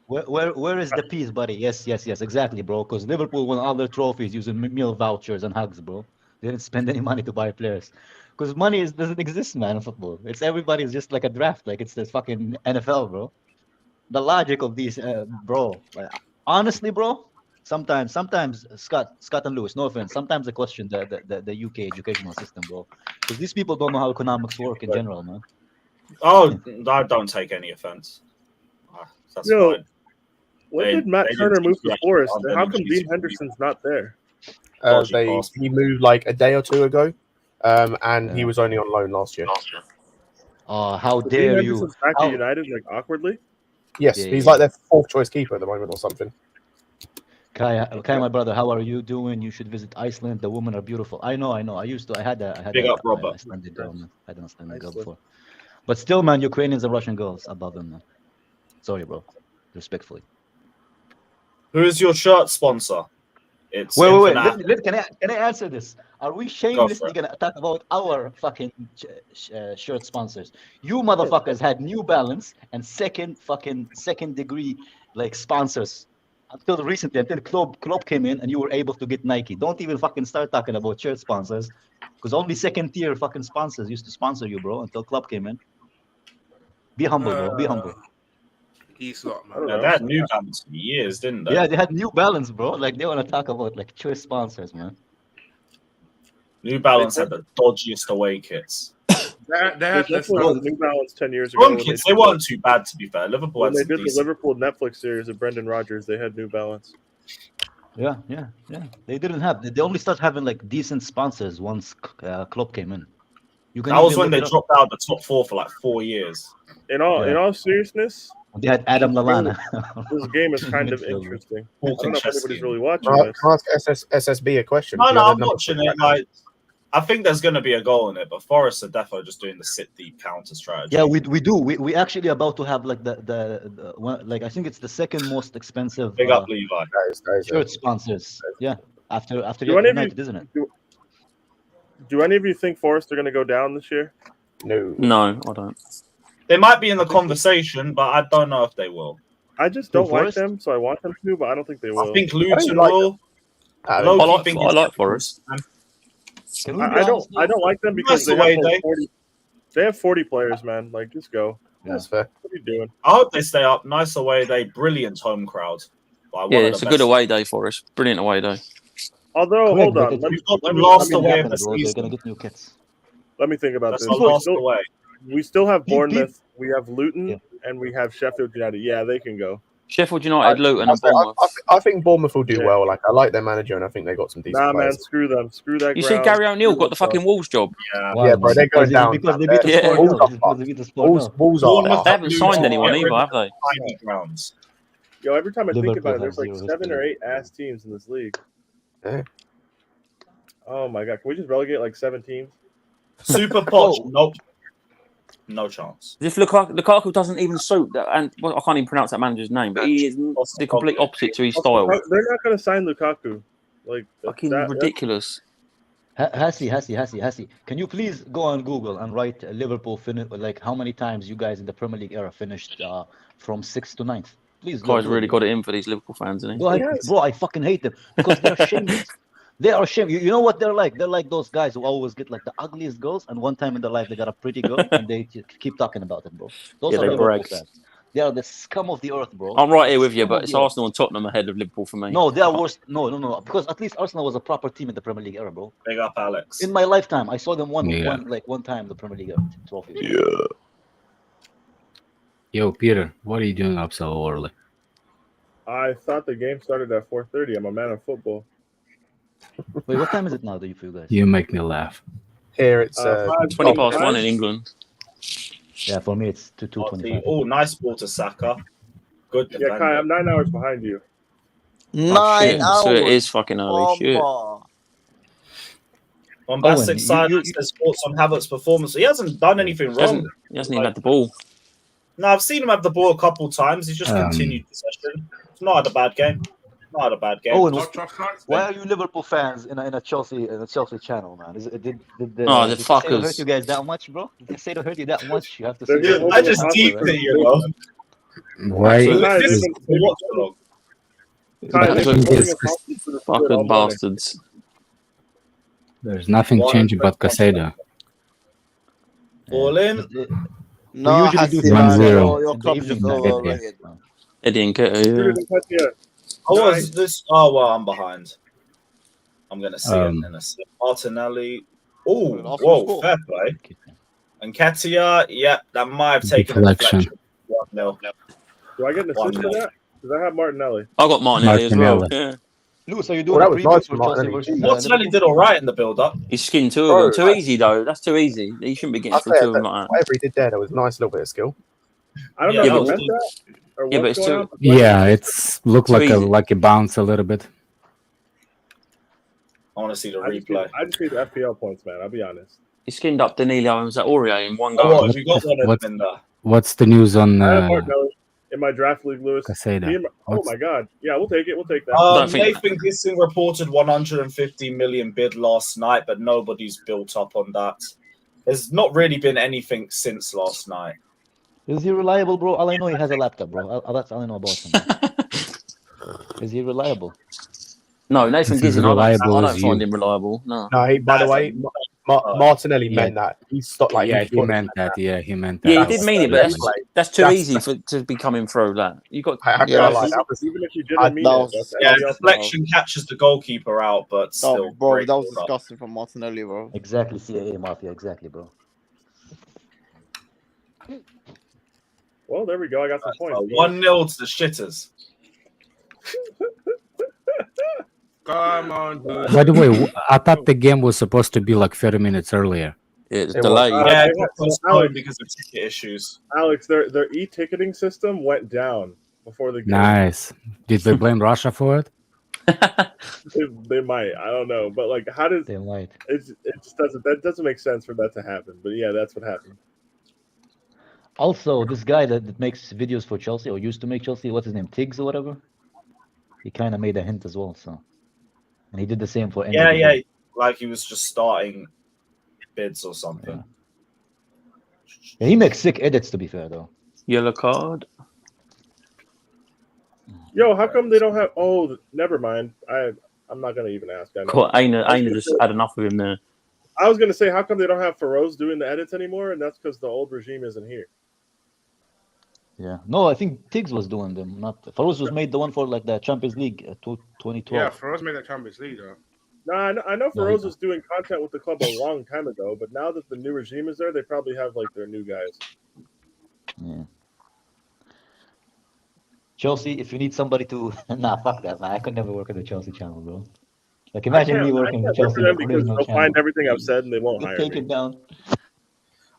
Where is the peace, buddy? Yes, exactly, bro. Because Liverpool won all their trophies using meal vouchers and hugs, bro. They didn't spend any money to buy players. Because money doesn't exist, man, in football. It's everybody's just like a draft. Like, it's the fucking NFL, bro. The logic of these, bro. Like, honestly, bro, sometimes Scott and Lewis, no offense, sometimes I question the UK educational system, bro. Because these people don't know how economics work in general, man.
Oh, I don't take any offense. That's fine.
What did Matt Turner move to Forest? How come Dean Henderson's not there?
He moved like a day or two ago, and he was only on loan last year.
Oh, how dare you!
Back to United, like awkwardly.
Yes, he's like their 4th choice keeper at the moment or something.
Kai, my brother, how are you doing? You should visit Iceland. The women are beautiful. I know. I used to. I had
Big up, Robert.
Icelandic girl, man. I had an Icelandic girl before. But still, man, Ukrainians and Russian girls above them, man. Sorry, bro. Respectfully.
Who is your shirt sponsor? It's
wait. Can I answer this? Are we shamelessly gonna talk about our fucking shirt sponsors? You motherfuckers had New Balance and second degree like sponsors until recently, until Klopp came in and you were able to get Nike. Don't even fucking start talking about shirt sponsors, because only second tier fucking sponsors used to sponsor you, bro. Until Klopp came in. Be humble, bro. Be humble.
He's not, man.
Yeah, they had New Balance for years, didn't they?
Yeah, they had New Balance, bro. Like, they want to talk about like choice sponsors, man.
New Balance had the dodgiest away kits.
They had New Balance 10 years ago.
Kits, they weren't too bad, to be fair. Liverpool
when they did the Liverpool Netflix series of Brendan Rodgers, they had New Balance.
Yeah. They didn't have. They only started having like decent sponsors once Klopp came in.
That was when they dropped out the top 4 for like 4 years.
In all seriousness,
they had Adam Lallana.
This game is kind of interesting. I don't know if anybody's really watching
this. Can I ask SSB a question?
No, I'm watching it. Like, I think there's going to be a goal in it, but Forest are definitely just doing the sit deep counter strategy.
Yeah, we do. We actually about to have like the one, like I think it's the second most expensive.
Big up, Levi.
Shirt sponsors. Yeah, after
United,
isn't it?
Do any of you think Forest are going to go down this year?
No, I don't.
They might be in the conversation, but I don't know if they will.
I just don't like them, so I want them to, but I don't think they will.
I think Luton will.
I like Forest.
I don't like them because they have 40 players, man. Like, just go.
Yeah. That's fair.
What are you doing?
I hope they stay up. Nice away day. Brilliant home crowd.
Yeah, it's a good away day for us. Brilliant away day.
Although, hold on.
We've got the last away of the season.
They're going to get new kits.
Let me think about
this.
We still have Bournemouth, we have Luton, and we have Sheffield United. Yeah, they can go.
Sheffield United, Luton, and Bournemouth.
I think Bournemouth will do well. Like, I like their manager, and I think they got some decent players.
Man, screw them. Screw that.
You see, Gary O'Neill got the fucking Wolves job.
Yeah, bro, they're going down.
Because they beat the
Wolves are.
They haven't signed anyone either, have they?
Yo, every time I think about it, there's like 7 or 8 ass teams in this league.
Yeah.
Oh my god, can we just relegate like 7 teams?
Super posh. Nope. No chance.
If Lukaku doesn't even suit that, and well, I can't even pronounce that manager's name, but he is the complete opposite to his style.
They're not going to sign Lukaku. Like
fucking ridiculous.
Hassi, can you please go on Google and write Liverpool like how many times you guys in the Premier League era finished from 6th to 9th? Please.
Guy's really got it in for these Liverpool fans, isn't he?
Go ahead, bro. I fucking hate them because they're shameless. They are ashamed. You know what they're like? They're like those guys who always get like the ugliest girls, and one time in their life they got a pretty girl, and they keep talking about it, bro. Those are Liverpool fans. They are the scum of the earth, bro.
I'm right here with you, but it's Arsenal and Tottenham ahead of Liverpool for me.
No, they are worse. No. Because at least Arsenal was a proper team in the Premier League era, bro.
Big up, Alex.
In my lifetime, I saw them one time the Premier League trophy.
Yeah. Yo, Peter, what are you doing up so early?
I thought the game started at 4:30. I'm a man of football.
Wait, what time is it now? Do you feel guys?
You make me laugh.
Here it's
20 past 1 in England.
Yeah, for me it's 2:25.
Oh, nice ball to Saka. Good defender.
Yeah, Kai, I'm 9 hours behind you.
9 hours.
So it is fucking early. Shit.
Bombastic silence says thoughts on Havertz's performance. He hasn't done anything wrong.
He hasn't even had the ball.
No, I've seen him have the ball a couple times. He's just continued possession. He's not had a bad game. Not had a bad game.
Oh, why are you Liverpool fans in a Chelsea channel, man? Did
the
fuckers hurt you guys that much, bro? Did Caicedo hurt you that much? You have to say.
I just deeped it, you know.
Why?
Fucking bastards.
There's nothing changed about Caicedo.
Ball in.
No,
usually do 1-0.
Your club is just overrated.
Eddie and Kepa,
Oh, well, I'm behind. I'm going to see it in a second. Martinelli. Oh, whoa, fair play. And Katia, yeah, that might have taken a deflection. 1-0.
Do I get an assist for that? Because I have Martinelli.
I got Martinelli as well. Yeah.
Lewis, are you doing a preview for Chelsea versus
Martinelli did all right in the build-up.
He skinned two of them. Too easy, though. That's too easy. He shouldn't be getting through two of them like that.
Whatever he did there was a nice little bit of skill.
I don't know if I meant that.
Yeah, but it's too.
Yeah, it's looked like a bounce a little bit.
I want to see the replay.
I just need the FPL points, man. I'll be honest.
He skinned up Danilo and Aurier in one
Oh,
go.
have you got one of them in there?
What's the news on
I have Martinelli in my draft league, Lewis.
Caicedo?
Oh my God! Yeah, we'll take it. We'll take that.
Nathan Gissing reported 150 million bid last night, but nobody's built up on that. There's not really been anything since last night.
Is he reliable, bro? All I know, he has a laptop, bro. That's all I know about him. Is he reliable?
No, Nathan Gissing, I don't find him reliable. No.
No, by the way, Martinelli meant that. He stopped like
he meant that. Yeah, he meant that.
Yeah, he did mean it, but that's too easy to be coming through that. You got.
Even if you didn't mean it,
deflection catches the goalkeeper out, but still.
Bro, that was disgusting from Martinelli, bro.
Exactly, CAA Mafia, exactly, bro.
Well, there we go. I got some points.
1-0 to the shitters.
Come on, dude.
By the way, I thought the game was supposed to be like 30 minutes earlier.
Yeah, it's delayed.
Yeah, it got postponed because of ticket issues.
Alex, their e-ticketing system went down before the game.
Nice. Did they blame Russia for it?
They might. I don't know, but like, how does
they might?
It just doesn't. That doesn't make sense for that to happen. But yeah, that's what happened.
Also, this guy that makes videos for Chelsea or used to make Chelsea, what's his name, Tiggs or whatever? He kind of made a hint as well, so. And he did the same for
Yeah, like he was just starting bids or something.
Yeah, he makes sick edits, to be fair, though.
Yellow card.
Yo, how come they don't have? Oh, never mind. I'm not gonna even ask. I know.
Cool. Aina just had enough of him there.
I was gonna say, how come they don't have Feroz doing the edits anymore? And that's because the old regime isn't here.
Yeah. No, I think Tiggs was doing them. Not Feroz was made the one for like the Champions League 2012.
Yeah, Feroz made that Champions League though.
No, I know Feroz was doing content with the club a long time ago, but now that the new regime is there, they probably have like their new guys.
Yeah. Chelsea, if you need somebody to fuck that, man. I could never work at the Chelsea channel, bro. Like imagine me working at Chelsea
because they'll find everything I've said and they won't hire me.
Take it down.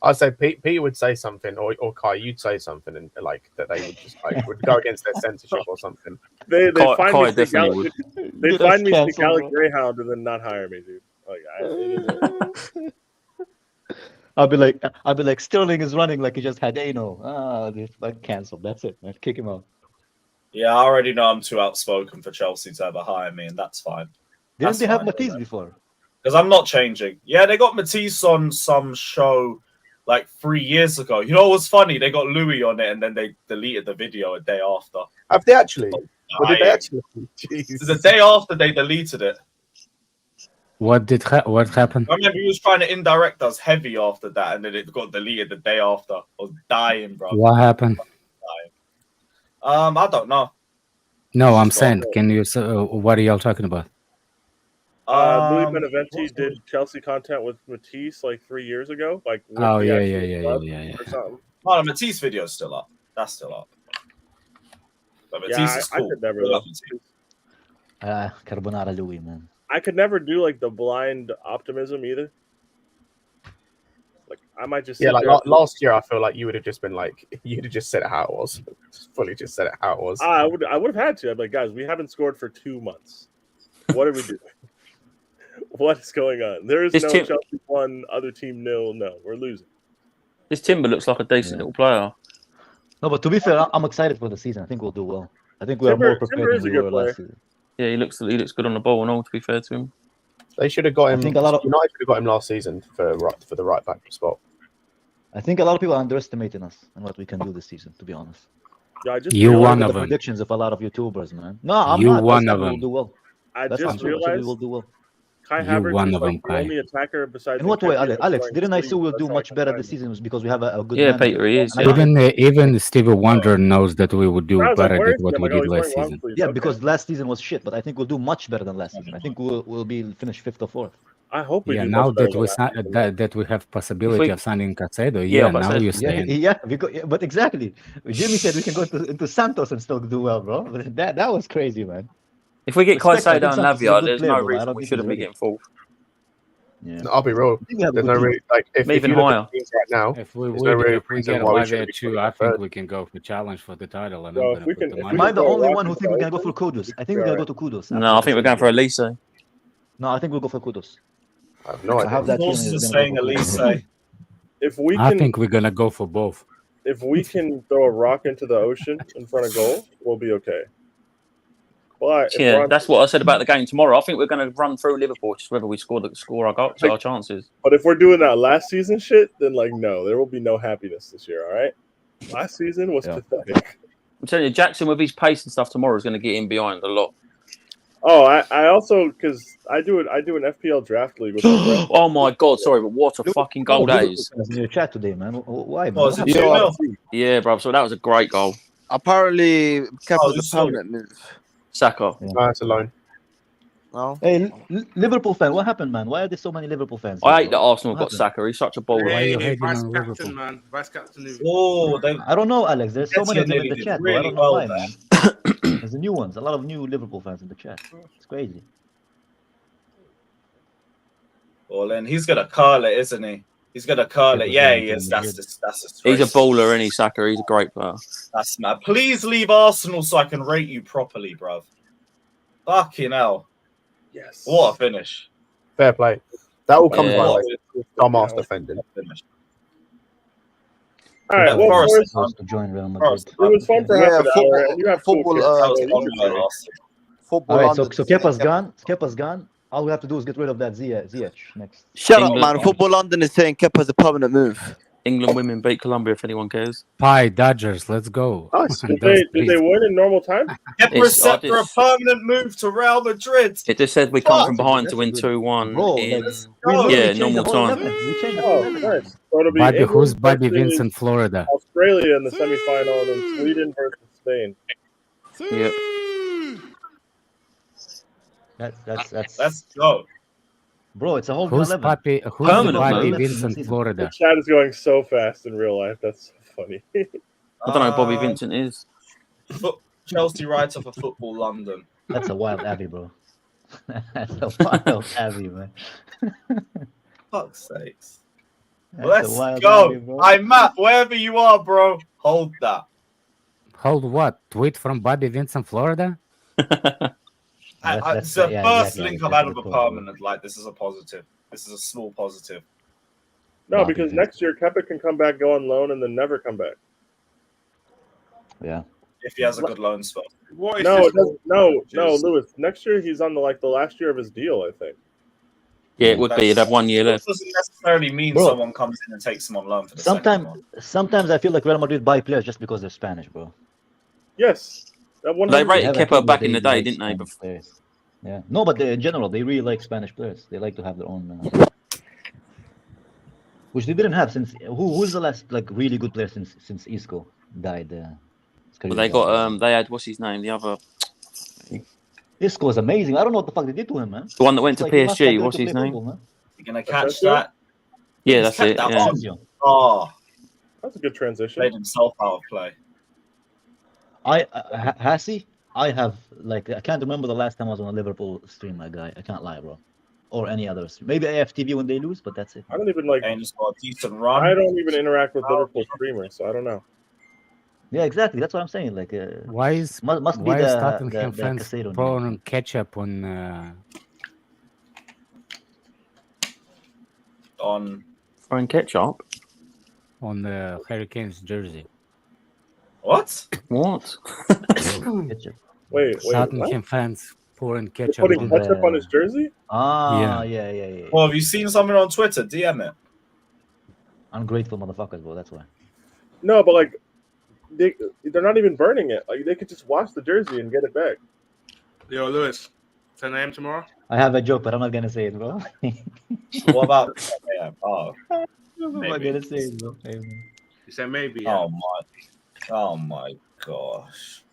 I'd say Peter would say something, or Kai, you'd say something, and like that they would just like would go against their censorship or something.
They find me the Gallic Greyhound and then not hire me, dude. Like,
I'll be like, Sterling is running like he just had anal. This like cancelled. That's it, man. Kick him out.
Yeah, I already know I'm too outspoken for Chelsea to ever hire me, and that's fine.
Didn't they have Matisse before?
Because I'm not changing. Yeah, they got Matisse on some show like 3 years ago. You know what was funny? They got Louis on it, and then they deleted the video a day after.
Have they actually? Or did they actually?
Jeez. The day after they deleted it.
What happened?
I remember he was trying to indirect us heavy after that, and then it got deleted the day after. I was dying, bro.
What happened?
I don't know.
No, I'm saying, can you? What are y'all talking about?
Louis Beneventi did Chelsea content with Matisse like 3 years ago. Like,
oh yeah.
Or something.
Oh, the Matisse video is still up. That's still up. But Matisse is cool.
I could never.
Carbonara Louis, man.
I could never do like the blind optimism either. Like I might just
like last year, I feel like you would have just been like you'd have just said it how it was, fully just said it how it was.
I would have had to. I'd be like, guys, we haven't scored for 2 months. What are we doing? What is going on? There is Chelsea 1, other team 0. No, we're losing.
This Timber looks like a decent little player.
No, but to be fair, I'm excited for the season. I think we'll do well. I think we are more prepared than we were last season.
Yeah, he looks good on the ball and all. To be fair to him,
they should have got him.
I think United
should have got him last season for the right back spot.
I think a lot of people are underestimating us and what we can do this season. To be honest,
yeah,
you one of them.
Predictions of a lot of YouTubers, man. No, I'm
you
not.
One of them.
We'll do well.
I just realized
we'll do well.
Kai Havertz is like the only attacker besides.
In what way, Alex? Didn't I say we'll do much better this season? Was because we have a good.
Yeah, Peter, he is.
Even Stevie Wonder knows that we would do better than what we did last season.
Yeah, because last season was shit, but I think we'll do much better than last season. I think we'll be finish 5th or 4th.
I hope we.
Yeah, now that we have possibility of signing Caicedo, now you're saying.
Yeah, but exactly. Jimmy said we can go into Santos and still do well, bro. That was crazy, man.
If we get Caicedo and Lavia, there's no reason we shouldn't be getting 4th.
Yeah, I'll be real. There's no really like if
even
you look at teams right now.
If we get Lavia too, I think we can go for challenge for the title. And
am I the only one who think we can go for Kudus? I think we're gonna go to Kudus.
No, I think we're going for Elise.
No, I think we'll go for Kudus.
I have no idea.
I have that
saying Elise.
I think we're gonna go for both.
If we can throw a rock into the ocean in front of goal, we'll be okay. But
yeah, that's what I said about the game tomorrow. I think we're going to run through Liverpool, just whether we score our chances.
But if we're doing that last season shit, then no, there will be no happiness this year. All right, last season was pathetic.
I'm telling you, Jackson with his pace and stuff tomorrow is going to get in behind a lot.
Oh, I also because I do an FPL draft league. With
oh my god, sorry, but what a fucking goal that is!
In your chat today, man. Why? Man?
Yeah, bro. So that was a great goal.
Apparently, Kepa's a permanent move.
Saka.
That's alone.
No.
Hey, Liverpool fan, what happened, man? Why are there so many Liverpool fans?
I hate that Arsenal got Saka. He's such a baller.
Hey, vice captain, man. Vice captain.
I don't know, Alex. There's so many of them in the chat. I don't know why, man. There's the new ones. A lot of new Liverpool fans in the chat. It's crazy.
Well, then he's gonna curl it, isn't he? He's gonna curl it. Yeah, he is. That's
he's a baller, isn't he, Saka? He's a great player.
That's mad. Please leave Arsenal so I can rate you properly, bruv. Fucking hell.
Yes.
What a finish.
Fair play. That all comes by dumbass defending.
All right, well,
to join Real Madrid.
It was fun for half an hour. And you have
football.
All right, so Kepa's gone. Kepa's gone. All we have to do is get rid of that Ziyech next.
Shut up, man. Football London is saying Kepa's a permanent move.
England women beat Colombia, if anyone cares.
Pie Dodgers, let's go.
Nice. Did they win in normal time?
Kepa is set for a permanent move to Real Madrid.
It just said we come from behind to win 2-1 in normal time.
Who's Bobby Vincent, Florida?
Australia in the semifinal, and then Sweden versus Spain.
Yep.
Let's go.
Bro, it's a whole
Who's Bobby Vincent, Florida?
The chat is going so fast in real life. That's so funny.
I don't know who Bobby Vincent is.
Chelsea writer for Football London.
That's a wild Abbey, bro. That's a wild Abbey, man.
Fuck's sakes. Let's go. I'm Matt, wherever you are, bro. Hold that.
Hold what? Tweet from Bobby Vincent, Florida?
It's the first link I've had of a permanent. Like, this is a positive. This is a small positive.
No, because next year Kepa can come back, go on loan, and then never come back.
Yeah.
If he has a good loan spell.
No, Lewis. Next year he's on the last year of his deal, I think.
Yeah, it would be. You'd have 1 year left.
It doesn't necessarily mean someone comes in and takes him on loan for the second one.
Sometimes I feel like Real Madrid buy players just because they're Spanish, bro.
Yes.
They rated Kepa back in the day, didn't they?
Players. Yeah. No, but in general, they really like Spanish players. They like to have their own... which they didn't have since... Who's the last really good player since Isco died?
Well, they got... they had... What's his name? The other...
Isco was amazing. I don't know what the fuck they did to him, man.
The one that went to PSG. What's his name?
You're going to catch that?
Yeah, that's it. Yeah.
Oh.
That's a good transition.
Played himself out of play.
Has he? I have, I can't remember the last time I was on a Liverpool stream, my guy. I can't lie, bro. Or any other stream. Maybe AFTV when they lose, but that's it.
I don't even
decent run.
I don't even interact with Liverpool streamers, so I don't know.
Yeah, exactly. That's what I'm saying.
Why is
must
why
be
is
the
Tottenham fans pouring ketchup on
throwing ketchup
on the Hurricanes jersey?
What?
Wait.
Tottenham fans pouring ketchup.
Putting ketchup on his jersey?
Yeah.
Well, have you seen something on Twitter? DM it.
Ungrateful motherfuckers, bro. That's why.
No, but they're not even burning it. They could just wash the jersey and get it back.
Yo, Lewis, 10 a.m. tomorrow?
I have a joke, but I'm not gonna say it, bro.
What about 10 a.m.? Oh,
I'm not gonna say it, bro.
You said maybe. Yeah.
Oh my gosh.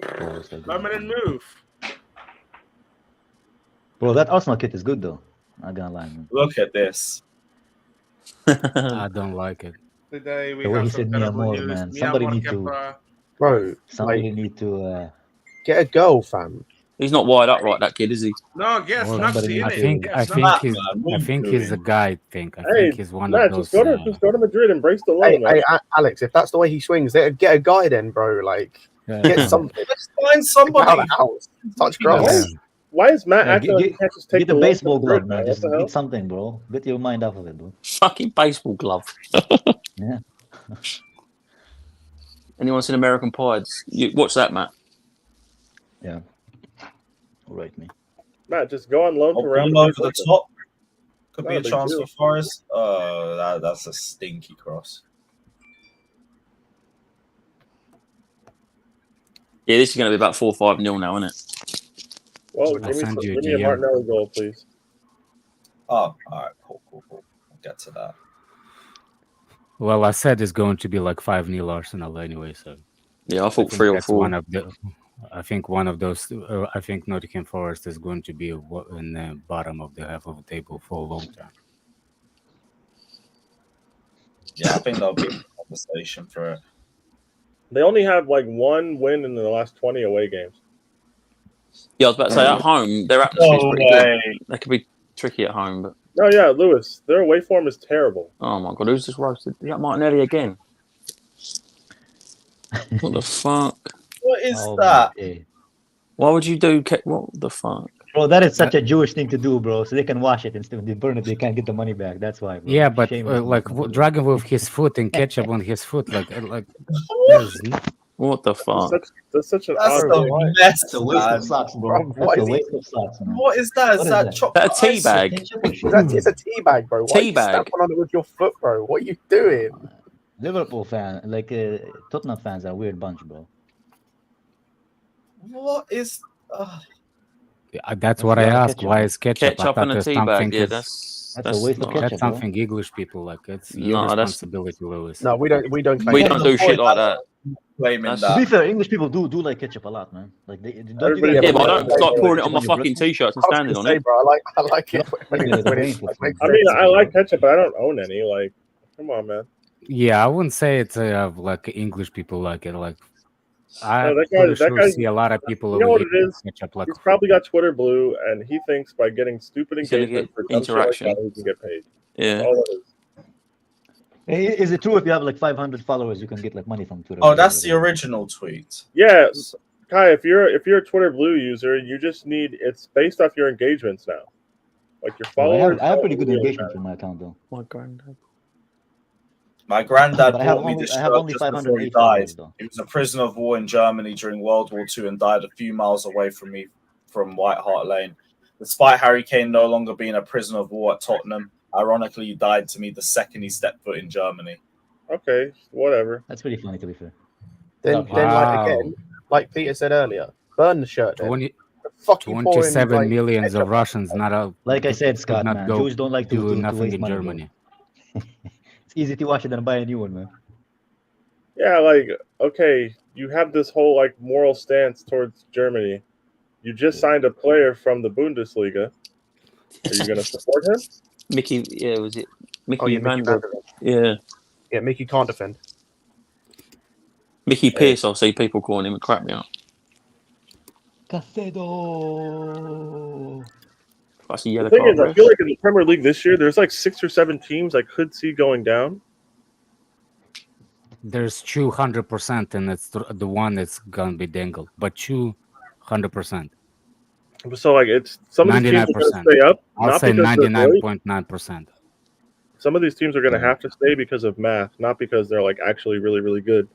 Permanent move.
Bro, that Arsenal kit is good though. Not gonna lie, man.
Look at this.
I don't like it.
Today we
the way
have
he said
some
Mia more,
news.
man. Somebody need to,
bro.
Somebody need to
get a goal, fam.
He's not wired up right, that kid, is he?
No, guess
Well,
not.
I think he's a guy. I think he's one of those.
Just go to Madrid, embrace the loan.
Hey, Alex, if that's the way he swings, get a guy then, bro. Get something.
Let's find somebody.
Touch grass.
Why is Matt acting like he can't just take
the baseball glove, man? Just get something, bro. Get your mind off of it, bro.
Fucking baseball glove.
Yeah.
Anyone seen American Pie? Watch that, Matt.
Yeah. All right, me.
Matt, just go on loan to Real
Madrid. Over the top. Could be a
big
chance
deal.
for Forest. Oh, that's a stinky cross.
Yeah, this is going to be about 4-5-0 now, isn't it?
Well, give me a Martinelli goal, please.
Oh, all right, cool. We'll get to that.
Well, I said it's going to be 5-0 Arsenal anyway, so
yeah, I thought 3 or 4.
I think one of those. I think Nottingham Forest is going to be in the bottom of the half of the table for a long time.
Yeah, I think that'll be a conversation for it.
They only have one win in the last 20 away games.
Yeah, I was about to say at home their atmosphere is pretty good. They could be tricky at home, but
no, yeah, Lewis, their away form is terrible.
Oh my god, who's just roasted? Yeah, Martinelli again. What the fuck?
What is that?
Why would you do? What the fuck?
Bro, that is such a Jewish thing to do, bro. So they can wash it instead of they burn it. They can't get the money back. That's why. Bro.
Yeah, but dragging with his foot and ketchup on his foot,
what the fuck?
That's such an
odd mess.
That's a waste of socks, bro. That's a waste of socks, man.
What is that? Is that chocolate?
That a tea bag?
It's a tea bag, bro. Why
tea bag.
Step on it with your foot, bro. What are you doing?
Liverpool fan, Tottenham fans are a weird bunch, bro.
What is?
That's what I asked. Why is ketchup?
Ketchup and a tea bag. Yeah, that's
a waste of ketchup.
That's something English people like. It's your responsibility, Lewis.
No, we don't.
We don't do shit like that.
To be fair, English people do like ketchup a lot, man. Like they don't.
Yeah, but I don't start pouring it on my fucking t-shirts and standing on it.
Bro, I like it.
I mean, I like ketchup, but I don't own any. Come on, man.
Yeah, I wouldn't say it's English people like it. I see a lot of people.
You know what it is? He's probably got Twitter blue, and he thinks by getting stupid engagement for interaction, he can get paid.
Yeah.
All it is.
Is it true if you have 500 followers, you can get money from Twitter?
Oh, that's the original tweet.
Yeah, Kai, if you're a Twitter blue user, you just need it's based off your engagements now. Like your followers.
I have pretty good engagement from my account though.
My granddad.
My granddad
But I have
bought me
only
this
I have
shirt
only
just before he
508
died.
followers though.
He was a prisoner of war in Germany during World War II and died a few miles away from me from White Hart Lane. Despite Harry Kane no longer being a prisoner of war at Tottenham, ironically, he died to me the second he stepped foot in Germany.
Okay, whatever.
That's pretty funny to be fair.
Then like again, like Peter said earlier, burn the shirt. Then.
27 millions of Russians not a,
Like I said, Scott,
not
man,
go
Jews don't like to
do
to
nothing
waste
in
money.
Germany.
It's easy to wash it and buy a new one, man.
Yeah, like, okay, you have this whole like moral stance towards Germany. You just signed a player from the Bundesliga. Are you going to support him?
Mickey, yeah, was it Mickey?
Oh, yeah, Mickey
Van
Van
yeah,
Mickey can't defend.
Mickey Pearce. I see people calling him. It crap me up.
Caicedo.
That's a yellow
The thing
card.
is, I feel like in the Premier League this year, there's like 6 or 7 teams I could see going down.
There's 200%, and it's the one that's gonna be dangled, but 200%.
So like it's some of these teams are going to stay up.
I'll say 99.9%.
Some of these teams are going to have to stay because of math, not because they're like actually really, really good.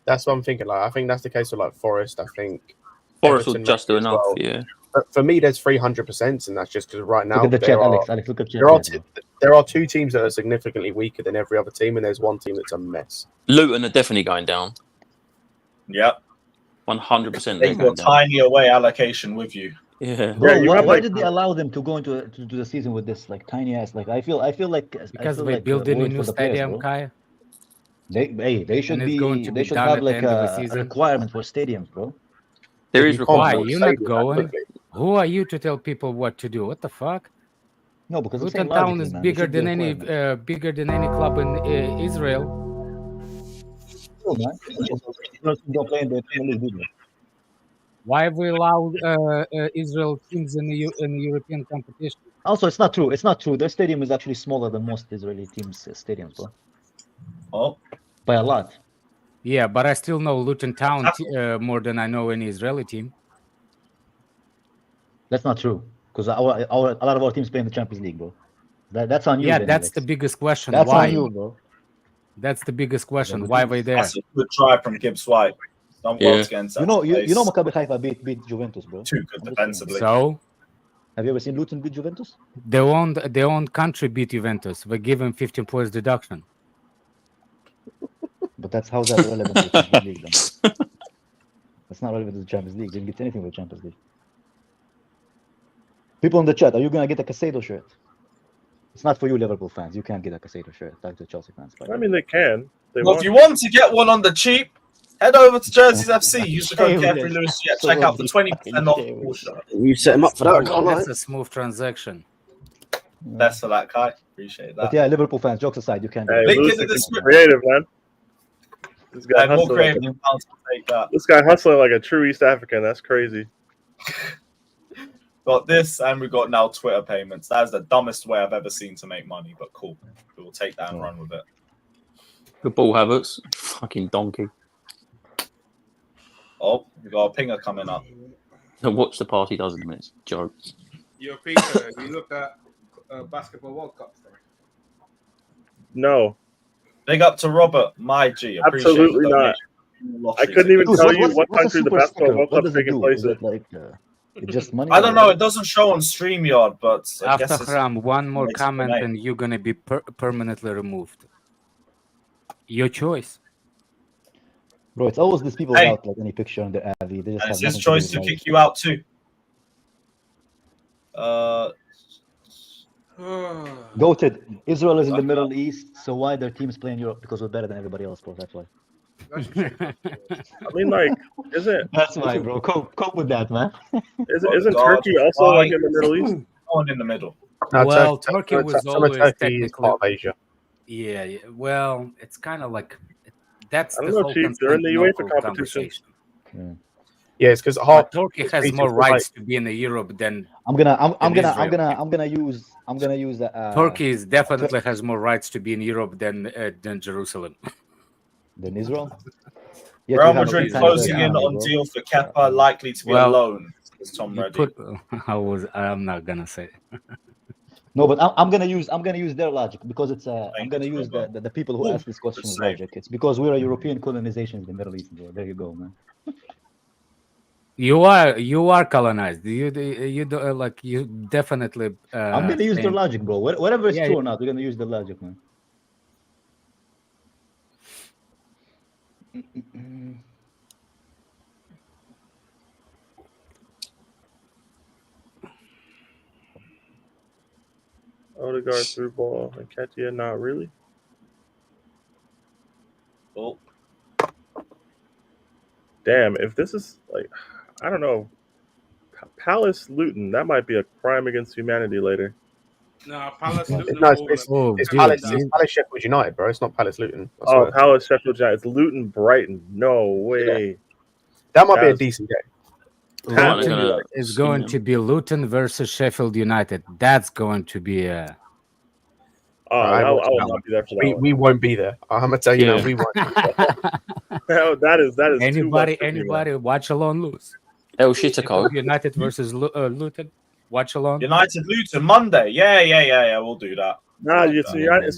That's what I'm thinking. Like, I think that's the case with like Forest. I think
Forest will just do enough. Yeah.
But for me, there's 300%, and that's just because right now
Look at the chat, Alex. Alex, look at chat.
There are 2 teams that are significantly weaker than every other team, and there's 1 team that's a mess.
Luton are definitely going down.
Yep.
100%.
Take your tiny away allocation with you.
Yeah.
Bro, why did they allow them to go into the season with this like tiny ass? Like I feel like
because they built a new stadium, Kai.
They should be. They should have like a requirement for stadiums, bro.
There is requirement.
Why? You're not going. Who are you to tell people what to do? What the fuck?
No, because
Luton Town is bigger than any club in Israel.
Oh, man. Don't play in the Premier League.
Why have we allowed Israel teams in the European competition?
Also, it's not true. It's not true. Their stadium is actually smaller than most Israeli teams' stadiums, bro.
Oh,
by a lot.
Yeah, but I still know Luton Town more than I know any Israeli team.
That's not true, because a lot of our teams play in the Champions League, bro. That's on you.
Yeah,
then,
that's
Alex.
the biggest question.
That's
Why?
on you, bro.
That's the biggest question. Why were they there?
That's a good try from Gibbs White. Don't vote against
you know Maccabi Haifa beat Juventus, bro.
Too good defensively.
So,
have you ever seen Luton beat Juventus?
Their own country beat Juventus. We give them 15 points deduction.
But that's how that's relevant to the Champions League, then. That's not relevant to the Champions League. Didn't get anything with the Champions League. People in the chat, are you gonna get a Caicedo shirt? It's not for you, Liverpool fans. You can't get a Caicedo shirt. Talk to Chelsea fans.
I mean, they can.
If you want to get one on the cheap, head over to Jerseys FC. Use the code Carefree Lewis. Check out for 20% off all shirt.
You set him up for that, can't
That's a smooth transaction.
Best for that, Kai. Appreciate that.
But yeah, Liverpool fans, jokes aside, you can't.
Hey, Lewis is creative, man. This guy
more creative
hustling.
take that.
This guy hustling like a true East African. That's crazy.
Got this, and we got now Twitter payments. That is the dumbest way I've ever seen to make money, but cool. We will take that and run with it.
Good ball habits. Fucking donkey.
Oh, we got a pinger coming up.
Watch the party does in a minute. Joke.
Yo, Peter, you look at Basketball World Cup story?
No.
Big up to Robert, my G.
Absolutely not. I couldn't even tell you what country the Basketball World Cup is taking place in.
It's just money.
I don't know. It doesn't show on StreamYard, but I
After
guess
Hram, one more comment and you're going to be permanently removed. Your choice.
Bro, it's always these people without like any picture on their AV. They just
it's his choice to kick you out too.
Goated. Israel is in the Middle East, so why their teams play in Europe? Because we're better than everybody else, bro. That's why.
I mean, like, isn't
that's why, bro? Cope with that, man.
Isn't Turkey also like in the Middle East?
Going in the middle.
No,
well, Turkey was always
Turkey is part of Asia.
Yeah, well, it's kind of like that's
I
the
don't know,
whole
Chief. They're in the UEFA competition.
Yeah, it's because
Turkey has more rights to be in Europe than
I'm gonna use
Turkey definitely has more rights to be in Europe than Jerusalem.
Than Israel.
Real Madrid closing in on deal for Kepa, likely to be a loan. Tom Reddy.
I'm not gonna say.
No, but I'm gonna use their logic because it's I'm gonna use the people who ask this question logic. It's because we're a European colonization in the Middle East, bro. There you go, man.
You are colonized. You do like you definitely.
I'm gonna use their logic, bro. Whatever is
Yeah,
true or not, we're gonna use the logic, man.
Odegaard through ball. And Ketia, not really.
Oh.
Damn, if this is like, I don't know, Palace Luton, that might be a crime against humanity later.
No, Palace Luton.
No, it's Palace Sheffield United, bro. It's not Palace Luton.
Oh, Palace Sheffield United. It's Luton Brighton. No way.
Yeah. That might be a decent game.
Luton is going to be Luton versus Sheffield United. That's going to be a.
I will not be there for that.
We won't be there. I'm gonna tell you now, we won't.
that is
anybody watch along lose.
El Shitako.
United versus Luton. Watch along.
United Luton Monday. Yeah. We'll do that.
Nah, it's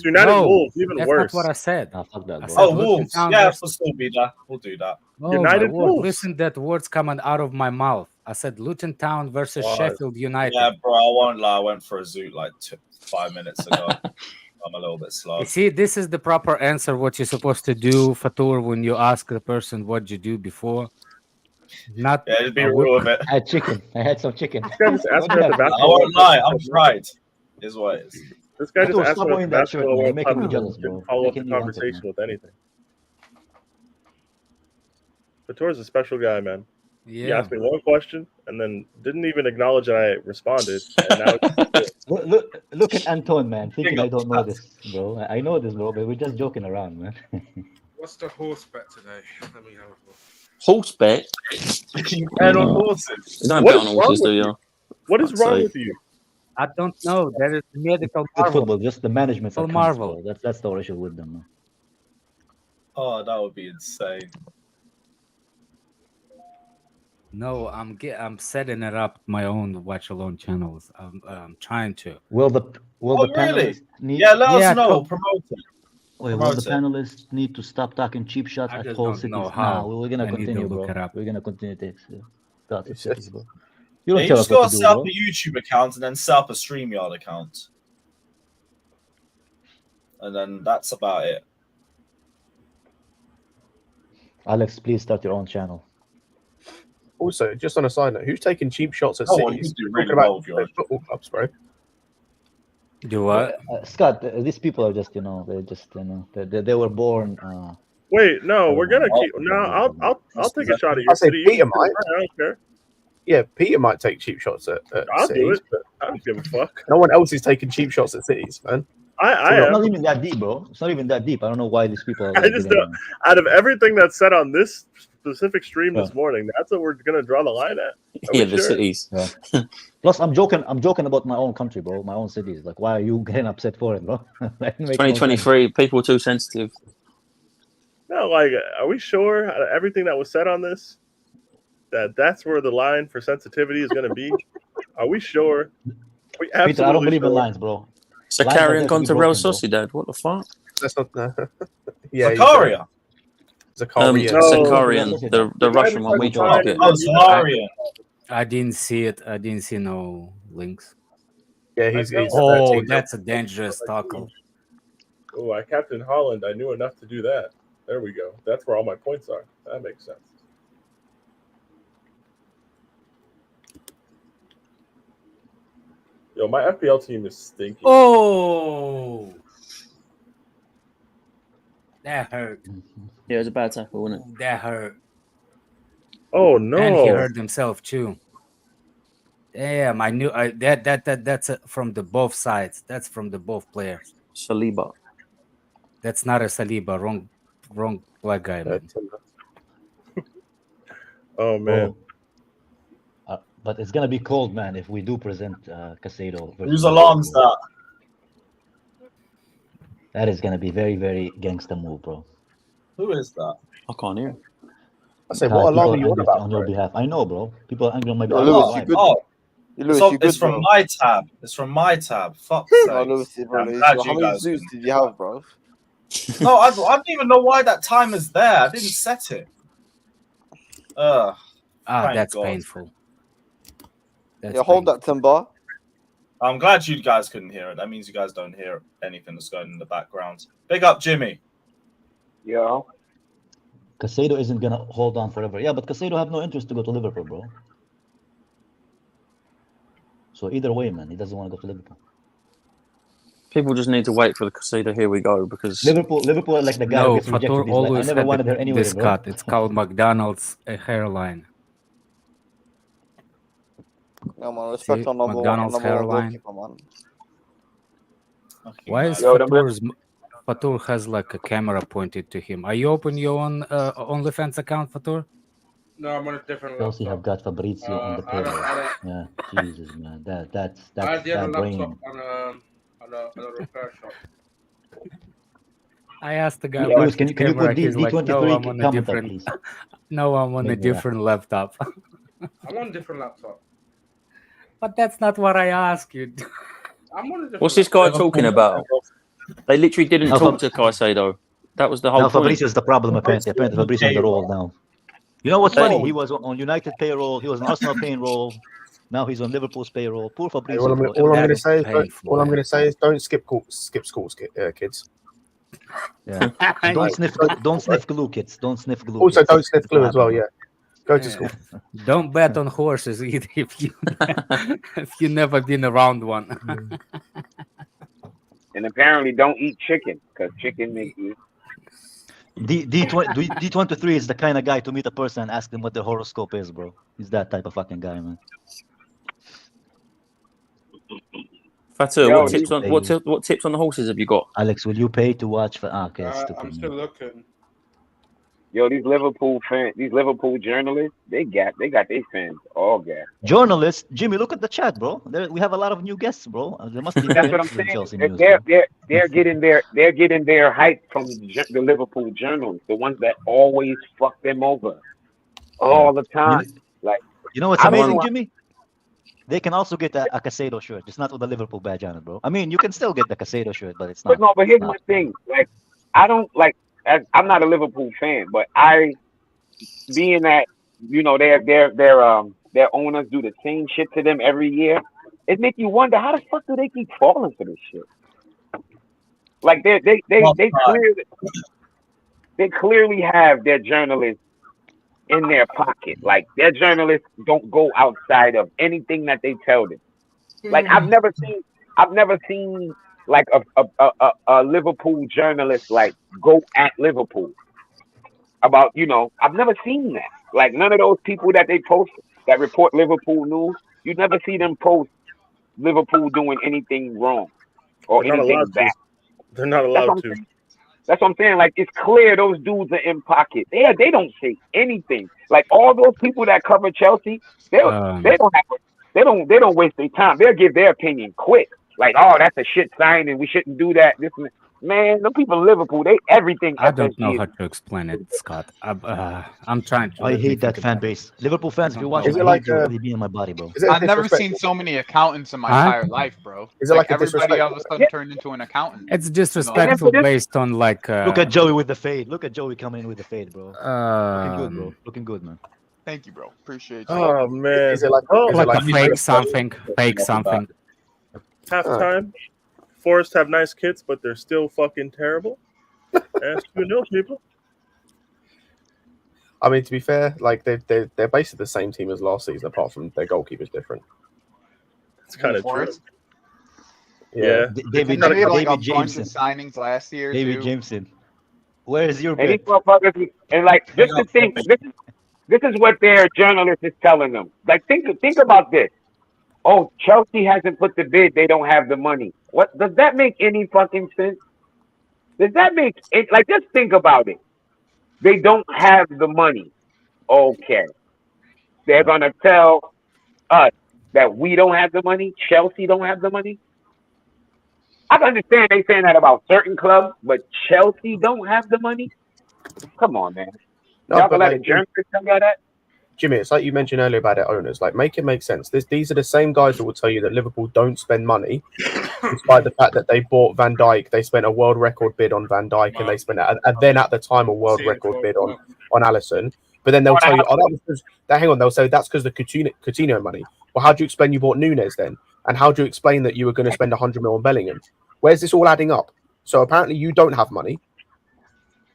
United Wolves. Even
that's
worse.
That's not what I said.
Wolves. Yeah, we'll still be there. We'll do that.
Oh,
United Wolves.
Listen, that words coming out of my mouth. I said Luton Town versus Sheffield United.
Yeah, bro. I won't lie. I went for a zoot like 5 minutes ago. I'm a little bit slow.
You see, this is the proper answer. What you're supposed to do, Fatur, when you ask the person what you do before. Not
just be real with it.
I had chicken. I had some chicken.
I
won't lie. I'm fried. Is what it is.
This guy just asked for
that shirt, man. You're making me jealous, bro.
Follow up the conversation with anything. Fatur's a special guy, man.
Yeah.
He asked me one question and then didn't even acknowledge that I responded. And now
look at Anton, man. Thinking I don't know this, bro. I know this, bro, but we're just joking around, man.
What's the horse bet today? Let me have a look.
Horse bet?
You bet on horses?
You don't bet on horses, do you?
What is wrong with you?
I don't know. That is medical
football. Just the management.
Marvel.
That's the issue with them, man.
Oh, that would be insane.
No, I'm setting it up my own watch alone channels. I'm trying to.
Will the
panelists
need?
Yeah, let us know. Promote it.
Wait, will the panelists need to stop talking cheap shots at whole cities? Nah, we're gonna continue, bro. We're gonna continue to cities, bro.
You just gotta set up a YouTube account and then set up a StreamYard account, and then that's about it.
Alex, please start your own channel.
Also, just on a side note, who's taking cheap shots at cities?
Really well,
football clubs, bro.
Do what?
Scott, these people are just, they're just, they were born.
Wait, no, we're gonna keep. No, I'll take a shot at your city.
Peter might.
I don't care.
Yeah, Peter might take cheap shots at
I'll
cities,
do it. But I don't give a fuck.
No one else is taking cheap shots at cities, man.
It's not even that deep, bro. It's not even that deep. I don't know why these people are.
I just don't. Out of everything that's said on this specific stream this morning, that's what we're gonna draw the line at.
Yeah, the cities.
Yeah. Plus, I'm joking about my own country, bro. My own cities. Like, why are you getting upset for it, bro?
2023. People are too sensitive.
No, like, are we sure out of everything that was said on this that's where the line for sensitivity is gonna be? Are we sure? We absolutely
Peter, I don't believe in lines, bro.
Zakaria gone to Real Sociedad. What the fuck?
That's not. Yeah,
Zakaria.
Zakarian, the Russian one we target.
Oh, Zakarian.
I didn't see it. I didn't see no links.
Yeah, he's
that's a dangerous tackle.
Oh, I Captain Holland. I knew enough to do that. There we go. That's where all my points are. That makes sense. Yo, my FPL team is stinky.
Oh, that hurt.
Yeah, it was a bad tackle, wasn't it?
That hurt.
Oh no!
And he hurt himself too. Damn, I knew that's from the both sides. That's from the both players.
Saliba.
That's not a Saliba. Wrong black guy, man.
Oh man.
But it's gonna be cold, man, if we do present Caicedo.
Whose alarm's that?
That is gonna be very, very gangster move, bro.
Who is that?
I can't hear.
I say, what alarm are you on about?
On your behalf, I know, bro. People are angry on my behalf.
It's from my tab. It's from my tab. Fuck's sake.
No, Lewis, bro, how many zoos did you have, bro?
No, I don't even know why that timer's there. I didn't set it.
That's painful.
Hold that, Timber.
I'm glad you guys couldn't hear it. That means you guys don't hear anything that's going in the background. Big up, Jimmy.
Yeah.
Caicedo isn't gonna hold on forever. Yeah, but Caicedo have no interest to go to Liverpool, bro. So either way, man, he doesn't want to go to Liverpool.
People just need to wait for the Caicedo. Here we go, because
Liverpool are like the guy who gets rejected. He's like, I never wanted her anyway,
this
bro.
cut. It's called McDonald's hairline.
No, man, respect on
McDonald's hairline. Why is Fatur has like a camera pointed to him? Are you open your own OnlyFans account, Fatur?
No, I'm on a different
Chelsea
laptop.
have got Fabrizio on the payroll. Yeah, Jesus, man, that's that brain.
On a repair shop.
I asked the guy.
Lewis, can you put D23 comment up, please?
No, I'm on a different laptop.
I'm on a different laptop.
But that's not what I asked you.
I'm on a different
What's this guy talking about? They literally didn't talk to Caicedo. That was the whole point.
Fabrizio is the problem, apparently. Apparently, Fabrizio is the role now. You know what's funny? He was on United payroll. He was on Arsenal payroll. Now he's on Liverpool's payroll. Poor Fabrizio.
All I'm going to say is don't skip schools, kids.
Yeah. Don't sniff glue, kids. Don't sniff glue.
Also, don't sniff glue as well. Yeah. Go to school.
Don't bet on horses either if you never been around one.
And apparently, don't eat chicken because chicken makes you.
D23 is the kind of guy to meet a person and ask them what their horoscope is, bro. He's that type of fucking guy, man.
Fatur, what tips on the horses have you got?
Alex, will you pay to watch? Okay, stupid.
I'm still looking.
Yo, these Liverpool fans, these Liverpool journalists, they got their fans all gas.
Journalists, Jimmy, look at the chat, bro. We have a lot of new guests, bro. There must be.
That's what I'm saying. They're getting their hype from the Liverpool journalists, the ones that always fuck them over all the time.
You know what's amazing, Jimmy? They can also get a Caicedo shirt. It's not with the Liverpool badge on it, bro. I mean, you can still get the Caicedo shirt, but it's not.
But here's my thing. I don't like. I'm not a Liverpool fan, but being that their owners do the same shit to them every year, it makes you wonder how the fuck do they keep falling for this shit? Like they clearly have their journalists in their pocket. Like their journalists don't go outside of anything that they tell them. Like I've never seen like a Liverpool journalist like go at Liverpool about, I've never seen that. Like none of those people that they post that report Liverpool news, you never see them post Liverpool doing anything wrong or anything bad.
They're not allowed to.
That's what I'm saying. Like it's clear those dudes are in pocket. They don't say anything. Like all those people that cover Chelsea, they don't waste their time. They'll give their opinion quick. Like, oh, that's a shit sign and we shouldn't do that. Man, the people in Liverpool, they everything.
I don't know how to explain it, Scott. I'm trying to.
I hate that fan base. Liverpool fans, if you watch,
is it like
be in my body, bro?
I've never seen so many accountants in my entire life, bro.
Is it like
everybody all of a sudden turned into an accountant?
It's disrespectful based on like.
Look at Joey with the fade. Look at Joey coming in with the fade, bro. Looking good, bro. Looking good, man.
Thank you, bro. Appreciate you.
Oh man,
is it like
a fake something? Fake something.
Halftime. Forest have nice kits, but they're still fucking terrible. Ask people.
I mean, to be fair, like they're basically the same team as last season, apart from their goalkeeper's different.
It's kind of true.
Yeah.
David Jameson signings last year.
David Jameson. Where is your
bet? And like this is thing. This is what their journalist is telling them. Like think about this. Oh, Chelsea hasn't put the bid. They don't have the money. What does that make any fucking sense? Does that make it? Like, just think about it. They don't have the money. Okay, they're gonna tell us that we don't have the money. Chelsea don't have the money. I can understand they saying that about certain clubs, but Chelsea don't have the money. Come on, man. Y'all gonna let a journalist tell you that?
Jimmy, it's like you mentioned earlier about their owners. Like, make it make sense. These are the same guys that will tell you that Liverpool don't spend money, despite the fact that they bought Van Dijk. They spent a world record bid on Van Dijk, and they spent, and then at the time, a world record bid on Alisson. But then they'll tell you, oh, that was because, hang on, they'll say that's because the Coutinho money. Well, how do you explain you bought Nunes then? And how do you explain that you were going to spend 100 mil on Bellingham? Where's this all adding up? So apparently you don't have money,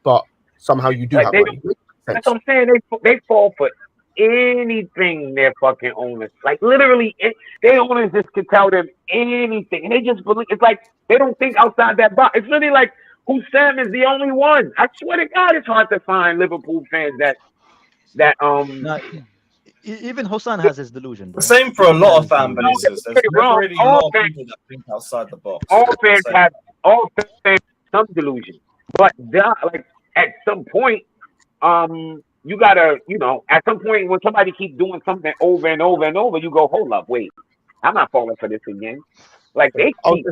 but somehow you do have money.
That's what I'm saying. They fall for anything their fucking owners. Like, literally, their owners just can tell them anything. And they just believe. It's like they don't think outside that box. It's really like Husam is the only one. I swear to God, it's hard to find Liverpool fans that
even Hossan has his delusion. Bro.
The same for a lot of fan bases. There's never really a lot of people that think outside the box.
All fans have some delusion, but like at some point, you gotta, at some point when somebody keeps doing something over and over and over, you go, hold up, wait, I'm not falling for this again. Like they keep.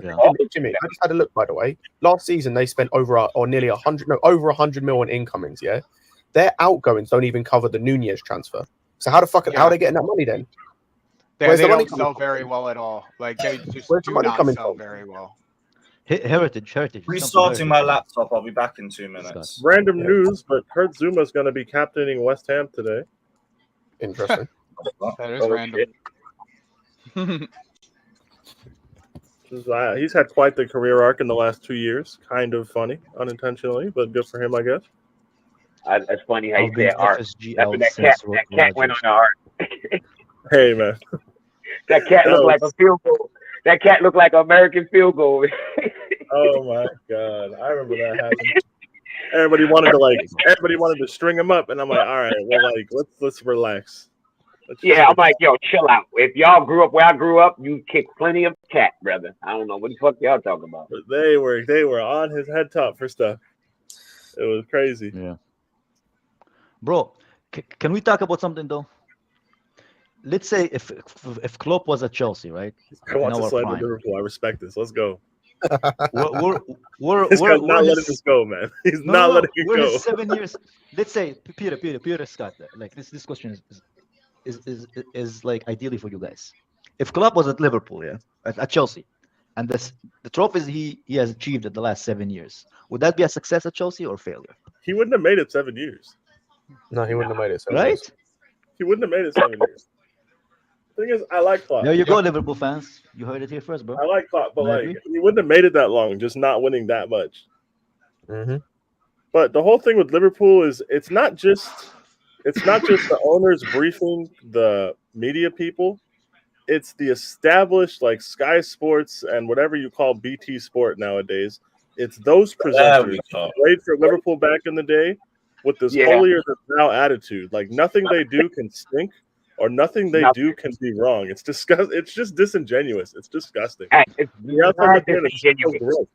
Jimmy, I just had a look, by the way. Last season they spent over 100 mil on incomings. Yeah, their outgoings don't even cover the Nunez transfer. So how how are they getting that money then?
They don't sell very well at all. Like they just do not sell very well.
Heritage.
Restarting my laptop. I'll be back in 2 minutes.
Random news, but Kurt Zuma's going to be captaining West Ham today.
Interesting.
That is random.
He's had quite the career arc in the last 2 years. Kind of funny, unintentionally, but good for him, I guess.
It's funny how you say art. That cat went on the art.
Hey, man.
That cat looked like a field goal. That cat looked like an American field goal.
Oh my God, I remember that happening. Everybody wanted to string him up, and I'm like, all right, well, like let's relax.
I'm like, yo, chill out. If y'all grew up where I grew up, you kicked plenty of cat, brother. I don't know what the fuck y'all talking about.
But they were on his head top for stuff. It was crazy.
Yeah, bro. Can we talk about something though? Let's say if Klopp was at Chelsea, right?
I want to slide with Liverpool. I respect this. Let's go.
We're
this guy's not letting this go, man. He's not letting it go.
We're 7 years. Let's say Peter Scott. Like this question is like ideally for you guys. If Klopp was at Liverpool, at Chelsea, and the trophies he has achieved in the last 7 years, would that be a success at Chelsea or failure?
He wouldn't have made it 7 years.
No, he wouldn't have made it 7
years.
Right?
He wouldn't have made it 7 years. Thing is, I like Klopp.
There you go, Liverpool fans. You heard it here first, bro.
I like Klopp, but he wouldn't have made it that long, just not winning that much.
Mm-hmm.
But the whole thing with Liverpool is it's not just the owners briefing the media people. It's the established like Sky Sports and whatever you call BT Sport nowadays. It's those presenters who played for Liverpool back in the day with this holier than thou attitude. Like nothing they do can stink. Or nothing they do can be wrong. It's disgusting. It's just disingenuous. It's disgusting.
It's disingenuous.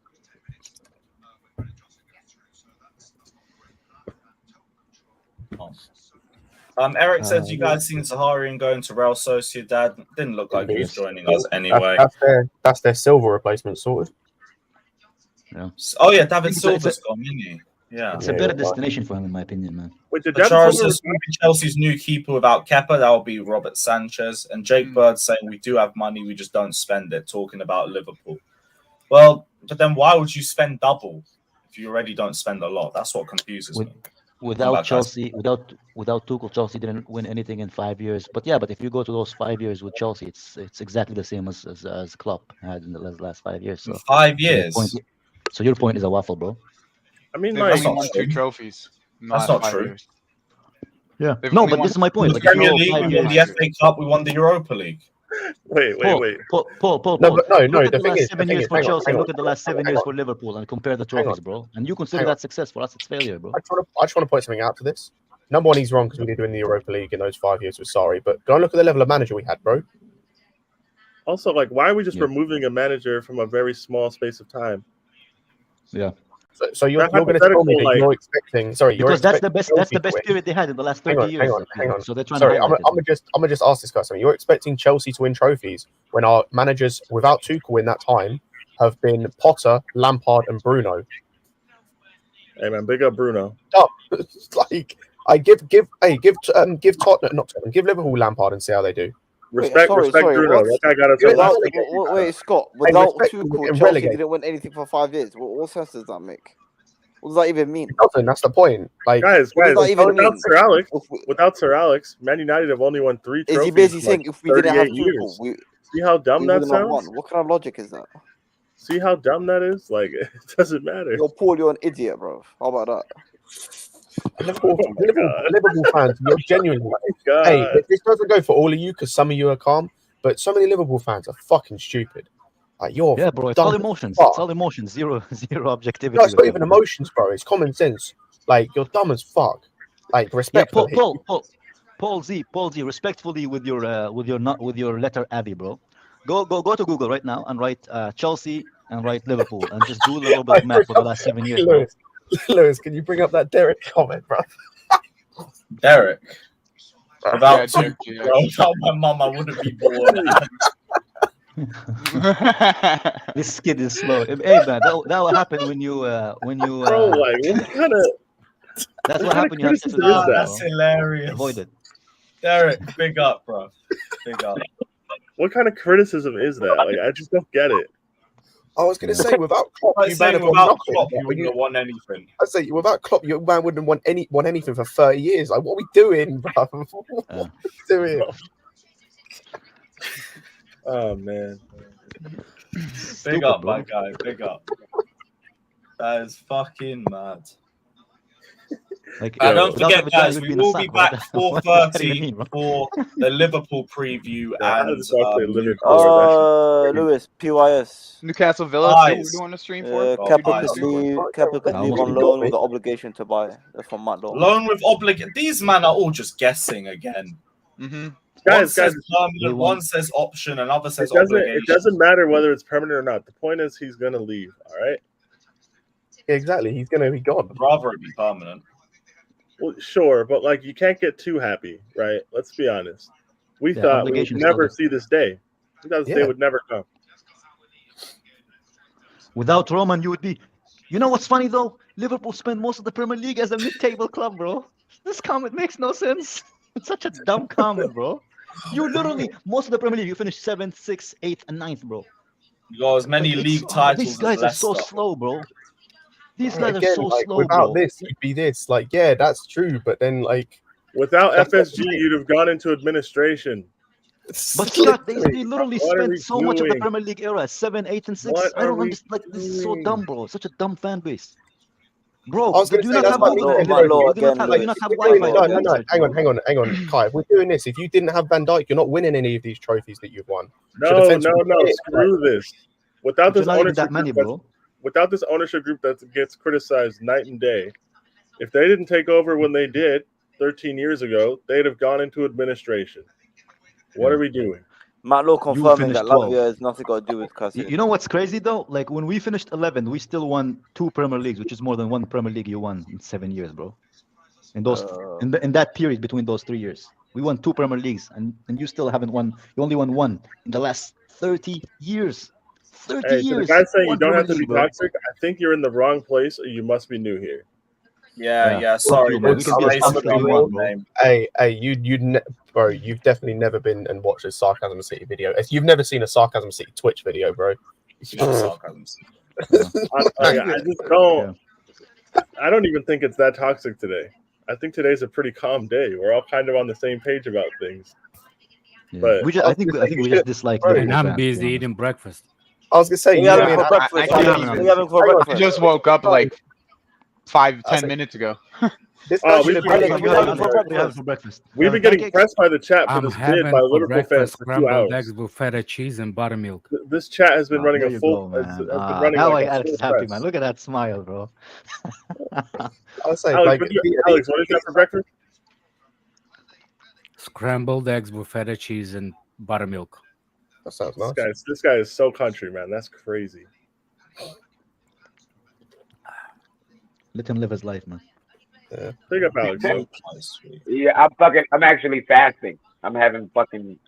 Eric says you guys seen Zaharian going to Real Sociedad. Didn't look like he was joining us anyway.
That's their Silva replacement sorted.
Yeah.
Oh yeah, David Silva's gone, isn't he? Yeah,
it's a better destination for him, in my opinion, man.
Charles says Chelsea's new keeper without Kepa, that will be Robert Sanchez. And Jake Bird saying we do have money, we just don't spend it. Talking about Liverpool. Well, but then why would you spend double if you already don't spend a lot? That's what confuses me.
Without Chelsea, without Tuchel, Chelsea didn't win anything in 5 years. But if you go to those 5 years with Chelsea, it's exactly the same as Klopp had in the last 5 years. So
5 years.
So your point is a waffle, bro.
I mean,
they've only won 2 trophies.
That's not true.
Years.
Yeah. No, but this is my point.
The Premier League, we won the FA Cup, we won the Europa League.
Wait.
Paul.
No,
look at the last 7 years for Chelsea. Look at the last 7 years for Liverpool and compare the trophies, bro. And you consider that success. For us, it's failure, bro.
I just want to point something out to this. Number one, he's wrong because we did win the Europa League in those 5 years. We're sorry, but go and look at the level of manager we had, bro.
Also, like, why are we just removing a manager from a very small space of time?
Yeah.
So you're going to tell me that you're expecting? Sorry,
because that's the best period they had in the last 30 years.
Hang on.
So they're trying.
Sorry, I'm gonna just ask this question. You're expecting Chelsea to win trophies when our managers without Tuchel in that time have been Potter, Lampard, and Bruno.
Hey man, big up Bruno.
Like I give Tottenham, not Tottenham, give Liverpool Lampard and see how they do.
Respect Bruno. That guy got us
wait, Scott. Without Tuchel, Chelsea didn't win anything for 5 years. What sense does that make? What does that even mean?
Nothing. That's the point. Like,
guys, without Sir Alex, Man United have only won 3 trophies.
Is he basically saying if we didn't have Tuchel,
see how dumb that sounds?
What kind of logic is that?
See how dumb that is? Like, it doesn't matter.
You're Paul, you're an idiot, bro. How about that?
Liverpool fans, you're genuinely. Hey, this doesn't go for all of you because some of you are calm, but so many Liverpool fans are fucking stupid. Like, bro,
it's all emotions. It's all emotions. Zero objectivity.
No, it's not even emotions, bro. It's common sense. Like, you're dumb as fuck. Like, respectfully.
Paul Z, respectfully with your letter Abby, bro. Go to Google right now and write Chelsea and write Liverpool and just do a little bit of math for the last 7 years.
Lewis, can you bring up that Derek comment, bro?
Derek. Without my mum, I wouldn't be born.
This kid is slow. Hey man, that will happen when you.
Bro, like what kind of?
That's what happened.
That's hilarious.
Avoid it.
Derek, big up, bro. Big up.
What kind of criticism is that? Like, I just don't get it.
I was going to say, without Klopp, you
wouldn't have won anything.
I say, without Klopp, you man wouldn't have won anything for 30 years. Like, what are we doing, bro? What are we doing?
Oh man.
Big up, my guy. Big up. That is fucking mad.
Like,
don't forget, guys, we will be back 4:30 for the Liverpool preview and
Lewis, PYS.
Newcastle Villa. What we're doing the stream for?
Kepa could leave on loan with the obligation to buy. That's from Matt Law.
Loan with obligation. These men are all just guessing again.
Mm-hmm.
One says permanent, one says option, another says obligation.
It doesn't matter whether it's permanent or not. The point is he's going to leave. All right.
Exactly. He's going to be gone.
I'd rather it be permanent.
Well, sure, but like you can't get too happy, right? Let's be honest. We thought we would never see this day. We thought this day would never come.
Without Roman, you would be. You know what's funny though? Liverpool spent most of the Premier League as a mid-table club, bro. This comment makes no sense. It's such a dumb comment, bro. You literally most of the Premier League, you finished 7th, 6th, 8th, and 9th, bro.
You got as many league titles.
These guys are so slow, bro. These guys are so slow.
Without this, you'd be this. Like, yeah, that's true. But then, like,
without FSG, you'd have gone into administration.
But Scott, they literally spent so much of the Premier League era, 7, 8, and 6. I don't understand. Like, this is so dumb, bro. Such a dumb fan base. Bro, do you not have Wi-Fi?
No. Hang on, Kai. If we're doing this, if you didn't have Van Dijk, you're not winning any of these trophies that you've won.
No. Screw this. Without this ownership,
bro.
Without this ownership group that gets criticized night and day, if they didn't take over when they did 13 years ago, they'd have gone into administration. What are we doing?
Matt Lowe confirming that Lavia has nothing got to do with Caicedo.
You know what's crazy though? Like when we finished 11th, we still won 2 Premier Leagues, which is more than one Premier League you won in 7 years, bro. In those in that period between those 3 years, we won 2 Premier Leagues, and you still haven't won. You only won 1 in the last 30 years. 30 years.
The guy saying you don't have to be toxic, I think you're in the wrong place, or you must be new here.
Yeah. Sorry, bro.
Hey, bro, you've definitely never been and watched a Sarcasm City video. You've never seen a Sarcasm City Twitch video, bro.
Sarcasm City.
I just don't. I don't even think it's that toxic today. I think today's a pretty calm day. We're all kind of on the same page about things.
Yeah.
But
I think we just dislike.
And I'm busy eating breakfast.
I was gonna say,
I just woke up like 5-10 minutes ago.
We've been getting pressed by the chat for this bid by Liverpool fans for 2 hours.
Eggs with feta cheese and buttermilk.
This chat has been running a full.
Now Alex is happy, man. Look at that smile, bro.
I'll say,
Alex, what is that for breakfast?
Scrambled eggs with feta cheese and buttermilk.
That sounds nice.
This guy is so country, man. That's crazy.
Let him live his life, man.
Yeah.
Think up, Alex.
Yeah, I'm actually fasting. I'm having fucking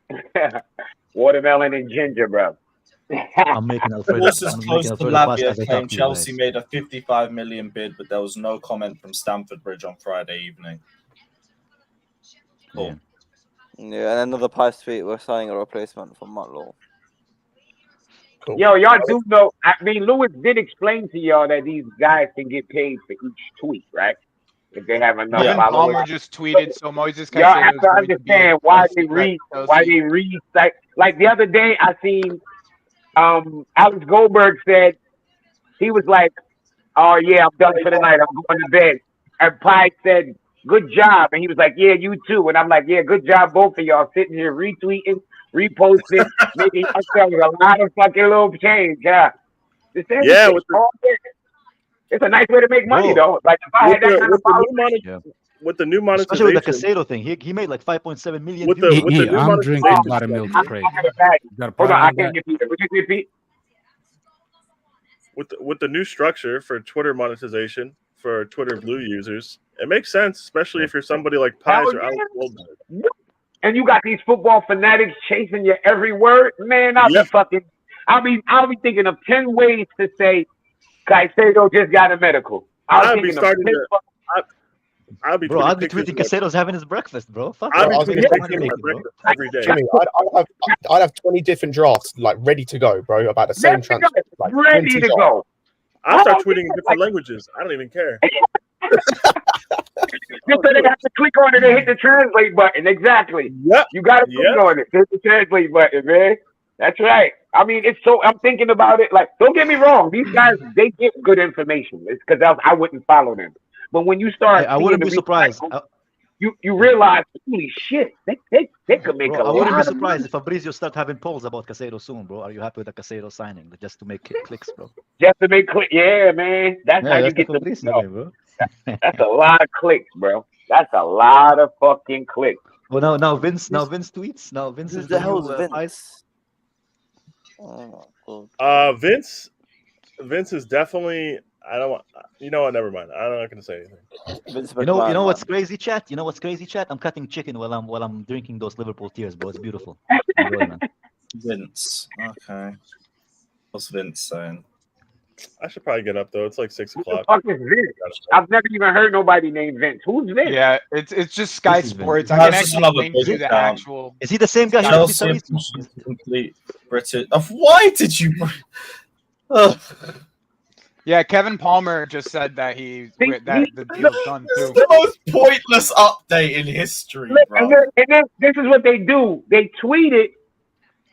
watermelon and ginger, bro.
I'm making Alfredo.
Close to Lavia claim Chelsea made a 55 million bid, but there was no comment from Stamford Bridge on Friday evening. Cool.
Yeah, and another Pice tweet. We're signing a replacement for Watchalong.
Cool.
Yo, y'all do know. I mean, Lewis did explain to y'all that these guys can get paid for each tweet, right? If they have enough
Kevin
followers.
Palmer just tweeted, so Moises
Y'all
Caicedo
have
is
to
going to be
understand why they
Chelsea.
read like the other day. I seen Alex Goldberg said he was like, "Oh yeah, I'm done for the night. I'm going to bed." And Pi said, "Good job," and he was like, "Yeah, you too." And I'm like, "Yeah, good job, both of y'all sitting here retweeting, reposting, making yourselves a lot of fucking little change." Yeah,
Yeah,
it's a nice way to make money, though. Like if I had that kind of following,
with the new monetization,
especially with the Caicedo thing, he made like 5.7 million.
With the new
I'm drinking
monetization
buttermilk
structure,
Craig.
hold on, I can't get Peter. Would you repeat?
with the new structure for Twitter monetization for Twitter Blue users, it makes sense, especially if you're somebody like Pies or Alex Goldberg.
And you got these football fanatics chasing your every word, man. I'll be thinking of 10 ways to say Caicedo just got a medical.
I'll be starting to. I'll be
bro, I'll be tweeting Caicedo's having his breakfast, bro. Fuck
I'll
bro.
be tweeting my breakfast every day.
Jimmy, I'd have 20 different drafts like ready to go, bro, about the same transfer. Like,
ready to go.
I'll start tweeting in different languages. I don't even care.
Just so they have to click on it and hit the translate button. Exactly.
Yep.
You got to click on it. Hit the translate button, man. That's right. I mean, I'm thinking about it. Like, don't get me wrong. These guys, they get good information. It's because else I wouldn't follow them. But when you start,
I wouldn't be surprised.
You realize, holy shit, they could make
bro,
a lot.
I wouldn't be
of
surprised
money.
if Fabrizio start having polls about Caicedo soon, bro. Are you happy with the Caicedo signing? Just to make clicks, bro.
Just to make click, yeah, man. That's how you get the
Fabrizio way, bro.
That's a lot of clicks, bro. That's a lot of fucking clicks.
Well, now Vince tweets. Now Vince is
the hell
new,
is Vince?
Ice.
Vince is definitely. I don't want. You know what? Never mind. I'm not going to say anything.
You know what's crazy, chat? You know what's crazy, chat? I'm cutting chicken while I'm drinking those Liverpool tears, bro. It's beautiful. Enjoy, man.
Vince. Okay. What's Vince saying?
I should probably get up though. It's like 6 o'clock.
Fuck is Vince? I've never even heard nobody named Vince. Who's Vince?
Yeah, it's just Sky Sports. I can actually link you the actual.
Is he the same guy?
Chelsea complete British. Why did you?
Yeah, Kevin Palmer just said that the deal's done too.
The most pointless update in history, bro.
And then this is what they do. They tweet it,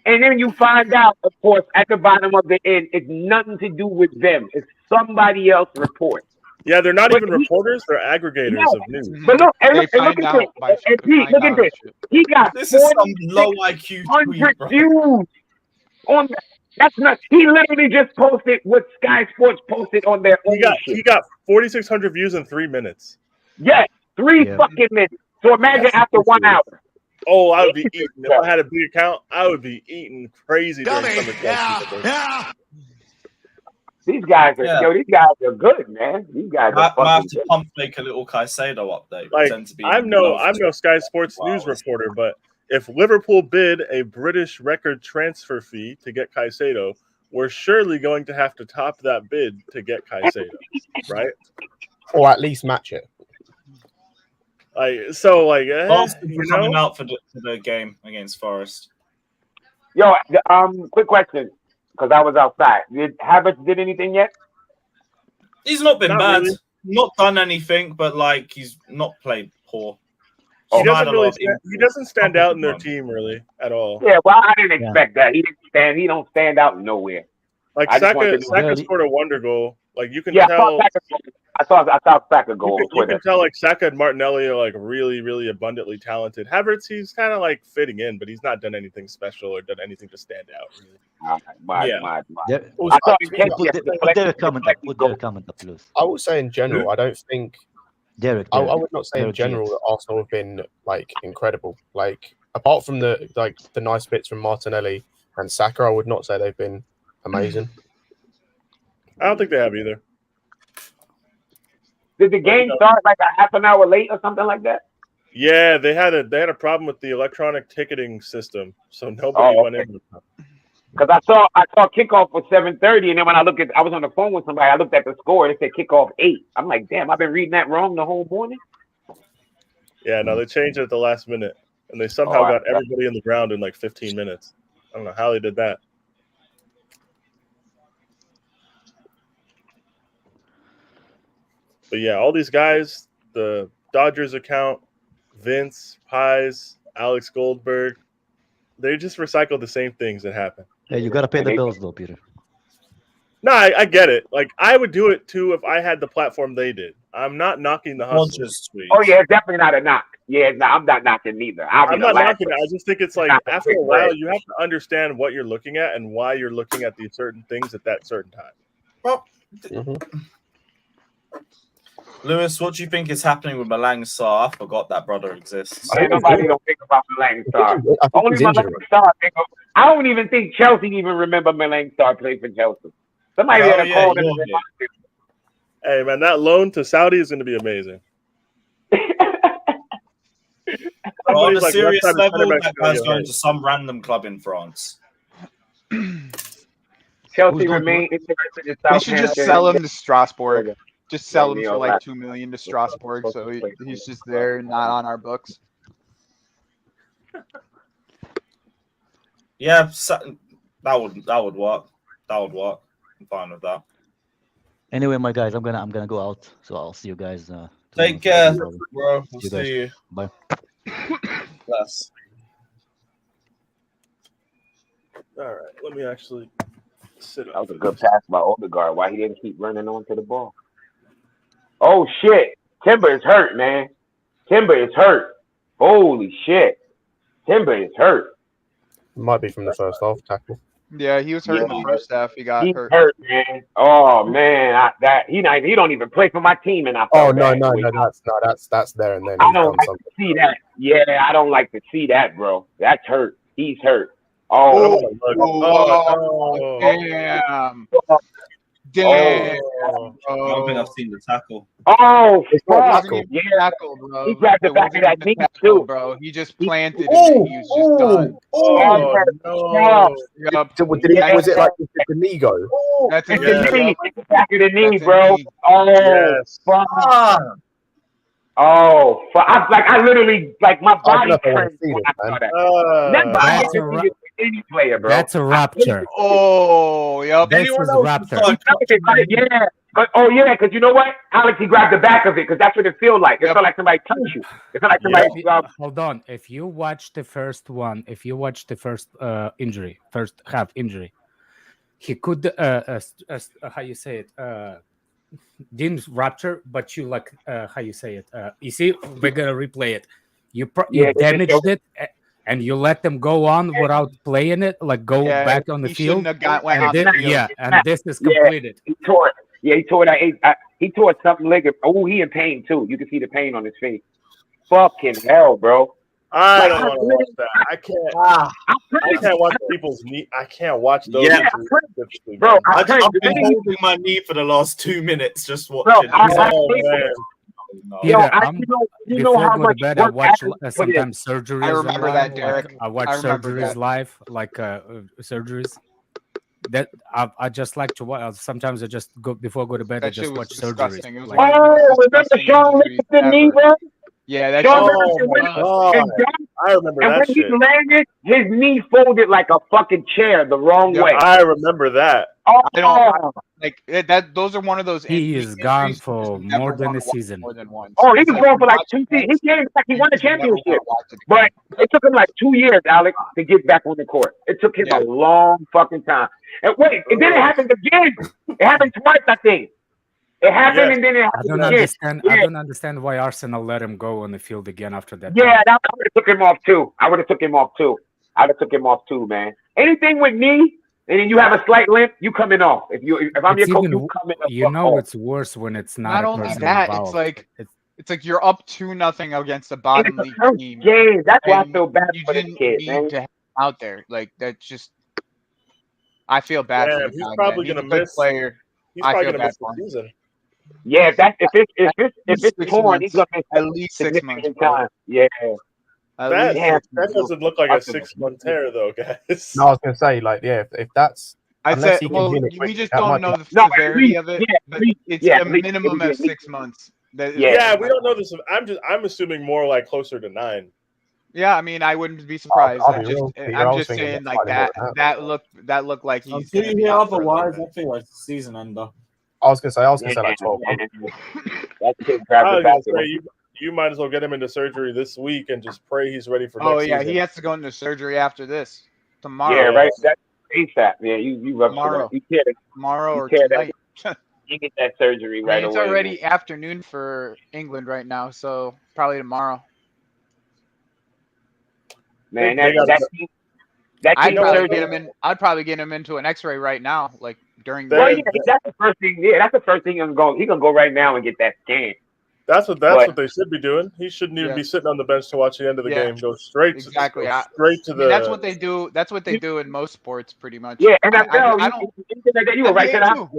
and then you find out, of course, at the bottom of the end, it's nothing to do with them. It's somebody else report.
Yeah, they're not even reporters; they're aggregators of news.
But look, and look at this. And Pete, look at this. He got
this is some low IQ tweet, bro.
views on that. That's not. He literally just posted what Sky Sports posted on their own shit.
He got 4,600 views in 3 minutes.
Yes, 3 fucking minutes. So imagine after 1 hour.
Oh, I would be eating. If I had a big account, I would be eating crazy during summer
Yeah.
These guys are good, man. These guys are
I have to pump fake a little Caicedo update.
Like,
Pretend to be
I'm no Sky Sports news reporter, but if Liverpool bid a British record transfer fee to get Caicedo, we're surely going to have to top that bid to get Caicedo, right?
Or at least match it.
Coming out for the game against Forest.
Yo, quick question, because I was outside. Did Havertz did anything yet?
He's not been bad.
Really.
Not done anything, but like he's not played poor.
He doesn't stand out in their team really at all.
Yeah, well, I didn't expect that. He don't stand out nowhere.
Like Saka scored a wonder goal. Like you can tell.
I saw Saka go on Twitter.
You can tell like Saka and Martinelli are like really, really abundantly talented. Havertz, he's kind of like fitting in, but he's not done anything special or done anything to stand out. Really.
Put their comment up, please.
I will say in general, I don't think.
Derek.
I would not say in general that Arsenal have been like incredible. Like apart from the nice bits from Martinelli and Saka, I would not say they've been amazing.
I don't think they have either.
Did the game start like a half an hour late or something like that?
Yeah, they had a problem with the electronic ticketing system, so nobody went in.
Because I saw kickoff was 7:30, and then when I was on the phone with somebody. I looked at the score and it said kickoff 8. I'm like, damn, I've been reading that wrong the whole morning.
Yeah, no, they changed it at the last minute, and they somehow got everybody in the ground in like 15 minutes. I don't know how they did that. But yeah, all these guys, the Dodgers account, Vince, Pies, Alex Goldberg, they just recycle the same things that happen.
Yeah, you gotta pay the bills though, Peter.
No, I get it. Like, I would do it too if I had the platform they did. I'm not knocking the hustle.
Oh yeah, it's definitely not a knock. Yeah, no, I'm not knocking neither.
I'm not knocking it. I just think it's like after a while, you have to understand what you're looking at and why you're looking at these certain things at that certain time.
Well, Lewis, what do you think is happening with Malang Sarr? I forgot that brother exists.
Nobody don't think about Malang Sarr. Only Malang Sarr. I don't even think Chelsea even remember Malang Sarr played for Chelsea. Somebody had to call him.
Hey man, that loan to Saudi is going to be amazing.
On a serious level, that guy's going to some random club in France.
Chelsea remain interested in
They should just sell him to Strasbourg. Just sell him for like $2 million to Strasbourg, so he's just there, not on our books.
Yeah, that would work. That would work. I'm fine with that.
Anyway, my guys, I'm gonna go out, so I'll see you guys.
Take care, bro. We'll see you.
Bye.
Bless.
All right, let me actually sit up.
That was a good pass by Odegaard. Why he didn't keep running onto the ball? Oh shit! Timber is hurt, man. Timber is hurt. Holy shit! Timber is hurt.
Might be from the first half tackle.
Yeah, he was hurt in the first half. He got hurt.
Hurt, man. Oh man, he don't even play for my team, and I.
Oh no, that's there and then.
I don't like to see that. Yeah, I don't like to see that, bro. That's hurt. He's hurt. Oh,
damn. Damn.
I don't think I've seen the tackle.
Oh,
fuck.
Yeah.
Tackle, bro.
He grabbed the back of that knee, too.
Bro, he just planted it and he was just done.
Oh, no.
Yep.
Was it like the knee go?
That's
the knee. The back of the knee, bro. Oh, fuck. Oh, I literally, like, my body turned when I saw that. Any player, bro.
That's a rupture.
Oh, yep.
This is a rupture.
Yeah. But because you know what, Alex, he grabbed the back of it because that's what it feels like. It felt like somebody touched you. It felt like somebody.
Hold on. If you watch the first one, if you watch the first injury, first half injury, he could how you say it didn't rupture, but you like how you say it. You see, we're gonna replay it. You damaged it. And you let them go on without playing it, like back on the field. And this is completed.
He tore it. Yeah, he tore that. He tore something ligament. Oh, he in pain too. You can see the pain on his face. Fucking hell, bro.
I don't want to watch that. I can't. I can't watch people's knee. I can't watch those.
Yeah,
bro.
I've been holding my knee for the last 2 minutes just watching.
You know how much
bed, I watch sometimes surgeries.
I remember that, Derek.
I watch surgeries live, like surgeries. That I just like to watch. Sometimes I just go before I go to bed. I just watch surgeries.
Remember Sean lifted the knee, bro?
Yeah, that's
I remember
and
that
when
shit.
he landed, his knee folded like a fucking chair the wrong way.
I remember that.
Oh,
I don't like that. Those are one of those.
He is gone for more than a season.
More than once.
Oh, he was gone for like 2 seasons. He came back. He won the championship, but it took him like 2 years, Alex, to get back on the court. It took him a long fucking time. And wait, and then it happened again. It happened twice, I think. It happened, and then it happened again.
I don't understand why Arsenal let him go on the field again after that.
Yeah, I would have took him off too. I would have took him off too, man. Anything with knee, and then you have a slight limp, you coming off. If I'm your coach, you coming off.
You know it's worse when it's not.
Not only that,
involved.
it's like you're up 2-0 against a bottom league team.
Game. That's why I feel bad for this kid, man.
To have him out there, like that's just. I feel bad for the
he's
guy,
probably
man.
gonna miss.
Player.
He's probably gonna miss the season.
Yeah, if it's torn, he's gonna miss
at least 6 months.
Time. Yeah.
That doesn't look like a 6-month tear, though, guys.
No, I was gonna say, like, if that's.
I'd say, we just don't know the severity of it, but it's a minimum of 6 months. Yeah,
we don't know this. I'm assuming more like closer to 9.
Yeah, I mean, I wouldn't be surprised.
I'll
I'm
be
just,
real, Peter, I
I'm
was
just
thinking
saying
it's
like
slightly more
that.
than
That looked like he's
Until
gonna
you
be
hear
out for a little
otherwise,
bit.
I feel like it's the season ender.
I was gonna say like 12 months.
That kid
I
grabbed the
was
back.
gonna say you might as well get him into surgery this week and just pray he's ready for
Oh
next
yeah,
season.
he has to go into surgery after this tomorrow.
Yeah, right. That's ASAP. Yeah, you ruptured
Tomorrow.
that. You tear that.
Tomorrow
You
or
tear
tonight.
that. You get that surgery right
It's
away.
already afternoon for England right now, so probably tomorrow.
Man,
I'd
surgery.
probably get him into an X-ray right now, like during.
Well, yeah, that's the first thing. Yeah, that's the first thing he's gonna go right now and get that scan.
That's what they should be doing. He shouldn't even be sitting on the bench to watch the end of the game. Go straight to
That's what they do. That's what they do in most sports, pretty much.
Yeah, and
I don't.
You go right to the hospital.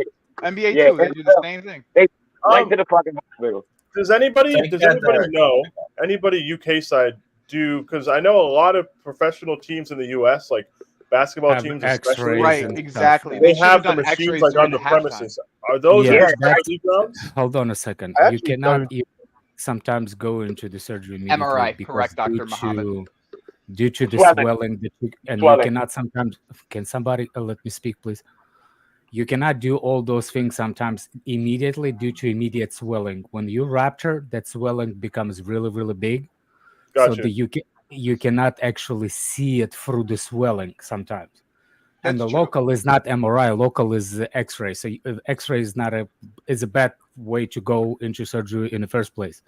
NBA
Yeah,
too. They do the same thing.
They right to the fucking hospital.
Does anybody know anybody UK side do? Because I know a lot of professional teams in the US, like basketball
Have
teams,
X-rays
especially,
right?
and
Exactly.
They
They
have
should've
the
done
machines
X-rays
like on
during
the
the halftime.
premises. Are those
that's-
grounds?
Hold on a second.
I
You
actually
cannot sometimes go into the surgery immediately
MRI,
because
correct, Dr. Muhammad.
due to the
Swelling.
swelling and
Swelling.
you cannot sometimes. Can somebody let me speak, please? You cannot do all those things sometimes immediately due to immediate swelling. When you rupture, that swelling becomes really, really big. So
Gotcha.
you cannot actually see it through the swelling sometimes. And
That's
the
true.
local is not MRI. Local is X-ray. So X-ray is a bad way to go into surgery in the first place.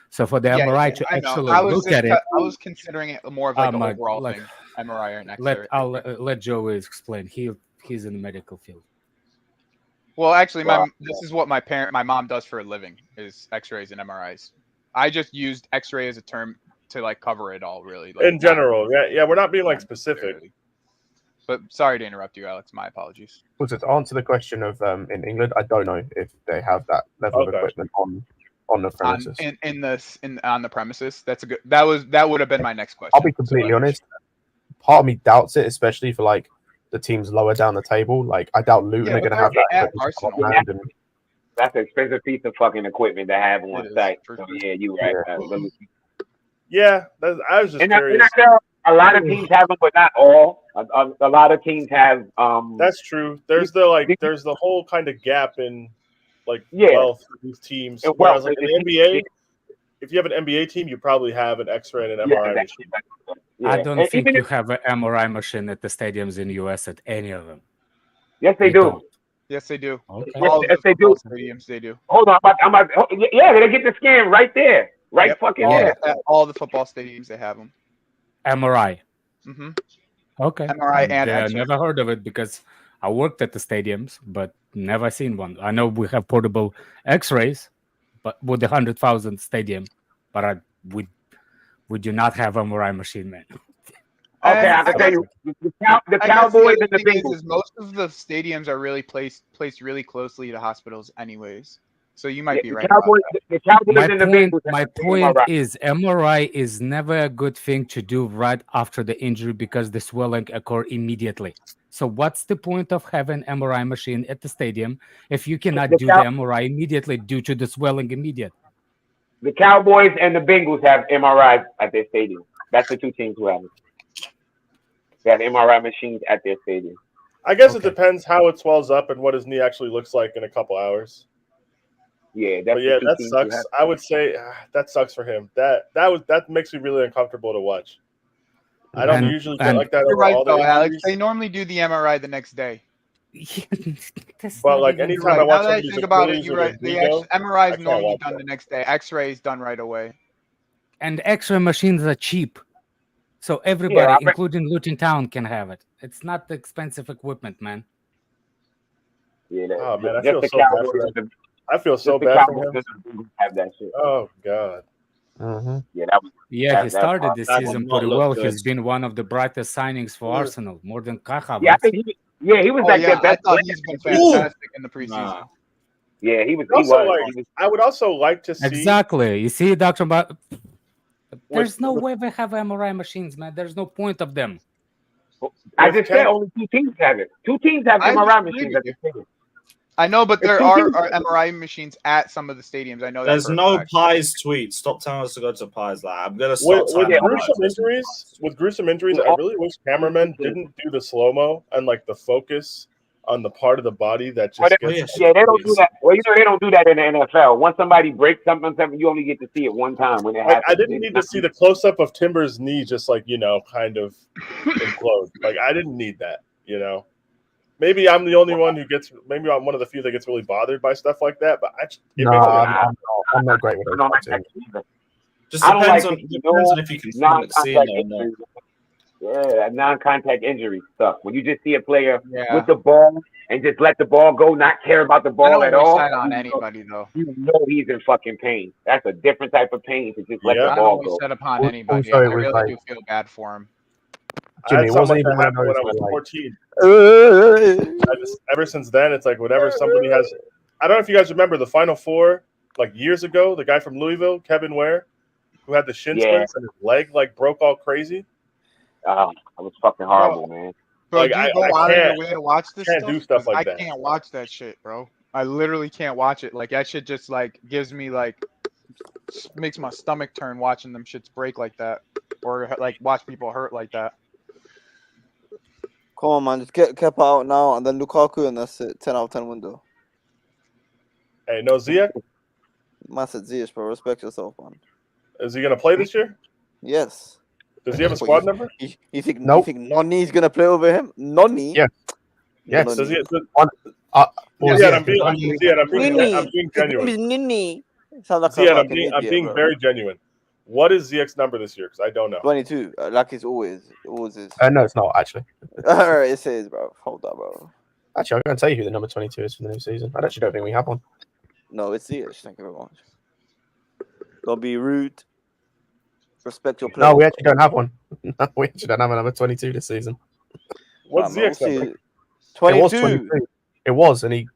So for the MRI to
I know.
actually
I was
look at it,
I was considering it more of like an overall thing, MRI or an X-ray.
I'll let Joey explain. He's in the medical field.
Well, actually, this is what my mom does for a living is X-rays and MRIs. I just used X-ray as a term to like cover it all, really. Like,
In general, yeah, we're not being like specific.
But sorry to interrupt you, Alex. My apologies.
Well, to answer the question of in England, I don't know if they have that level of equipment on the premises.
On the premises. That's a good. That would have been my next question.
I'll be completely honest. Part of me doubts it, especially for like the teams lower down the table. Like I doubt Luton are going to have that.
Arsenal. That's an expensive piece of fucking equipment to have on site. So yeah, you right.
Yeah, I was just curious.
A lot of teams have them, but not all. A lot of teams have.
That's true. There's the whole kind of gap in wealth for these teams. Whereas like in the NBA, if you have an NBA team, you probably have an X-ray and an MRI machine.
I don't think you have an MRI machine at the stadiums in the US at any of them.
Yes, they do.
Don't.
Yes, they do.
Okay.
Yes, they do.
Stadiums, they do.
Hold on, yeah, they get the scan right there, fucking there.
At all the football stadiums, they have them.
MRI.
Mm-hmm.
Okay.
MRI and
I
X-ray.
never heard of it because I worked at the stadiums, but never seen one. I know we have portable X-rays, but with the 100,000 stadium, but we do not have MRI machine, man.
Okay, I can tell you, the Cowboys and the Bengals.
Most of the stadiums are really placed really closely to hospitals, anyways. So you might be right.
The Cowboys and the Bengals.
My point is, MRI is never a good thing to do right after the injury because the swelling occur immediately. So what's the point of having MRI machine at the stadium if you cannot do the MRI immediately due to the swelling immediate?
The Cowboys and the Bengals have MRIs at their stadium. That's the two teams who have it. They have MRI machines at their stadium.
I guess it depends how it swells up and what his knee actually looks like in a couple hours.
Yeah,
that sucks. I would say that sucks for him. That makes me really uncomfortable to watch. I don't usually get like that.
You're right, though, Alex. They normally do the MRI the next day.
But like anytime I watch
now that I think about it, you're right. MRI is
can't
normally
watch
done the next day. X-ray is done right away.
And X-ray machines are cheap. So everybody, including Luton Town, can have it. It's not the expensive equipment, man.
Yeah,
oh man, I feel so bad for him. I feel so bad for him.
Have that shit.
Oh god.
Yeah, that was.
Yeah, he started the season pretty well. He's been one of the brightest signings for Arsenal, more than Kepa.
Yeah, I think he was like that.
I thought he's been fantastic in the preseason.
Yeah, he was.
I would also like to see.
Exactly. You see, Dr. There's no way we have MRI machines, man. There's no point of them.
I just said only two teams have it. Two teams have MRI machines at the stadium.
I know, but there are MRI machines at some of the stadiums. I know that.
There's no Pies tweet. Stop telling us to go to Pies. Like, I'm gonna stop.
With gruesome injuries, I really wish cameramen didn't do the slow mo and like the focus on the part of the body that just gets.
Yeah, they don't do that. Well, you know they don't do that in the NFL. Once somebody breaks something, you only get to see it one time when it happens.
I didn't need to see the close up of Timber's knee, just like kind of implode. Like I didn't need that. Maybe I'm the only one who gets. Maybe I'm one of the few that gets really bothered by stuff like that. But
I'm not great with it.
Just depends on if you can see it or not.
Yeah, non-contact injury stuff. When you just see a player with the ball and just let the ball go, not care about the ball at all.
I don't on anybody though.
You know he's in fucking pain. That's a different type of pain to just let the ball go.
Set upon anybody. I really do feel bad for him.
Jimmy, it wasn't even
when I was 14. Ever since then, it's like whenever somebody has. I don't know if you guys remember the Final Four, like years ago. The guy from Louisville, Kevin Ware, who had the shin splints and his leg broke all crazy.
Oh, that was fucking horrible, man.
Bro, do you go out of your way to watch this
stuff? Do stuff like that.
I can't watch that shit, bro. I literally can't watch it. Like that shit just gives me makes my stomach turn watching them shits break like that, or watch people hurt like that.
Come on, man. Just get Kepa out now, and then Lukaku, and that's it. 10 out of 10 window.
Hey, no Ziyech?
Man said Ziyech, bro. Respect yourself, man.
Is he going to play this year?
Yes.
Does he have a squad number?
You think Nonny's going to play over him? Nonny?
Yeah. Yes.
Nonny.
Does he? I'm being genuine.
Nini.
I'm being very genuine. What is Ziyech's number this year? Because I don't know.
22. Like it's always. It always is.
No, it's not actually.
All right, it says, bro. Hold up, bro.
Actually, I'm going to tell you who the number 22 is for the new season. I actually don't think we have one.
No, it's Ziyech. Thank you very much. Don't be rude. Respect your players.
No, we actually don't have one. No, we actually don't have a number 22 this season.
What's Ziyech's number?
22.
It was 22. It was, and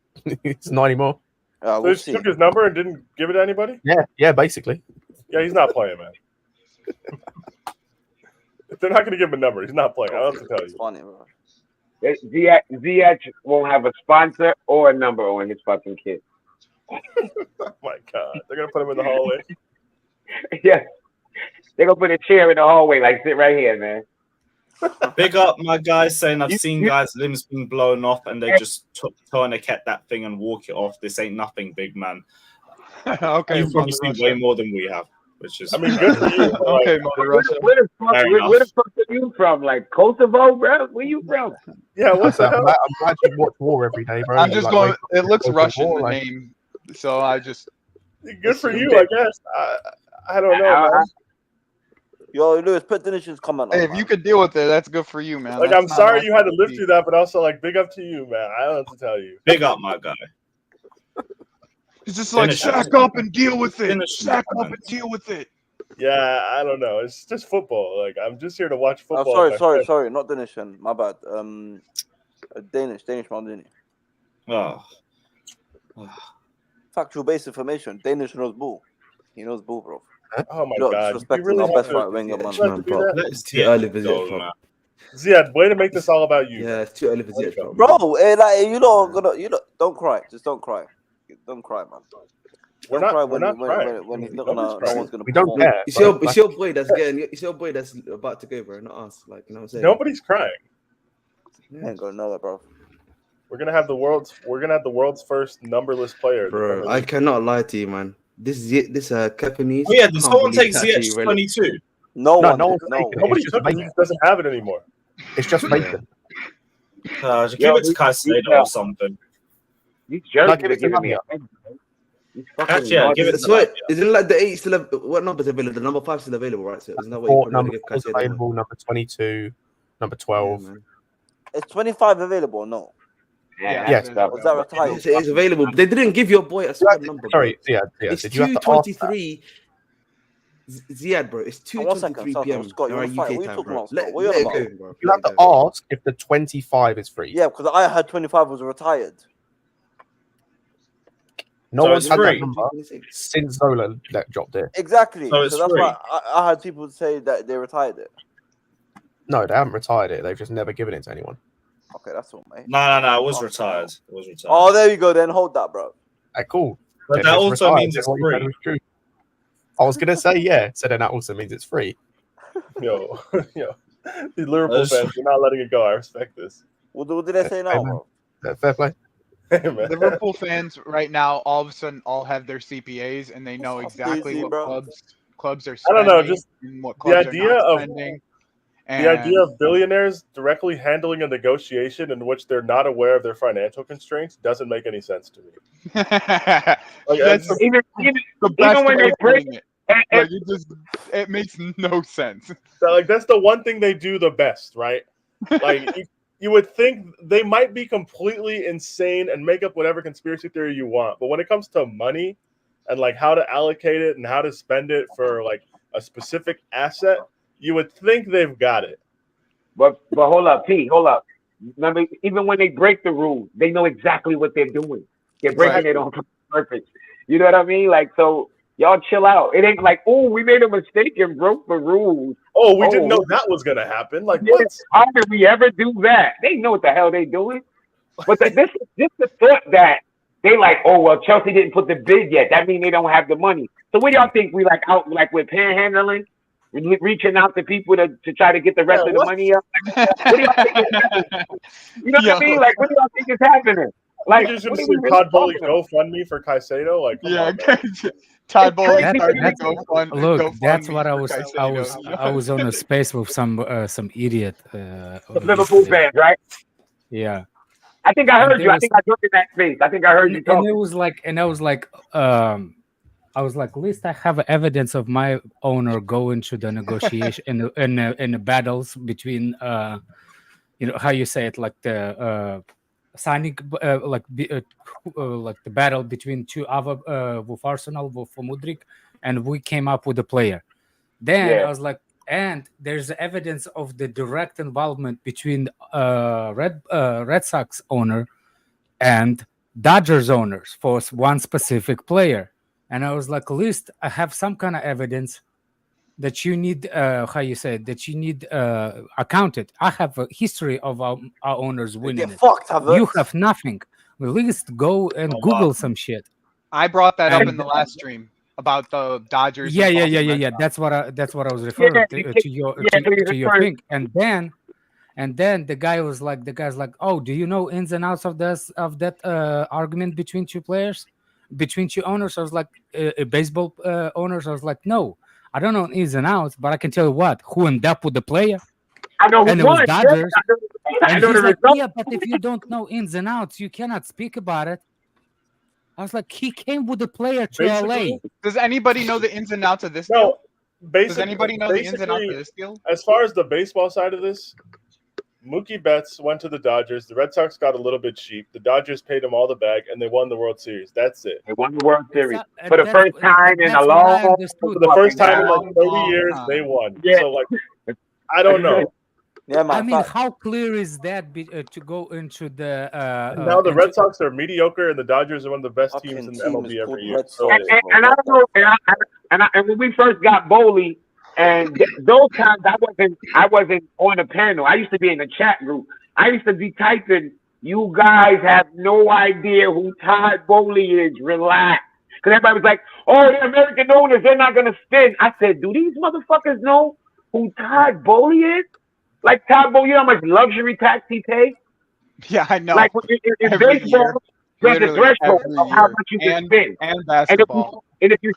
it's not anymore.
So he took his number and didn't give it to anybody?
Yeah, basically.
Yeah, he's not playing, man. If they're not going to give him a number, he's not playing. I don't have to tell you.
Funny, bro.
Ziyech won't have a sponsor or a number on his fucking kit.
Oh my God. They're going to put him in the hallway?
Yeah. They're going to put a chair in the hallway, sit right here, man.
Big up my guys saying I've seen guys' limbs being blown off and they just tourniquet that thing and walk it off. This ain't nothing, big man.
Okay.
You've probably seen way more than we have, which is.
I mean, good for you.
Okay, Mother Russia.
Where the fuck are you from? Like Kosovo, bro? Where you from?
Yeah, what's that?
I'm glad you watch war every day, bro.
I'm just going. It looks Russian, the name, so I just.
Good for you, I guess. I don't know, man.
Yo, Lewis, put Denish's comment on.
Hey, if you could deal with it, that's good for you, man.
I'm sorry you had to live through that, but also big up to you, man. I don't have to tell you.
Big up, my guy.
It's just sack up and deal with it. Sack up and deal with it.
Yeah, I don't know. It's just football. I'm just here to watch football.
Sorry, not Denishan. My bad. Danish Maldini.
Oh.
Factual based information. Danish knows ball. He knows ball, bro.
Oh my God!
Respecting our best right winger, man.
It's too early for Ziyech, bro.
Ziad, way to make this all about you.
Yeah, it's too early for Ziyech,
bro. Don't cry. Just don't cry. Don't cry, man.
We're not crying.
When he's not gonna, no one's gonna.
We don't care.
It's your boy that's getting. It's your boy that's about to go, bro. Not us. You know what I'm saying?
Nobody's crying.
Ain't gonna know that, bro.
We're gonna have the world's first numberless player,
bro. I cannot lie to you, man. This Kepanese.
Oh yeah, did someone take Ziyech 22?
No,
nobody took it. He doesn't have it anymore.
It's just vacant.
Give it to Caicedo or something.
These jerseys are giving me
Actually, give it to
Lavia. Isn't the 8 still? What number's available? The number 5 still available, right? So isn't that what
number 4 is available? Number 22, number 12.
Yeah,
is 25 available or no?
Yes.
Was that retired?
It's available. They didn't give your boy a squad number.
Sorry, yeah.
It's 2:23. Ziad, bro. It's 2:23 p.m.
Scott,
UK time, bro.
Let it go,
bro.
You have to ask if the 25 is free.
Yeah, because I had 25 was retired.
No one's had that number since Zola dropped it.
Exactly.
So
that's why I had people say that they retired it.
No, they haven't retired it. They've just never given it to anyone.
Okay, that's all, mate.
No. It was retired. It was retired.
Oh, there you go. Then hold that, bro.
Cool.
But
If
that
it's
also
retired,
means
then
it's
what you said
free.
was true. I was gonna say yeah. So then that also means it's free.
Yo, these Liverpool fans, you're not letting it go. I respect this.
What did they say now, bro?
Fair play.
Hey, man.
Liverpool fans right now all of a sudden all have their CPAs and they know exactly what clubs are
I
spending
don't know, just
and what
the
clubs
idea
are not
of
spending.
the idea of billionaires directly handling a negotiation in which they're not aware of their financial constraints doesn't make any sense to me.
That's
even
the best
when
way
they
of
break,
putting it. Like it makes no sense.
Like that's the one thing they do the best, right? Like you would think they might be completely insane and make up whatever conspiracy theory you want, but when it comes to money and like how to allocate it and how to spend it for like a specific asset, you would think they've got it.
But hold up, P, hold up. Remember, even when they break the rules, they know exactly what they're doing. They're breaking it on purpose. You know what I mean? Like, so y'all chill out. It ain't like, oh, we made a mistake and broke the rules.
Oh, we didn't know that was gonna happen. Like, what?
How did we ever do that? They know what the hell they doing. But this is just the thought that they like, oh well, Chelsea didn't put the bid yet. That means they don't have the money. So what do y'all think? We like out like we're panhandling, reaching out to people to try to get the rest of the money up. What do y'all think is happening? You know what I mean? Like, what do y'all think is happening? Like,
you just see Todd Bowley GoFundMe for Caicedo. Like, come on,
Todd Bowley started
That's,
to
look, that's
GoFundMe
what I
for
was.
Caicedo.
I was on a space with some idiot.
Liverpool fans, right?
Yeah.
I think I heard you. I think I jumped in that space. I think I heard you talking.
And it was like, I was like, at least I have evidence of my owner going to the negotiation in the battles between, how you say it, like the signing, like the battle between two other with Arsenal, with Mudryk, and we came up with a player. Then I was like, and there's evidence of the direct involvement between Red Sox owner and Dodgers owners for one specific player. And I was like, at least I have some kind of evidence that you need, that you need accounted. I have a history of our owners winning it. You have nothing. At least go and Google some shit.
I brought that up in the last stream about the Dodgers.
Yeah. That's what I was referring to your thing. And then the guy's like, oh, do you know ins and outs of that argument between two players, between two owners? I was like, baseball owners. I was like, no, I don't know ins and outs, but I can tell you who ended up with the player.
I know
and
it was
Dodgers.
I know
he's
the
like,
result.
yeah, but if you don't know ins and outs, you cannot speak about it. I was like, he came with the player to LA.
Does anybody know the ins and outs of this
deal?
Does anybody know the ins and outs of this deal?
As far as the baseball side of this, Mookie Betts went to the Dodgers. The Red Sox got a little bit cheap. The Dodgers paid him all the bag, and they won the World Series. That's it.
They won the World Series for the first time in a long.
For the first time in like 30 years, they won.
Yeah.
So like, I don't know.
Yeah, man.
I mean, how clear is that to go into the?
Now the Red Sox are mediocre, and the Dodgers are one of the best teams in the MLB every year. So,
and I don't know. And when we first got Bowley, and those times I wasn't on the panel. I used to be in the chat group. I used to be typing, "You guys have no idea who Todd Bowley is. Relax." Because everybody was like, "Oh, the American owners, they're not gonna spin." I said, "Do these motherfuckers know who Todd Bowley is? Like Todd Bowley, you know how much luxury tax he pays?
Yeah, I know.
Like in baseball, there's a threshold of how much you can spin.
And basketball.
And if you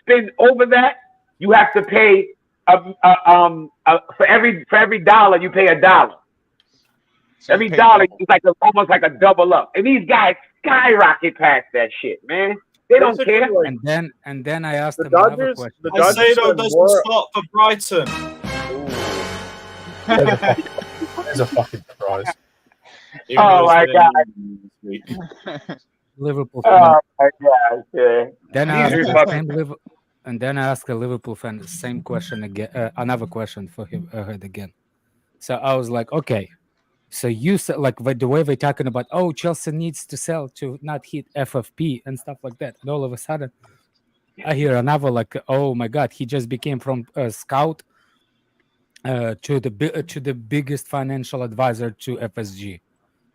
spin over that, you have to pay for every dollar you pay $1.
So
every dollar is like almost like a double up. And these guys skyrocket past that shit, man. They don't care.
And then I asked them
another
question.
Caicedo doesn't start for Brighton.
It's a fucking surprise.
Oh my god.
Liverpool.
Oh my god. Yeah.
Then I asked a Liverpool fan the same question again, another question for him again. So I was like, okay, so you said like the way they're talking about, oh, Chelsea needs to sell to not hit FFP and stuff like that, and all of a sudden, I hear another like, oh my god, he just became from a scout to the biggest financial advisor to FSG,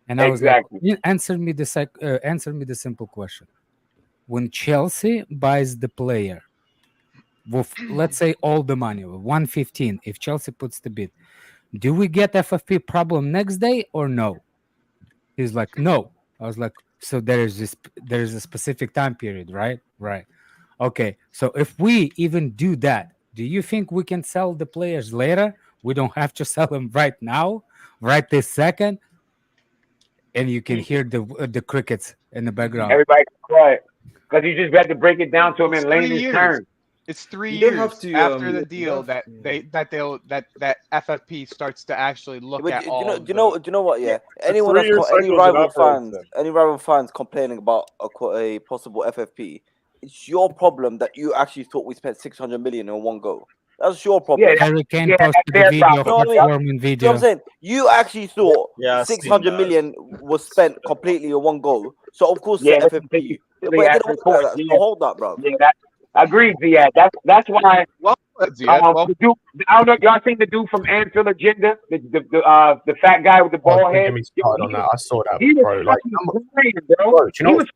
and I was like, answer me the simple question: when Chelsea buys the player with, let's say, all the money, 115, if Chelsea puts the bid, do we get FFP problem next day or no? He's like, no. I was like, so there's a specific time period, right? Right. Okay. So if we even do that, do you think we can sell the players later? We don't have to sell them right now, right this second. And you can hear the crickets in the background.
Everybody quiet, because you just got to break it down to him and Lane's turn.
It's 3 years after the deal that FFP starts to actually look at all.
Do you know what? Yeah, anyone that's got any rival fans complaining about a possible FFP, it's your problem that you actually thought we spent 600 million in one go. That's your problem.
Harry Kane posted the video, heartwarming video.
You know what I'm saying? You actually thought 600 million was spent completely in one go. So of course, FFP. But it didn't work like that. So hold that, bro.
Yeah, agreed, Ziad. That's why. The dude, I don't know. Y'all seen the dude from Anfield Agenda, the fat guy with the bald head?
On that. I saw that,
he
bro.
Was crying, bro. He was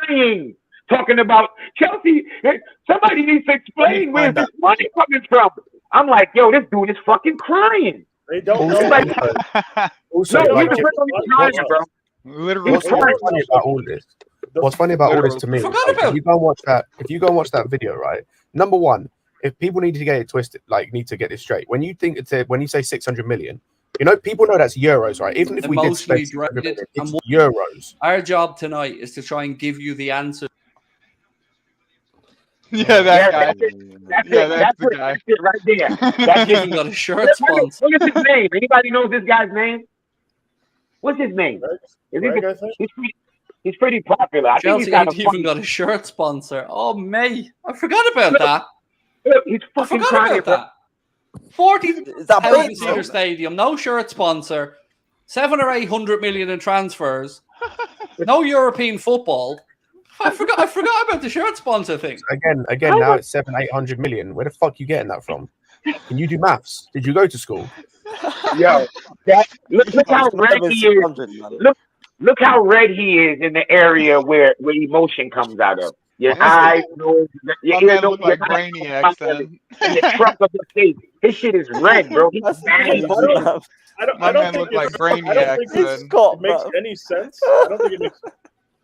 crying, talking about Chelsea. Somebody needs to explain where's this money coming from. I'm like, yo, this dude is fucking crying.
They don't
know. Also,
no,
like,
he was crying, bro.
Literally,
what's funny about all this? What's funny about all this to me? Like, if you go and watch that video, right? Number one, if people need to get it twisted, like need to get this straight. When you say 600 million, you know, people know that's euros, right? Even if we did spend 600 million, it's euros.
Our job tonight is to try and give you the answer.
Yeah, that guy.
That's the guy. That's it right there. That's
even got a shirt sponsor.
What is his name? Anybody knows this guy's name? What's his name? He's pretty popular. I
Chelsea
think he's
even got a shirt sponsor. Oh, mate, I forgot about that.
He's
I
fucking
forgot
crying.
about that. 40,000 seater stadium, no shirt sponsor, 700 or 800 million in transfers, no European football. I forgot about the shirt sponsor thing.
Again, now it's 700-800 million. Where the fuck are you getting that from? Can you do maths? Did you go to school?
Yo, look how red he is. Look how red he is in the area where emotion comes out of. Your eyes, your ears look like
Brainiac, son.
And the trunk of the face. His shit is red, bro. He's mad.
I don't think
like Brainiac.
It makes any sense. I don't think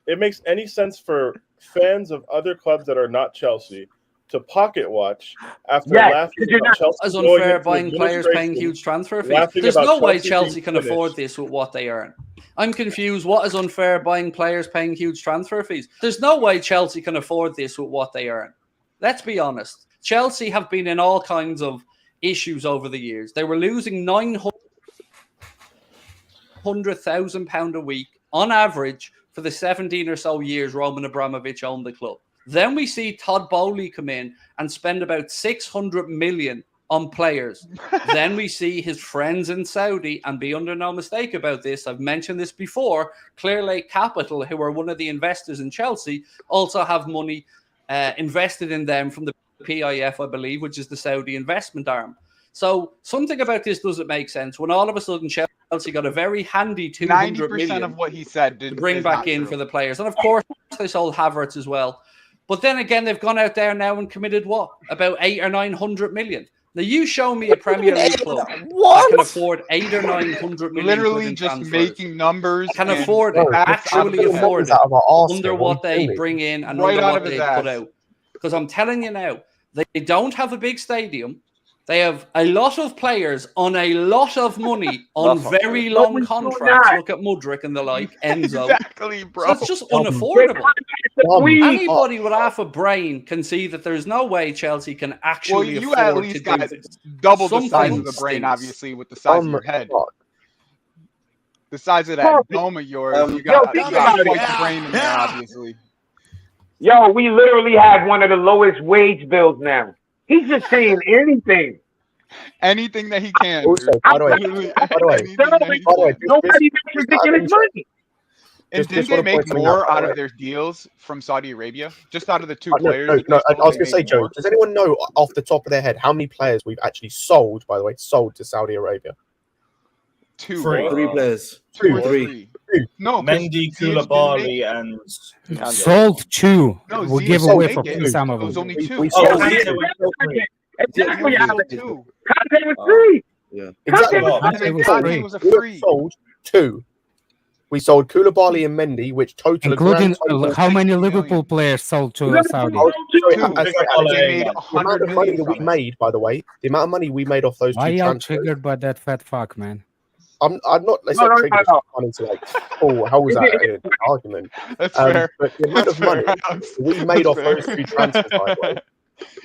it makes any sense for fans of other clubs that are not Chelsea to pocket watch after laughing about Chelsea.
As unfair buying players paying huge transfer fees. There's no way Chelsea can afford this with what they earn. I'm confused. What is unfair buying players paying huge transfer fees? There's no way Chelsea can afford this with what they earn. Let's be honest. Chelsea have been in all kinds of issues over the years. They were losing £900,000 a week on average for the 17 or so years Roman Abramovich owned the club. Then we see Todd Bowley come in and spend about 600 million on players. Then we see his friends in Saudi, and be under no mistake about this, I've mentioned this before, Clear Lake Capital, who are one of the investors in Chelsea, also have money invested in them from the PIF, I believe, which is the Saudi investment arm. So something about this doesn't make sense. When all of a sudden Chelsea got a very handy 200 million
of what he said
to bring back in for the players. And of course, they sold Havertz as well. But then again, they've gone out there now and committed what? About 800 or 900 million. Now, you show me a Premier League club that can afford 800 or 900 million.
Literally just making numbers.
Can afford it, actually afford it, under what they bring in and under what they put out. Because I'm telling you now, they don't have a big stadium. They have a lot of players on a lot of money on very long contracts. Look at Mudryk and the like, Enzo.
Exactly, bro.
So it's just unaffordable. Anybody with half a brain can see that there's no way Chelsea can actually afford
at least
to
got
do this.
double the size of the brain, obviously, with the size of your head. The size of that dome of yours, you got quite the brain in there, obviously.
Yo, we literally have one of the lowest wage bills now. He's just saying anything.
Anything that he can.
Also, by the way,
nobody makes ridiculous money.
Just
didn't they
wanna
make
point something
more
out,
out of
right?
their deals from Saudi Arabia? Just out of the two
No,
players.
no,
that
no.
they
I
sold,
was
they
going to say,
made
Joe,
more?
does anyone know off the top of their head how many players we've actually sold, by the way, sold to Saudi Arabia?
Two.
Three players.
Two or
Three.
three. No, because
Mendy,
Ziyech didn't make
Koulibaly,
it.
and
Sold 2.
No,
We
Ziyech
give
didn't
away
make
for
it.
free some
It
of
was
them.
only two.
We
Oh,
sold
Exactly,
Yeah,
Alex.
two.
Conte was free.
Yeah.
Exactly.
Conte was
Kante
free.
was a
We
free.
sold 2. We sold Koulibaly and Mendy, which total a grand
Including
total of
how many
60
Liverpool
million.
players sold to Saudi?
Sorry,
Two.
Alex,
They made
the amount
100
of money
million
that we
from it.
made, by the way, the amount of money we made off those
Why
two
y'all
transfers.
triggered by that fat fuck, man?
I'm not. Let's
No,
not
no,
trigger this one into like, oh, how was that an argument?
That's fair.
But the amount
That's
of money
fair.
that we made off those two transfers, by the way,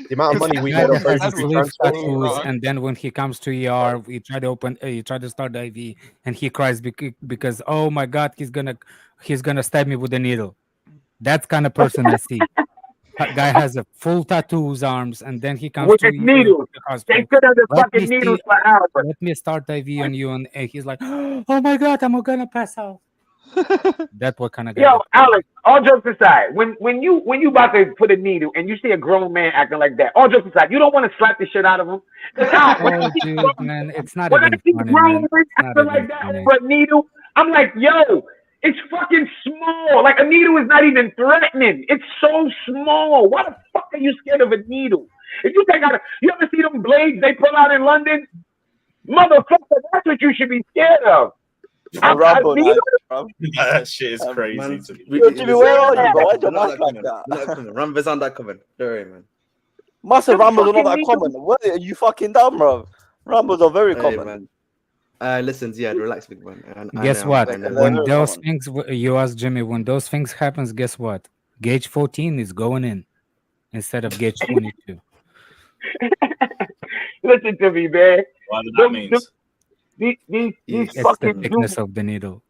the amount of money we
Guy
made off
that
those
has
two
his sleeve
transfers.
tattoos, and then when he comes to ER, he try to open, he try to start the IV, and he cries because oh my god, he's gonna stab me with a needle. That's kind of person I see. That guy has a full tattoos, arms, and then he comes
With
to
his needles.
the
They
hospital.
could have the
Let me
fucking needles
see,
for hours.
let me start the IV on you, and he's like, oh my god, I'm gonna pass out. That's what kind of guy.
Yo, Alex, all jokes aside, when you about to put a needle and you see a grown man acting like that, all jokes aside, you don't want to slap the shit out of him.
Oh, dude, man, it's not
When I
even
see
funny,
grown
man.
men
It's not
acting like
even
that
funny.
over a needle, I'm like, yo, it's fucking small. Like a needle is not even threatening. It's so small. Why the fuck are you scared of a needle? If you take out, you ever see them blades they pull out in London? Motherfucker, that's what you should be scared of.
Rambo knife, bro.
That shit is crazy.
Man,
to me.
Jimmy, where are you, bro? Why do you act like that?
Rambos aren't that common. Don't worry, man.
Massive
Them
Rambos are not
fucking
that common. What are you fucking dumb, bro? Rambos are very
Hey,
common.
man. Listen, Ziad, relax, big man.
Guess what?
They're
When
very
those
common.
things, you ask Jimmy, when those things happens, guess what? Gauge 14 is going in instead of gauge 22.
Listen to me, man.
What that means?
These
It's the
fucking
thickness of the needle.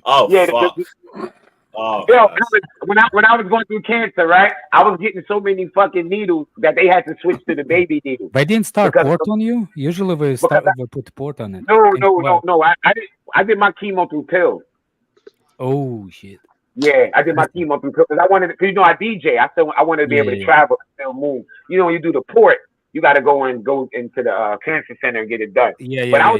Oh,
yeah,
fuck. Oh,
yo,
Christ.
when I was going through cancer, right? I was getting so many fucking needles that they had to switch to the baby needle.
They didn't start
Because-
port on you? Usually we put port on it.
No. I did my chemo through pills.
Oh, shit.
Yeah, I did my chemo through pills because I wanted to, cause you know I DJ. I wanted to be able to
Yeah.
travel and still move. You know, when you do the port, you got to go into the cancer center and get it done.
Yeah,
But
yeah,
I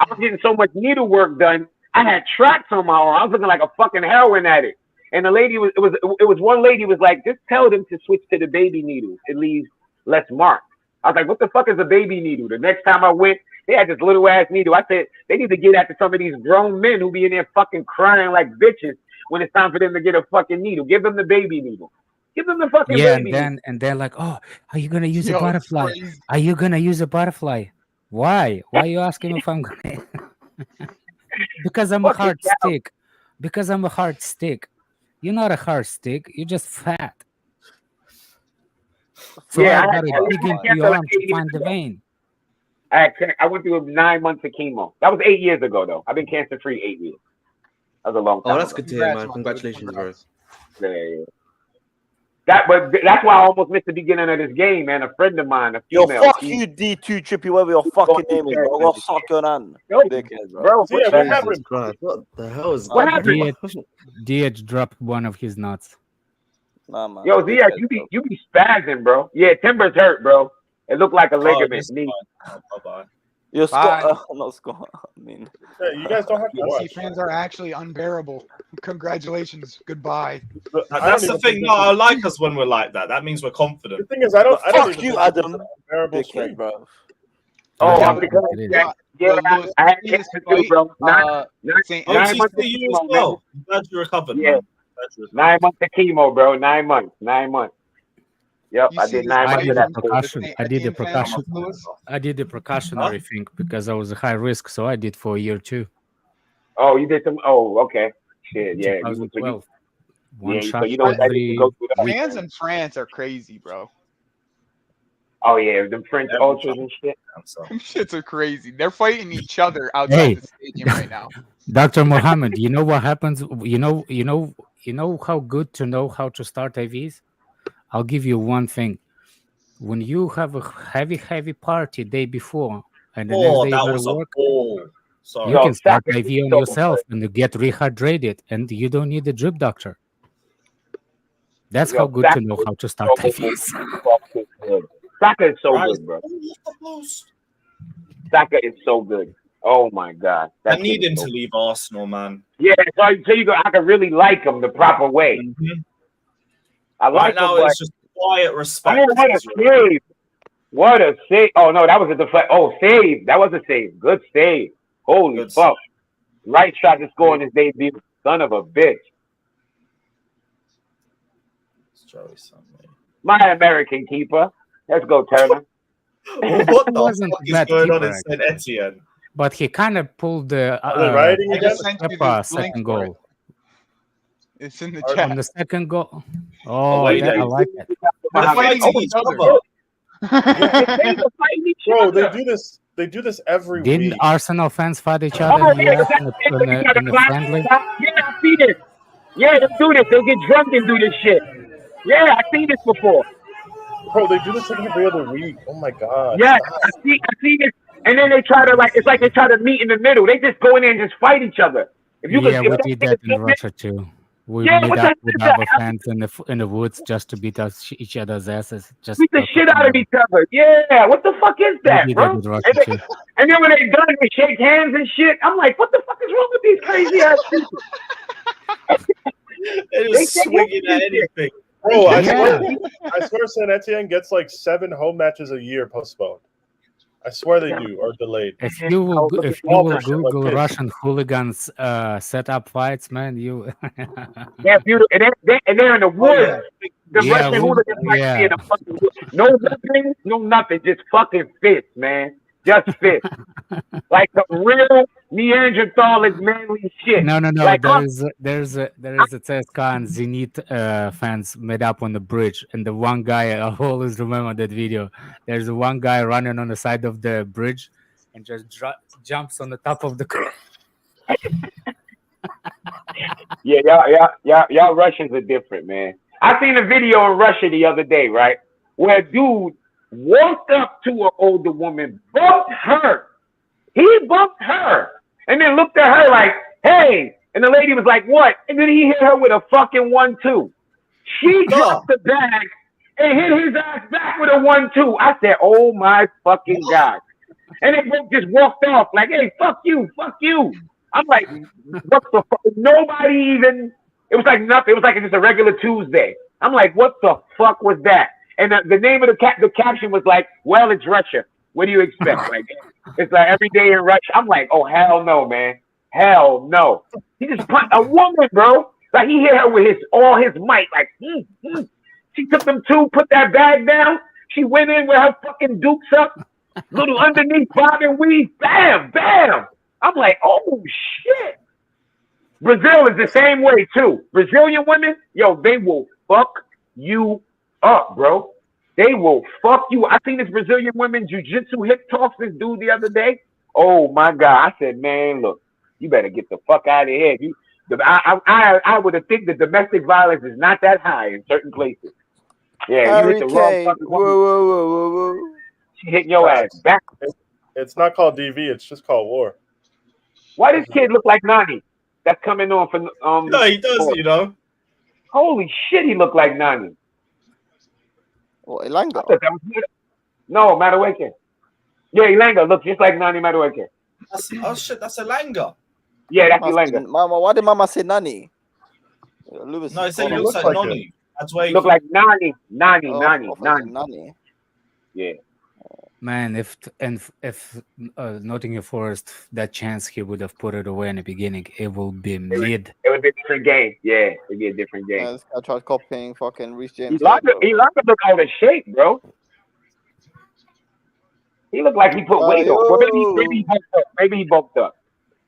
was getting so much needle work done. I had tracks on my arm. I was looking like a fucking heroin addict. And the lady it was one lady was like, just tell them to switch to the baby needle. It leaves less marks. I was like, what the fuck is a baby needle? The next time I went, they had this little ass needle. I said, they need to get after some of these grown men who be in there fucking crying like bitches when it's time for them to get a fucking needle. Give them the baby needle. Give them the fucking
Yeah,
baby
and they're like, oh, are you gonna use
Yo,
a
it's
butterfly?
crazy.
Are you gonna use a butterfly? Why? Why are you asking if I'm gonna? Because I'm a hard stick. Because I'm a hard stick. You're not a hard stick. You're just fat. So
Yeah,
I
I
gotta dig into
had
your
like
arm
8
to
years
find the
ago.
vein.
I went through 9 months of chemo. That was 8 years ago, though. I've been cancer free 8 years. That was a long time.
Oh, that's
ago.
good to hear, man. Congratulations, bro.
Yeah. But that's why I almost missed the beginning of this game, man. A friend of mine, a
Yo,
female.
fuck you, D2 Trippy, whatever your fucking name is, bro. Go suck your hand. Dickhead, bro.
Jesus Christ, what the hell is
What happened?
DH dropped one of his nuts.
Nah, man.
Yo, Zia, you be spazzing, bro. Yeah, Timber's hurt, bro. It looked like a ligament. Knee.
Bye-bye.
You're
Bye.
Scott. Not Scott. I mean,
You guys don't have to
Chelsea
watch.
fans are actually unbearable. Congratulations. Goodbye.
That's the thing. No, I like us when we're like that. That means we're confident.
The thing is, I don't
fuck
even
you,
think this is
Adam.
an unbearable
Dickhead,
stream.
bro.
Oh,
Yeah,
I'm because
it is.
yeah,
Lewis,
I had
this
cancer too,
fight,
bro.
St.
Oh,
9 months of
to you
chemo,
as well.
man.
I'm glad you recovered,
Yeah.
man. Glad you recovered.
9 months of chemo, bro. 9 months. 9 months. Yep,
You
I
see
did
this
9
I
months
did
of
the
that.
precaution. I did the
Etienne fan,
precaution.
Lewis?
I did the precautionary thing because I was a high risk, so I did for a year too.
Oh, you did some. Oh, okay. Shit, yeah.
2012. One
Yeah,
shot
so you know what that is
every
to go through that.
week.
Fans in France are crazy, bro.
Oh yeah, them French
Every
ultras and shit.
Them shits are crazy. They're fighting each other outside
Hey.
the stadium right now.
Dr. Mohammed, you know what happens? You know how good to know how to start IVs? I'll give you one thing. When you have a heavy party day before and the next
Oh,
day you
that
gotta
was a
work,
ball. Sorry.
You can start
Saka
IV
is
on
so
yourself
good.
and you get rehydrated, and you don't need a drip doctor. That's how
Yo,
good to
Saka
know
is
how to start
so
IVs.
fucking good. Saka is so
Right.
good, bro. Saka is so good. Oh my god,
I
that
need
kid
him
is so
to leave Arsenal, man.
Yeah, so you go. I can really like him the proper way.
Mhm.
I
Right
like him,
now,
but
it's just quiet
oh,
respect.
what a save! What a save! Oh no, that was a deflect. Oh, save! That was a save. Good save. Holy
Good
fuck! Right shot to score in his debut. Son of a bitch. My American keeper. Let's go, Turner.
What
He
the
wasn't
fuck is
bad
going on
keeper,
in Saint
actually.
Etienne?
But he kind of pulled the
Are they rioting
I
again?
just sent you
Kepa
the link
second
for it.
goal.
It's in the
Are-
chat.
On the second goal.
Oh,
Oh,
wait,
that, I
they-
like it.
They're
They're
fighting
fighting
each
each
other.
fighting each
Bro,
other.
they do this every
Didn't
week.
Arsenal fans fight each other
Oh
in
yeah,
US in the friendly?
Yeah, I see this. Yeah, they do this. They get drunk and do this shit. Yeah, I seen this before.
Bro, they do this like every other week. Oh my god.
Yeah,
stop.
I see this. And then they try to it's like they try to meet in the middle. They just go in there and just fight each other. If you
Yeah,
could,
we did that in Russia too. We
Yeah,
meet
what
up
the
with
heck is
our
that?
fans in the woods just to beat each other's asses. Just
beat the shit out of each other. Yeah, what the fuck is
We
that,
did
bro?
that with Russia
And then,
too.
and then when they done, they shake hands and shit. I'm like, what the fuck is wrong with these crazy ass people?
They're
They
just
take
swinging at
everything.
anything.
Bro, I
Yeah.
swear Saint Etienne gets like 7 home matches a year postponed. I swear they do, or delayed.
If you will, if you
All
will
for shit like
Google
this.
Russian hooligans set up fights, man, you.
Yeah, beautiful. And they're in the woods. The
Yeah,
Russian hooligans like
yeah.
be in the fucking woods. No weapons, no nothing. Just fucking fists, man. Just fists. Like the real Neanderthalic manly shit.
No.
Like,
There's a CSKA and Zenit fans met up on the bridge, and the one guy I always remember that video. There's the one guy running on the side of the bridge, and just jumps on the top of the car.
Yeah, y'all Russians are different, man. I seen a video in Russia the other day, right? Where a dude walked up to an older woman, bumped her. He bumped her. And then looked at her like, hey. And the lady was like, what? And then he hit her with a fucking 1-2. She dropped the bag and hit his ass back with a 1-2. I said, oh my fucking God. And they both just walked off like, hey, fuck you. I'm like, what the fuck? Nobody even, it was like nothing. It was like just a regular Tuesday. I'm like, what the fuck was that? And the name of the caption was like, well, it's Russia. What do you expect? Like, it's like every day in Russia. I'm like, oh, hell no, man. Hell no. He just punched a woman, bro. Like, he hit her with all his might. Like, She took them two, put that bag down. She went in with her fucking dukes up, little underneath bob and weave. Bam, bam. I'm like, oh, shit. Brazil is the same way, too. Brazilian women, yo, they will fuck you up, bro. They will fuck you. I seen this Brazilian women jiu-jitsu hip toss this dude the other day. Oh, my God. I said, man, look, you better get the fuck out of here. I would have think that domestic violence is not that high in certain places. Yeah, you hit the wrong fucking woman.
Whoa.
She hitting your ass back.
It's not called DV. It's just called war.
Why does kid look like Nani? That's coming on for
No, he does, you know.
Holy shit, he looked like Nani.
What, Elanga?
No, Madueke. Yeah, Elanga looks just like Nani Madueke.
Oh shit, that's Elanga.
Yeah, that's Elanga.
Mama, why did Mama say Nani? Lewis,
No, he said he looks like Nani. That's why he
look like Nani.
Nani.
Yeah.
Man, if Nottingham Forest that chance he would have put it away in the beginning, it will be mid.
It would be a different game. Yeah, it'd be a different game.
I tried copying fucking Reece James.
Elanga look out of shape, bro. He looked like he put weight on. Well, maybe he bulked up.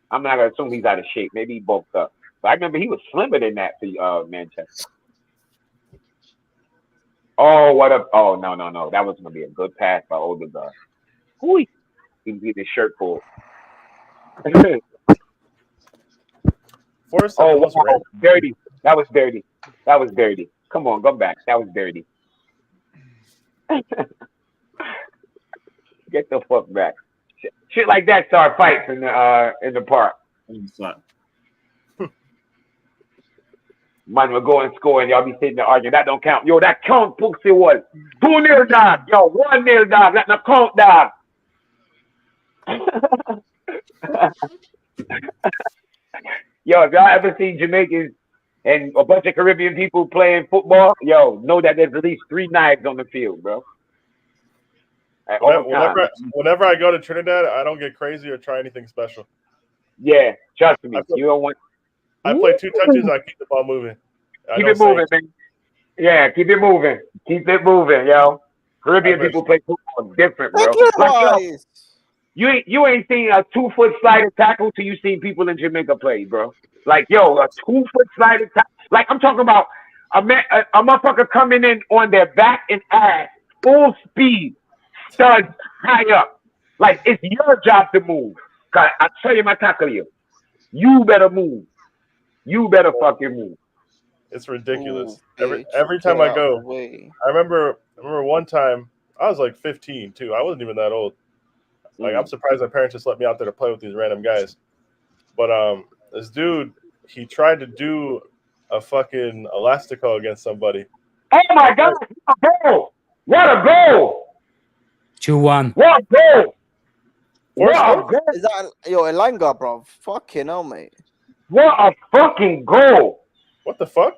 I'm not gonna assume he's out of shape. Maybe he bulked up. But I remember he was slimmer than that for Manchester. Oh, what up? Oh, no. That was going to be a good pass by Odegaard. He can get his shirt pulled. Dirty. That was dirty. Come on, go back. That was dirty. Get the fuck back. Shit like that start fights in the park. Man will go and score and y'all be sitting there arguing. That don't count. Yo, that count, Puxy was 2-0, dog. Yo, 1-0, dog. That not count, dog. Yo, if y'all ever seen Jamaicans and a bunch of Caribbean people playing football, yo, know that there's at least 3 knives on the field, bro.
Whenever I go to Trinidad, I don't get crazy or try anything special.
Yeah, trust me. You don't want.
I play 2 touches. I keep the ball moving.
Keep it moving, man. Yeah, keep it moving. Keep it moving, yo. Caribbean people play football different, bro. Like, yo, you ain't seen a 2-foot slider tackle till you seen people in Jamaica play, bro. Like, yo, a 2-foot slider tackle. Like, I'm talking about a motherfucker coming in on their back and ass, full speed, studs high up. Like, it's your job to move. I tell you, my tackle you. You better move. You better fucking move.
It's ridiculous. Every time I go, I remember one time I was like 15 too. I wasn't even that old. Like I'm surprised my parents just let me out there to play with these random guys. But this dude, he tried to do a fucking elastico against somebody.
Oh my God! What a goal! What a goal!
2-1.
What a goal!
Is that Elanga, bro? Fucking hell, mate.
What a fucking goal!
What the fuck?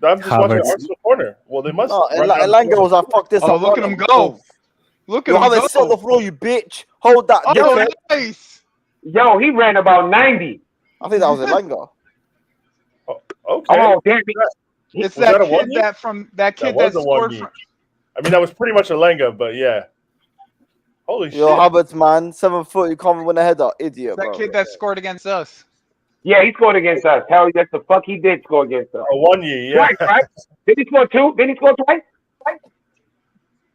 I'm just watching the Arsenal corner. Well, they must.
No, Elanga was like, fuck this.
Oh, look at him go. Look at him go.
Sit on the floor, you bitch. Hold that.
Oh, nice.
Yo, he ran about 90.
I think that was Elanga.
Okay.
Oh, damn.
It's that kid that scored from.
I mean, that was pretty much a Lenga, but yeah. Holy shit.
Yo, Havertz, man. 7 foot, you can't win a header. Idiot,
that kid that scored against us.
Yeah, he scored against us. Hell, yes, the fuck he did score against us.
Oh, 1 year, yeah.
Twice, right? Did he score 2? Did he score twice?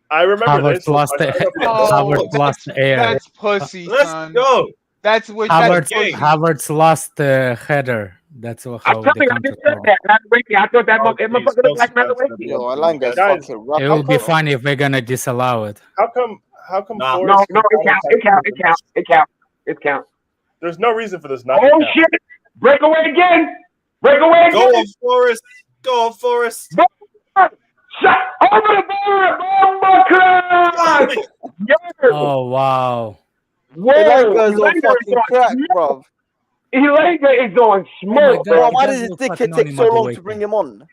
I remember this.
Havertz lost air.
That's pussy, son.
Let's go.
That's what
Havertz lost the header. That's how
I just said that. I thought that motherfucker looked like Madueke.
Yo, Elanga's fucking rough.
It will be funny if we're gonna disallow it.
How come?
No, it counts.
There's no reason for this not to
Oh
count.
shit! Breakaway again! Breakaway again!
Go on, Forrest! Go on, Forrest!
Shut over the board!
Oh wow!
Whoa!
Elanga's on fucking crack, bro.
Elanga is on smoke, bro.
Why does his dickhead take so long to bring him on?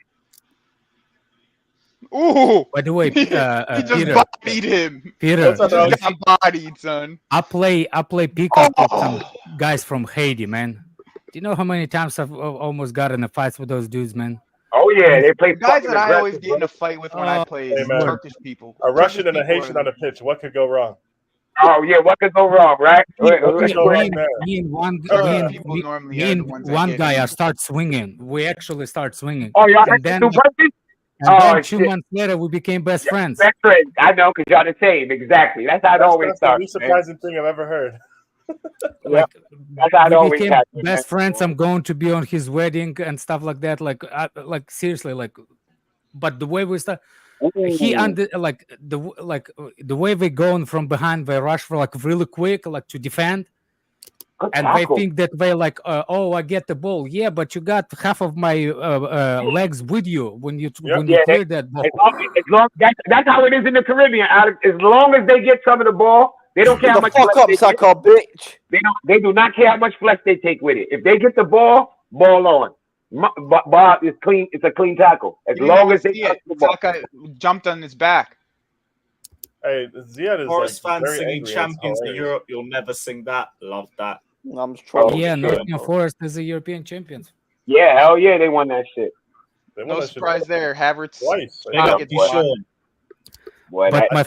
Ooh!
By the way,
he just
Peter,
bodied him.
Peter,
He just got bodied, son.
I play pickup with some guys from Haiti, man. Do you know how many times I've almost got in a fight with those dudes, man?
Oh yeah, they play.
The guys that I always get in a fight with when I play is Turkish people.
A Russian and a Haitian on a pitch. What could go wrong?
Oh yeah, what could go wrong, right?
Me and one guy, I start swinging. We actually start swinging.
Oh, y'all
and then,
two punches?
then 2 months later, we became best friends.
Best friends. I know, because y'all the same. Exactly. That's how it always starts.
That's the least surprising thing I've ever heard.
That's how it
We
always
became
happens.
best friends. I'm going to be on his wedding and stuff like that. Like seriously, like. But the way we start, he the way they going from behind, they rush for like really quick, like to defend. And they think that they like, oh, I get the ball. Yeah, but you got half of my legs with you when you clear that ball.
That's how it is in the Caribbean. As long as they get some of the ball, they don't care how much flesh they take.
Bitch.
They do not care how much flesh they take with it. If they get the ball on. Bob is clean. It's a clean tackle. As long as they touch the ball.
Saka jumped on his back.
Hey, Ziad is
Forest
like,
fans
very
singing
angry.
Champions of Europe. You'll never sing that. Love that.
I'm trolling.
Yeah, Nottingham Forest is the European champions.
Yeah, hell yeah, they won that shit.
No surprise there. Havertz.
Twice.
But my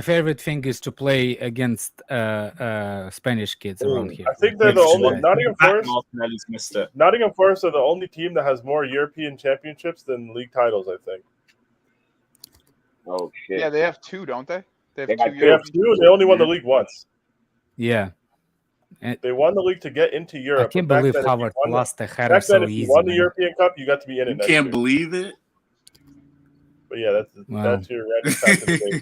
favorite thing is to play against Spanish kids around here.
I think they're the only Nottingham Forest.
Missed it.
Nottingham Forest are the only team that has more European championships than league titles. I think.
Oh shit!
Yeah, they have 2, don't they? They have 2.
They have 2. They only won the league once.
Yeah.
They won the league to get into Europe.
I can't believe Howard lost the header so easy.
If you won the European Cup, you got to be in it.
You can't believe it.
But yeah, that's your random fact of the day.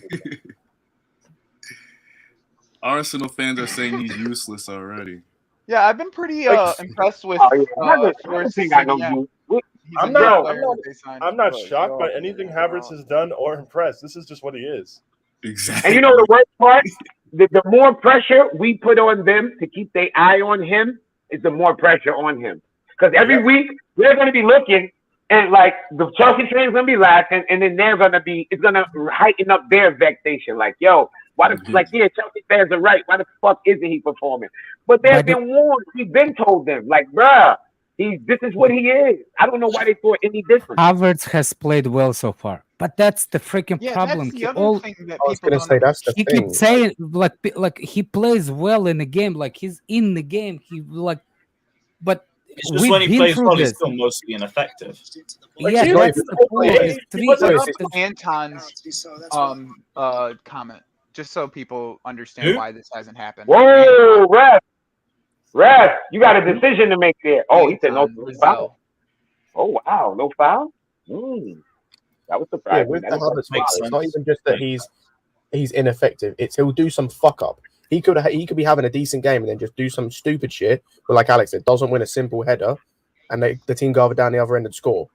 Arsenal fans are saying he's useless already.
Yeah, I've been pretty impressed with.
I'm not shocked by anything Havertz has done or impressed. This is just what he is.
Exactly.
And you know the worst part? The more pressure we put on them to keep their eye on him is the more pressure on him. Because every week we're going to be looking, and like the Chelsea fans going to be laughing, and then it's going to heighten up their vexation. Like, yo, Chelsea fans are right. Why the fuck isn't he performing? But they've been warned. We've been told them, like, bruh, this is what he is. I don't know why they thought any different.
Havertz has played well so far, but that's the freaking problem.
That's the other thing that
that's the
he
thing.
keeps saying like he plays well in the game, like he's in the game. But
it's just when he plays well, he's still mostly ineffective.
Yeah, that's the point.
Anton's comment, just so people understand why this hasn't happened.
Whoa, Ref, you got a decision to make there. Oh, he said no foul. Oh, wow, no foul? That was surprising.
Yeah, with the Havertz, it's not even just that he's ineffective. It's he'll do some fuck up. He could be having a decent game and then just do some stupid shit. But like Alex said, doesn't win a simple header, and the team go over down the other end and score.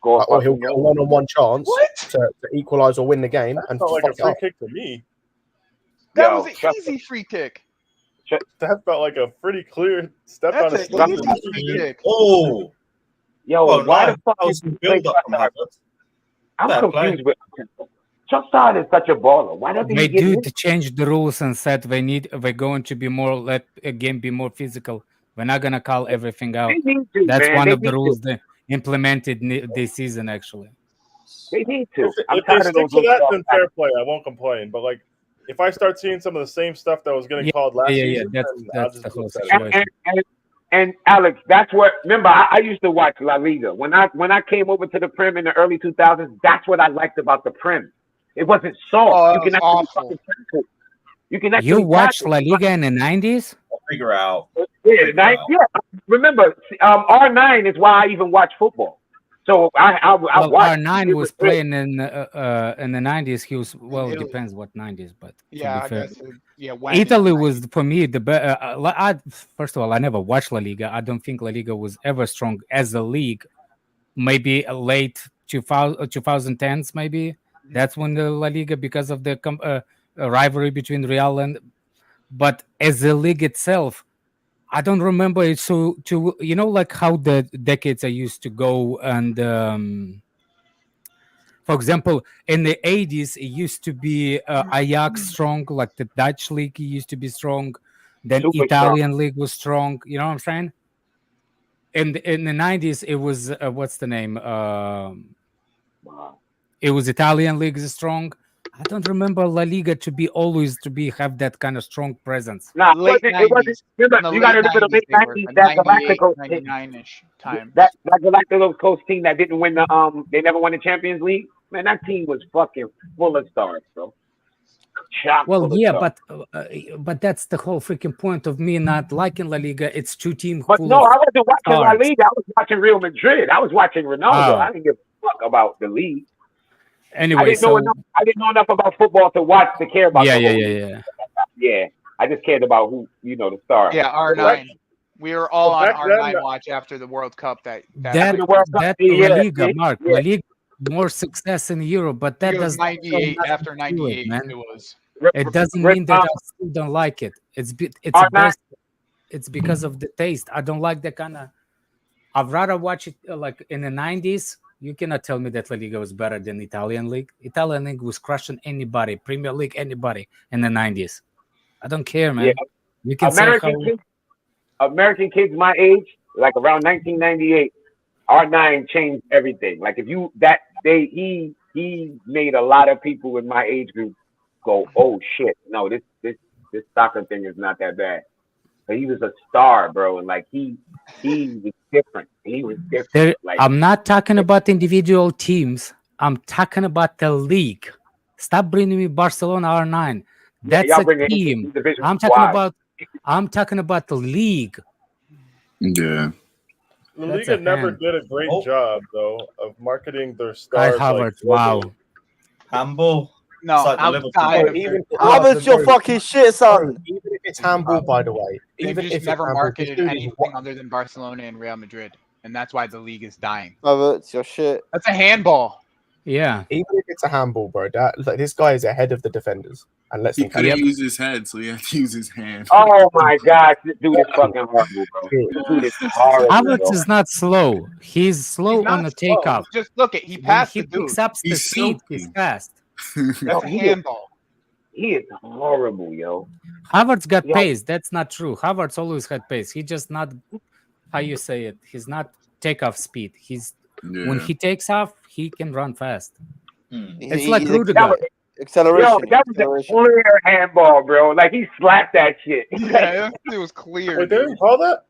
Or he'll get a one-on-one chance to equalise or win the game. And
felt like a free kick to me.
That was an easy free kick.
That felt like a pretty clear step on a
free kick.
Oh,
why the fuck is he build up from Havertz? I'm confused with Trossard is such a baller. Why doesn't he get
to change the rules and said we're going to be more let a game be more physical. We're not gonna call everything out. That's one of the rules they implemented this season. Actually,
they need to.
If they stick to that, then fair play. I won't complain. But like, if I start seeing some of the same stuff that was getting called last season,
that's the whole situation.
And Alex, that's what. Remember, I used to watch La Liga when I came over to the Prem in the early 2000s. That's what I liked about the Prem. It wasn't soft.
You watched La Liga in the 90s?
I'll figure out.
Yeah. Remember, R9 is why I even watch football. So I watched.
R9 was playing in the 90s. He was it depends what 90s, but
yeah,
Italy was for me the best. First of all, I never watched La Liga. I don't think La Liga was ever strong as a league. Maybe late 2010s, maybe. That's when the La Liga, because of the rivalry between Real and, but as a league itself, I don't remember it. So like how the decades I used to go, and for example, in the 80s, it used to be Ajax strong, like the Dutch league used to be strong. Then Italian league was strong. You know what I'm saying? In the 90s, it was what's the name? It was Italian league is strong. I don't remember La Liga to have that kind of strong presence.
Nah, it wasn't. Remember, you got to remember the late 90s. That Galacticos
99-ish time.
That Galacticos coach team that didn't win they never won the Champions League. Man, that team was fucking full of stars, bro.
But that's the whole freaking point of me not liking La Liga. It's two teams.
But no, I wasn't watching La Liga. I was watching Real Madrid. I was watching Ronaldo. I didn't give a fuck about the league.
Anyway,
I didn't know enough about football to care about. Yeah. I just cared about who the star.
Yeah, R9. We were all on R9 watch after the World Cup. That
La Liga, Mark. La Liga more success in Europe, but that doesn't
98 after 98.
Man.
It was.
It doesn't mean that I still don't like it. It's because of the taste. I don't like that kind of. I'd rather watch it like in the 90s. You cannot tell me that La Liga was better than Italian league. Italian league was crushing anybody, Premier League, anybody in the 90s. I don't care, man.
Yeah.
You can
American kids my age, like around 1998, R9 changed everything. Like he made a lot of people in my age group go, oh shit, no, this soccer thing is not that bad. But he was a star, bro, and like he was different. He was different.
I'm not talking about individual teams. I'm talking about the league. Stop bringing me Barcelona R9. That's a team. I'm talking about the league.
Yeah.
La Liga never did a great job, though, of marketing their stars.
Kai Havertz, wow.
Handball.
No,
It's like the
outside
Liverpool.
of their
Havertz, your fucking shit, son.
Even if it's handball, by the way,
They've
even
just
if
never
it's handball,
marketed
this dude is
anything other than Barcelona and Real Madrid, and that's why the league is dying.
Havertz, your shit.
That's a handball.
Yeah.
Even if it's a handball, bro, like, this guy is ahead of the defenders and lets
He
them.
couldn't use his head, so he had to use his hand.
Oh my gosh, this dude is fucking horrible, bro. This dude is horrible.
Havertz
Bro.
is not slow. He's slow
He's not
on the
slow.
takeoff.
Just look at he
When
passed
he
the dude.
picks up the
He's
speed, he's
silky.
fast.
That's a handball.
He is horrible, yo.
Havertz got
Yo.
pace. That's not true. Havertz always had pace. He just not, how you say it, he's not takeoff speed. He's when he takes off, he can run fast. It's like Rudiger.
Acceleration.
Yo, that was a clear handball, bro. Like he slapped that shit.
Yeah, it was clear.
Wait, they didn't call that?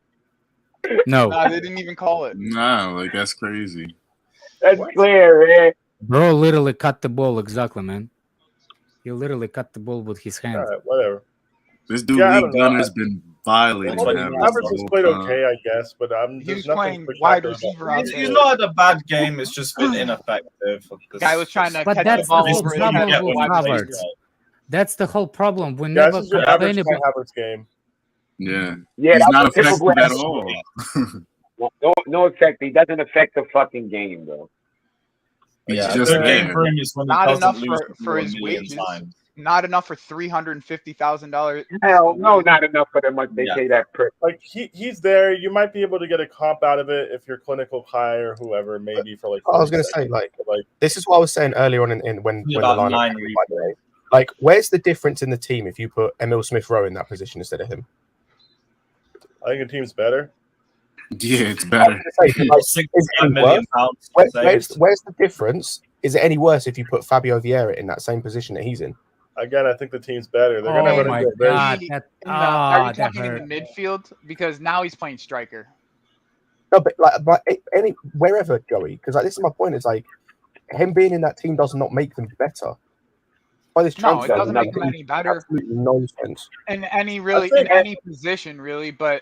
No.
Nah, they didn't even call it.
Nah, like that's crazy.
That's clear, man.
Bro literally cut the ball exactly, man. He literally cut the ball with his hand.
All right, whatever.
This dude,
Yeah, I
League
don't know.
Gunner, has been violating
Havertz has played okay, I guess, but
He was
there's nothing
playing
spectacular
wide
about
receiver
it.
out
He's
there.
not had a bad game. It's just been ineffective.
Guy was trying to
But
catch
that's
the ball
the whole
over his
problem
head.
with
Wide
Havertz.
receiver.
That's the whole problem. We
Yeah,
never
this is your
complain
average
about.
Havertz game.
Yeah.
Yeah,
He's
that
not
was a typical
effective at
ass-
all.
No effect. He doesn't affect the fucking game, bro.
He's
Yeah,
just
the game
there.
for him is when he
Not
doesn't
enough
lose the
for
ball a
his
million
wages.
times.
Not enough for $350,000.
Hell no, not enough for that much they pay that prick.
Like he's there. You might be able to get a comp out of it if you're clinical Kai or whoever, maybe for like.
I was going
40
to say,
seconds,
like, this is what I was saying earlier on in when the
about
lineup
9
came, by the way. Like, where's the difference in the team if you put Emil Smith-Rowe in that position instead of him?
I think the team's better.
Yeah, it's
I
better.
was gonna say, like, is it
£69
any
million
worse?
saved.
Where's the difference? Is it any worse if you put Fabio Vieira in that same position that he's in?
Again, I think the team's better. They're
Oh
gonna run
my
into a very
God,
In
that
the- are you
that
talking in
hurt.
the midfield? Because now he's playing striker.
No, but any wherever, Joey, because like, this is my point. It's like him being in that team does not make them better. By this
No, it
transfer,
doesn't make them
it's
any better
absolutely nonsense.
in any
think-
in any position, really. But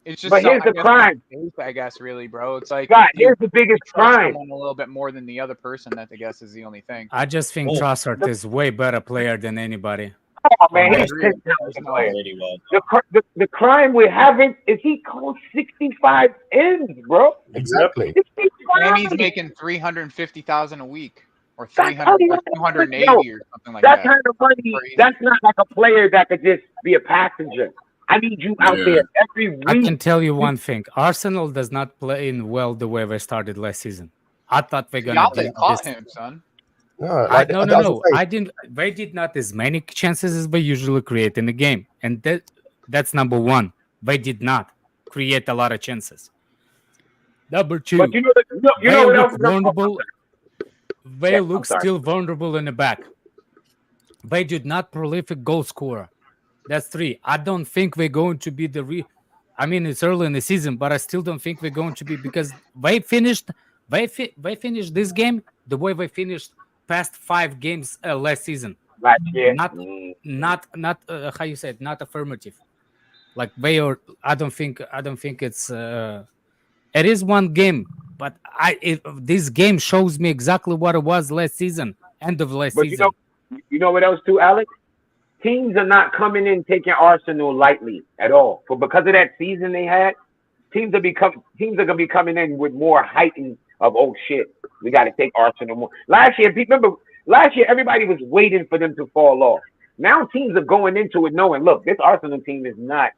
it's just.
But here's
I
the
guess,
crime.
I guess, really, bro. It's like
God,
you
here's the biggest
trust
crime.
someone a little bit more than the other person. That I guess is the only thing.
I just think
Oh,
Trossard is way better player than anybody.
Oh man,
I
he's
agree.
10,000 players.
Really well.
The crime we're having is he calls 65 ends, bro.
Exactly.
65.
And he's making $350,000 a week, or
That's
300,
how he-
280,
Yo,
or something like
that
that.
kind of money,
Crazy.
that's not like a player that could just be a passenger. I need you out
Yeah.
there every week.
I can tell you one thing: Arsenal does not play in well the way they started last season. I thought they're gonna
Y'all
do
they caught
this.
him, son.
No, like,
No. I didn't. They did not as many chances as they usually create in the game, and that's number one. They did not create a lot of chances. Number two,
But you know
they
what
look
else?
vulnerable. They
Yeah, I'm
look
sorry.
still vulnerable in the back. They did not prolific goal scorer. That's three. I don't think we're going to be I mean, it's early in the season, but I still don't think we're going to be because they finished. They finished this game the way they finished past 5 games last season.
Last year.
Not how you say it. Not affirmative. Like they are. I don't think it's. It is one game, but this game shows me exactly what it was last season. End of last
But
season.
you know what else too, Alex? Teams are not coming in taking Arsenal lightly at all. Because of that season they had, teams are gonna be coming in with more heightened of oh shit, we got to take Arsenal more. Last year everybody was waiting for them to fall off. Now teams are going into it knowing, look, this Arsenal team is not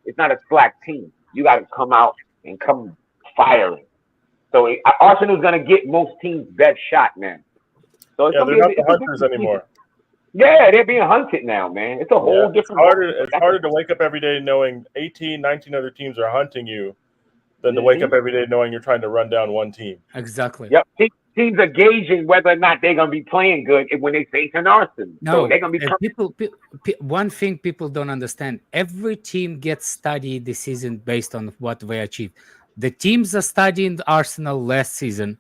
a slack team. You got to come out and come firing. So Arsenal's gonna get most teams' best shot now. So it's
Yeah,
gonna
they're
be
not the hunters anymore.
Yeah, they're being hunted now, man. It's a whole different.
It's harder to wake up every day knowing 18, 19 other teams are hunting you than to wake up every day knowing you're trying to run down one team.
Exactly.
Yep. Teams are gauging whether or not they're gonna be playing good when they face an Arsenal.
No,
so they're gonna be.
One thing people don't understand: every team gets studied this season based on what they achieved. The teams are studying Arsenal last season,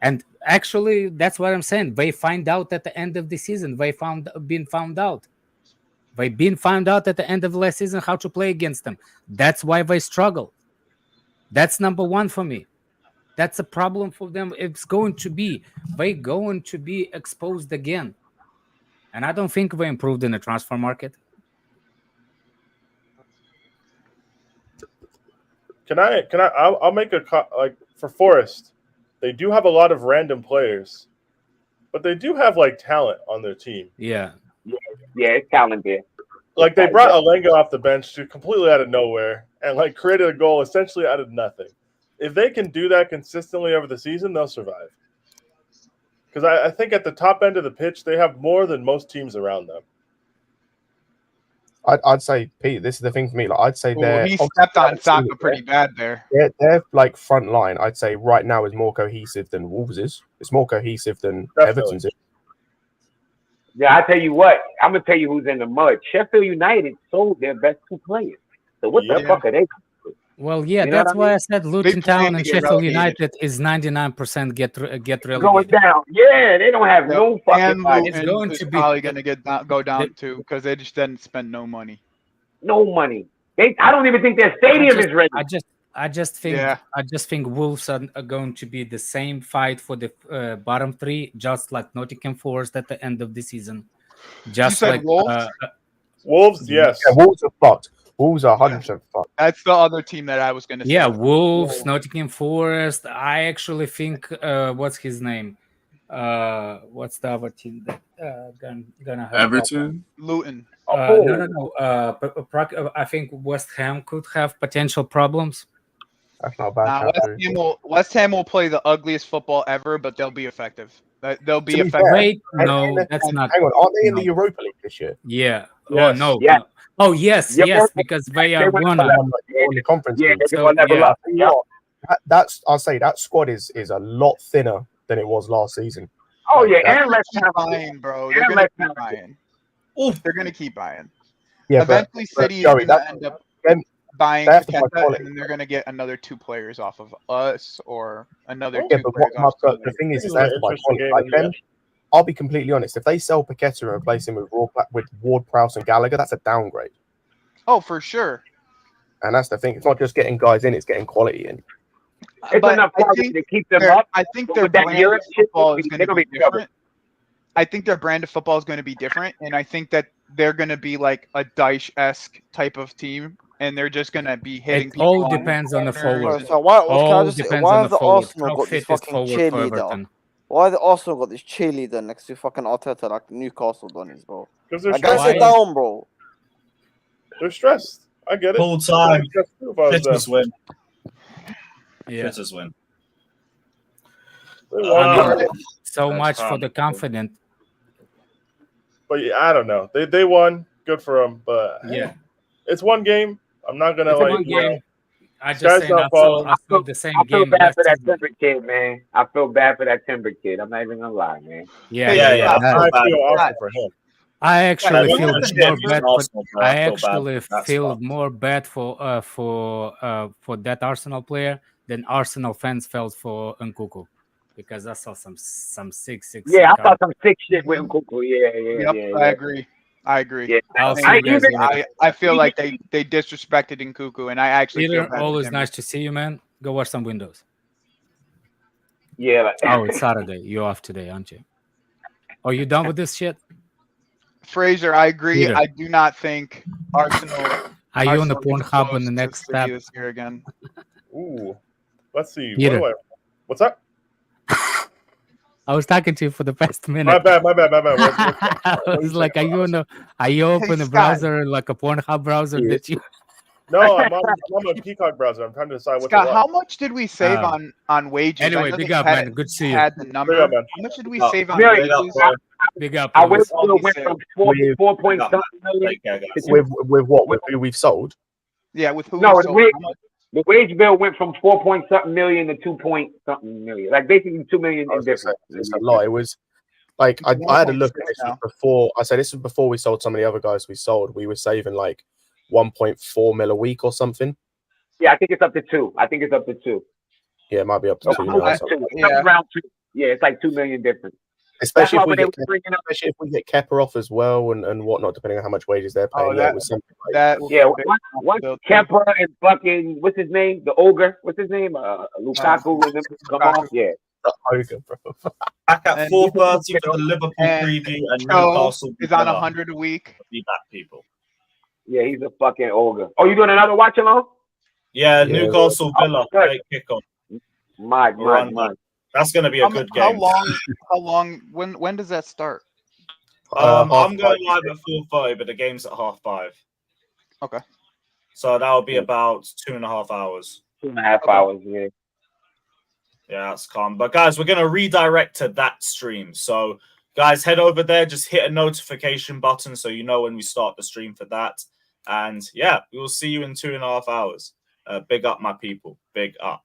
and actually, that's what I'm saying. They find out at the end of the season. They've been found out at the end of last season how to play against them. That's why they struggle. That's number one for me. That's a problem for them. They're going to be exposed again. And I don't think we improved in the transfer market.
I'll make like for Forest. They do have a lot of random players, but they do have like talent on their team.
Yeah,
it's talent there.
Like they brought Alenga off the bench to completely out of nowhere and like created a goal essentially out of nothing. If they can do that consistently over the season, they'll survive. Because I think at the top end of the pitch, they have more than most teams around them.
I'd say, Pete, this is the thing for me. Like, I'd say
he stepped on Saka pretty bad there.
Their like front line, I'd say right now is more cohesive than Wolves is. It's more cohesive than Everton's is.
Yeah, I tell you what, I'm gonna tell you who's in the mud. Sheffield United sold their best 2 players. So what the fuck are they?
Well, yeah, that's why I said Luton Town and Sheffield United is 99% get relegated.
Going down. Yeah, they don't have no fucking money.
It's going to be
probably going to go down too because they just didn't spend no money.
No money. I don't even think their stadium is ready.
I just think Wolves are going to be the same fight for the bottom 3, just like Nottingham Forest at the end of the season. Just like
Wolves, yes.
Yeah, Wolves are fucked. Wolves are 100% fucked.
That's the other team that I was going to say.
Yeah, Wolves, Nottingham Forest. I actually think, what's his name? What's the other team that gonna have
Everton?
Luton.
No. I think West Ham could have potential problems.
That's not bad.
West Ham will play the ugliest football ever, but they'll be effective. They'll be effective.
Wait, no, that's not.
Hang on, aren't they in the Europa League this year?
Yeah.
Yes.
Oh no.
Yeah.
Oh yes, because they are one of
the conference.
Yeah,
league. I'll say that squad is a lot thinner than it was last season.
Oh yeah,
and let's keep buying, bro. They're gonna keep buying. They're gonna keep buying.
Yeah,
eventually City is gonna end up buying Kepa, and then they're gonna get another 2 players off of us or another 2 players off.
The thing is they have to buy quality. Like them, I'll be completely honest. If they sell Paqueta and replace him with Ward-Prowse and Gallagher, that's a downgrade.
Oh, for sure.
And that's the thing. It's not just getting guys in; it's getting quality in.
It's enough quality to keep them up.
I think their brand of football is going to be different. I think their brand of football is going to be different, and I think that they're going to be like a Dyche-esque type of team, and they're just going to be hitting.
It all depends on the forward.
So why have the Arsenal got this fucking cheerleader? Why the Arsenal got this cheerleader next to fucking Arteta like Newcastle done is, bro?
Because they're
stressed. Sit down, bro.
They're stressed. I get it.
Full time. Fitters win.
Yeah.
Fitters win.
So much for the confident.
But yeah, I don't know. They won. Good for them. But
yeah,
it's one game. I'm not gonna
one game. I just say I feel the same game.
I feel bad for that Timber kid, man. I feel bad for that Timber kid. I'm not even gonna lie, man.
Yeah.
I feel awful for him.
I actually feel more bad. I actually feel more bad for that Arsenal player than Arsenal fans felt for Nkunku, because I saw some sick.
Yeah, I saw some sick shit with Nkunku. Yeah.
I agree.
Yeah.
I feel like they disrespected Nkunku, and I actually feel bad.
Always nice to see you, man. Go watch some Windows.
Yeah.
Oh, it's Saturday. You're off today, aren't you? Are you done with this shit?
Fraser, I agree. I do not think Arsenal.
Are you on the Pornhub on the next step?
Here again.
Ooh, let's see. What's up?
I was talking to you for the past minute.
My bad.
I was like, are you open a browser like a Pornhub browser that you?
No, I'm on a Peacock browser. I'm trying to decide what.
Scott, how much did we save on wages?
Anyway, big up, man. Good to see you.
Had the number. How much did we save on wages?
Big up.
I went from 4 point something million.
With what? With who we've sold?
Yeah, with who?
No, the wage bill went from 4 point something million to 2 point something million. Like basically 2 million in difference.
It's a lot. It was like I had a look at this before. I said this was before we sold some of the other guys we sold. We were saving like 1.4 mil a week or something.
Yeah, I think it's up to 2.
Yeah, it might be up to 2 now.
Around 2. Yeah, it's like 2 million difference.
Especially if we get Kepa off as well and whatnot, depending on how much wages they're paying.
Once Kepa and fucking what's his name? The ogre. What's his name? Lukaku and them come off. Yeah.
Ogre, bro.
Back at
And
4:30 for the Liverpool
and
preview and
Joe
Newcastle
is on
Villa.
100 a week.
Be back, people.
Yeah, he's a fucking ogre. Oh, you doing another watch along?
Yeah,
Yeah.
Newcastle Villa.
good.
Late kickoff.
Mad.
That's going to be a good game.
How long? When does that start?
I'm going live at 4:30, but the game's at 5:30.
Okay.
So that will be about 2.5 hours.
2.5 hours, yeah.
Yeah, that's calm. But guys, we're going to redirect to that stream. So guys, head over there. Just hit a notification button so you know when we start the stream for that. And yeah, we will see you in 2.5 hours. Big up, my people. Big up.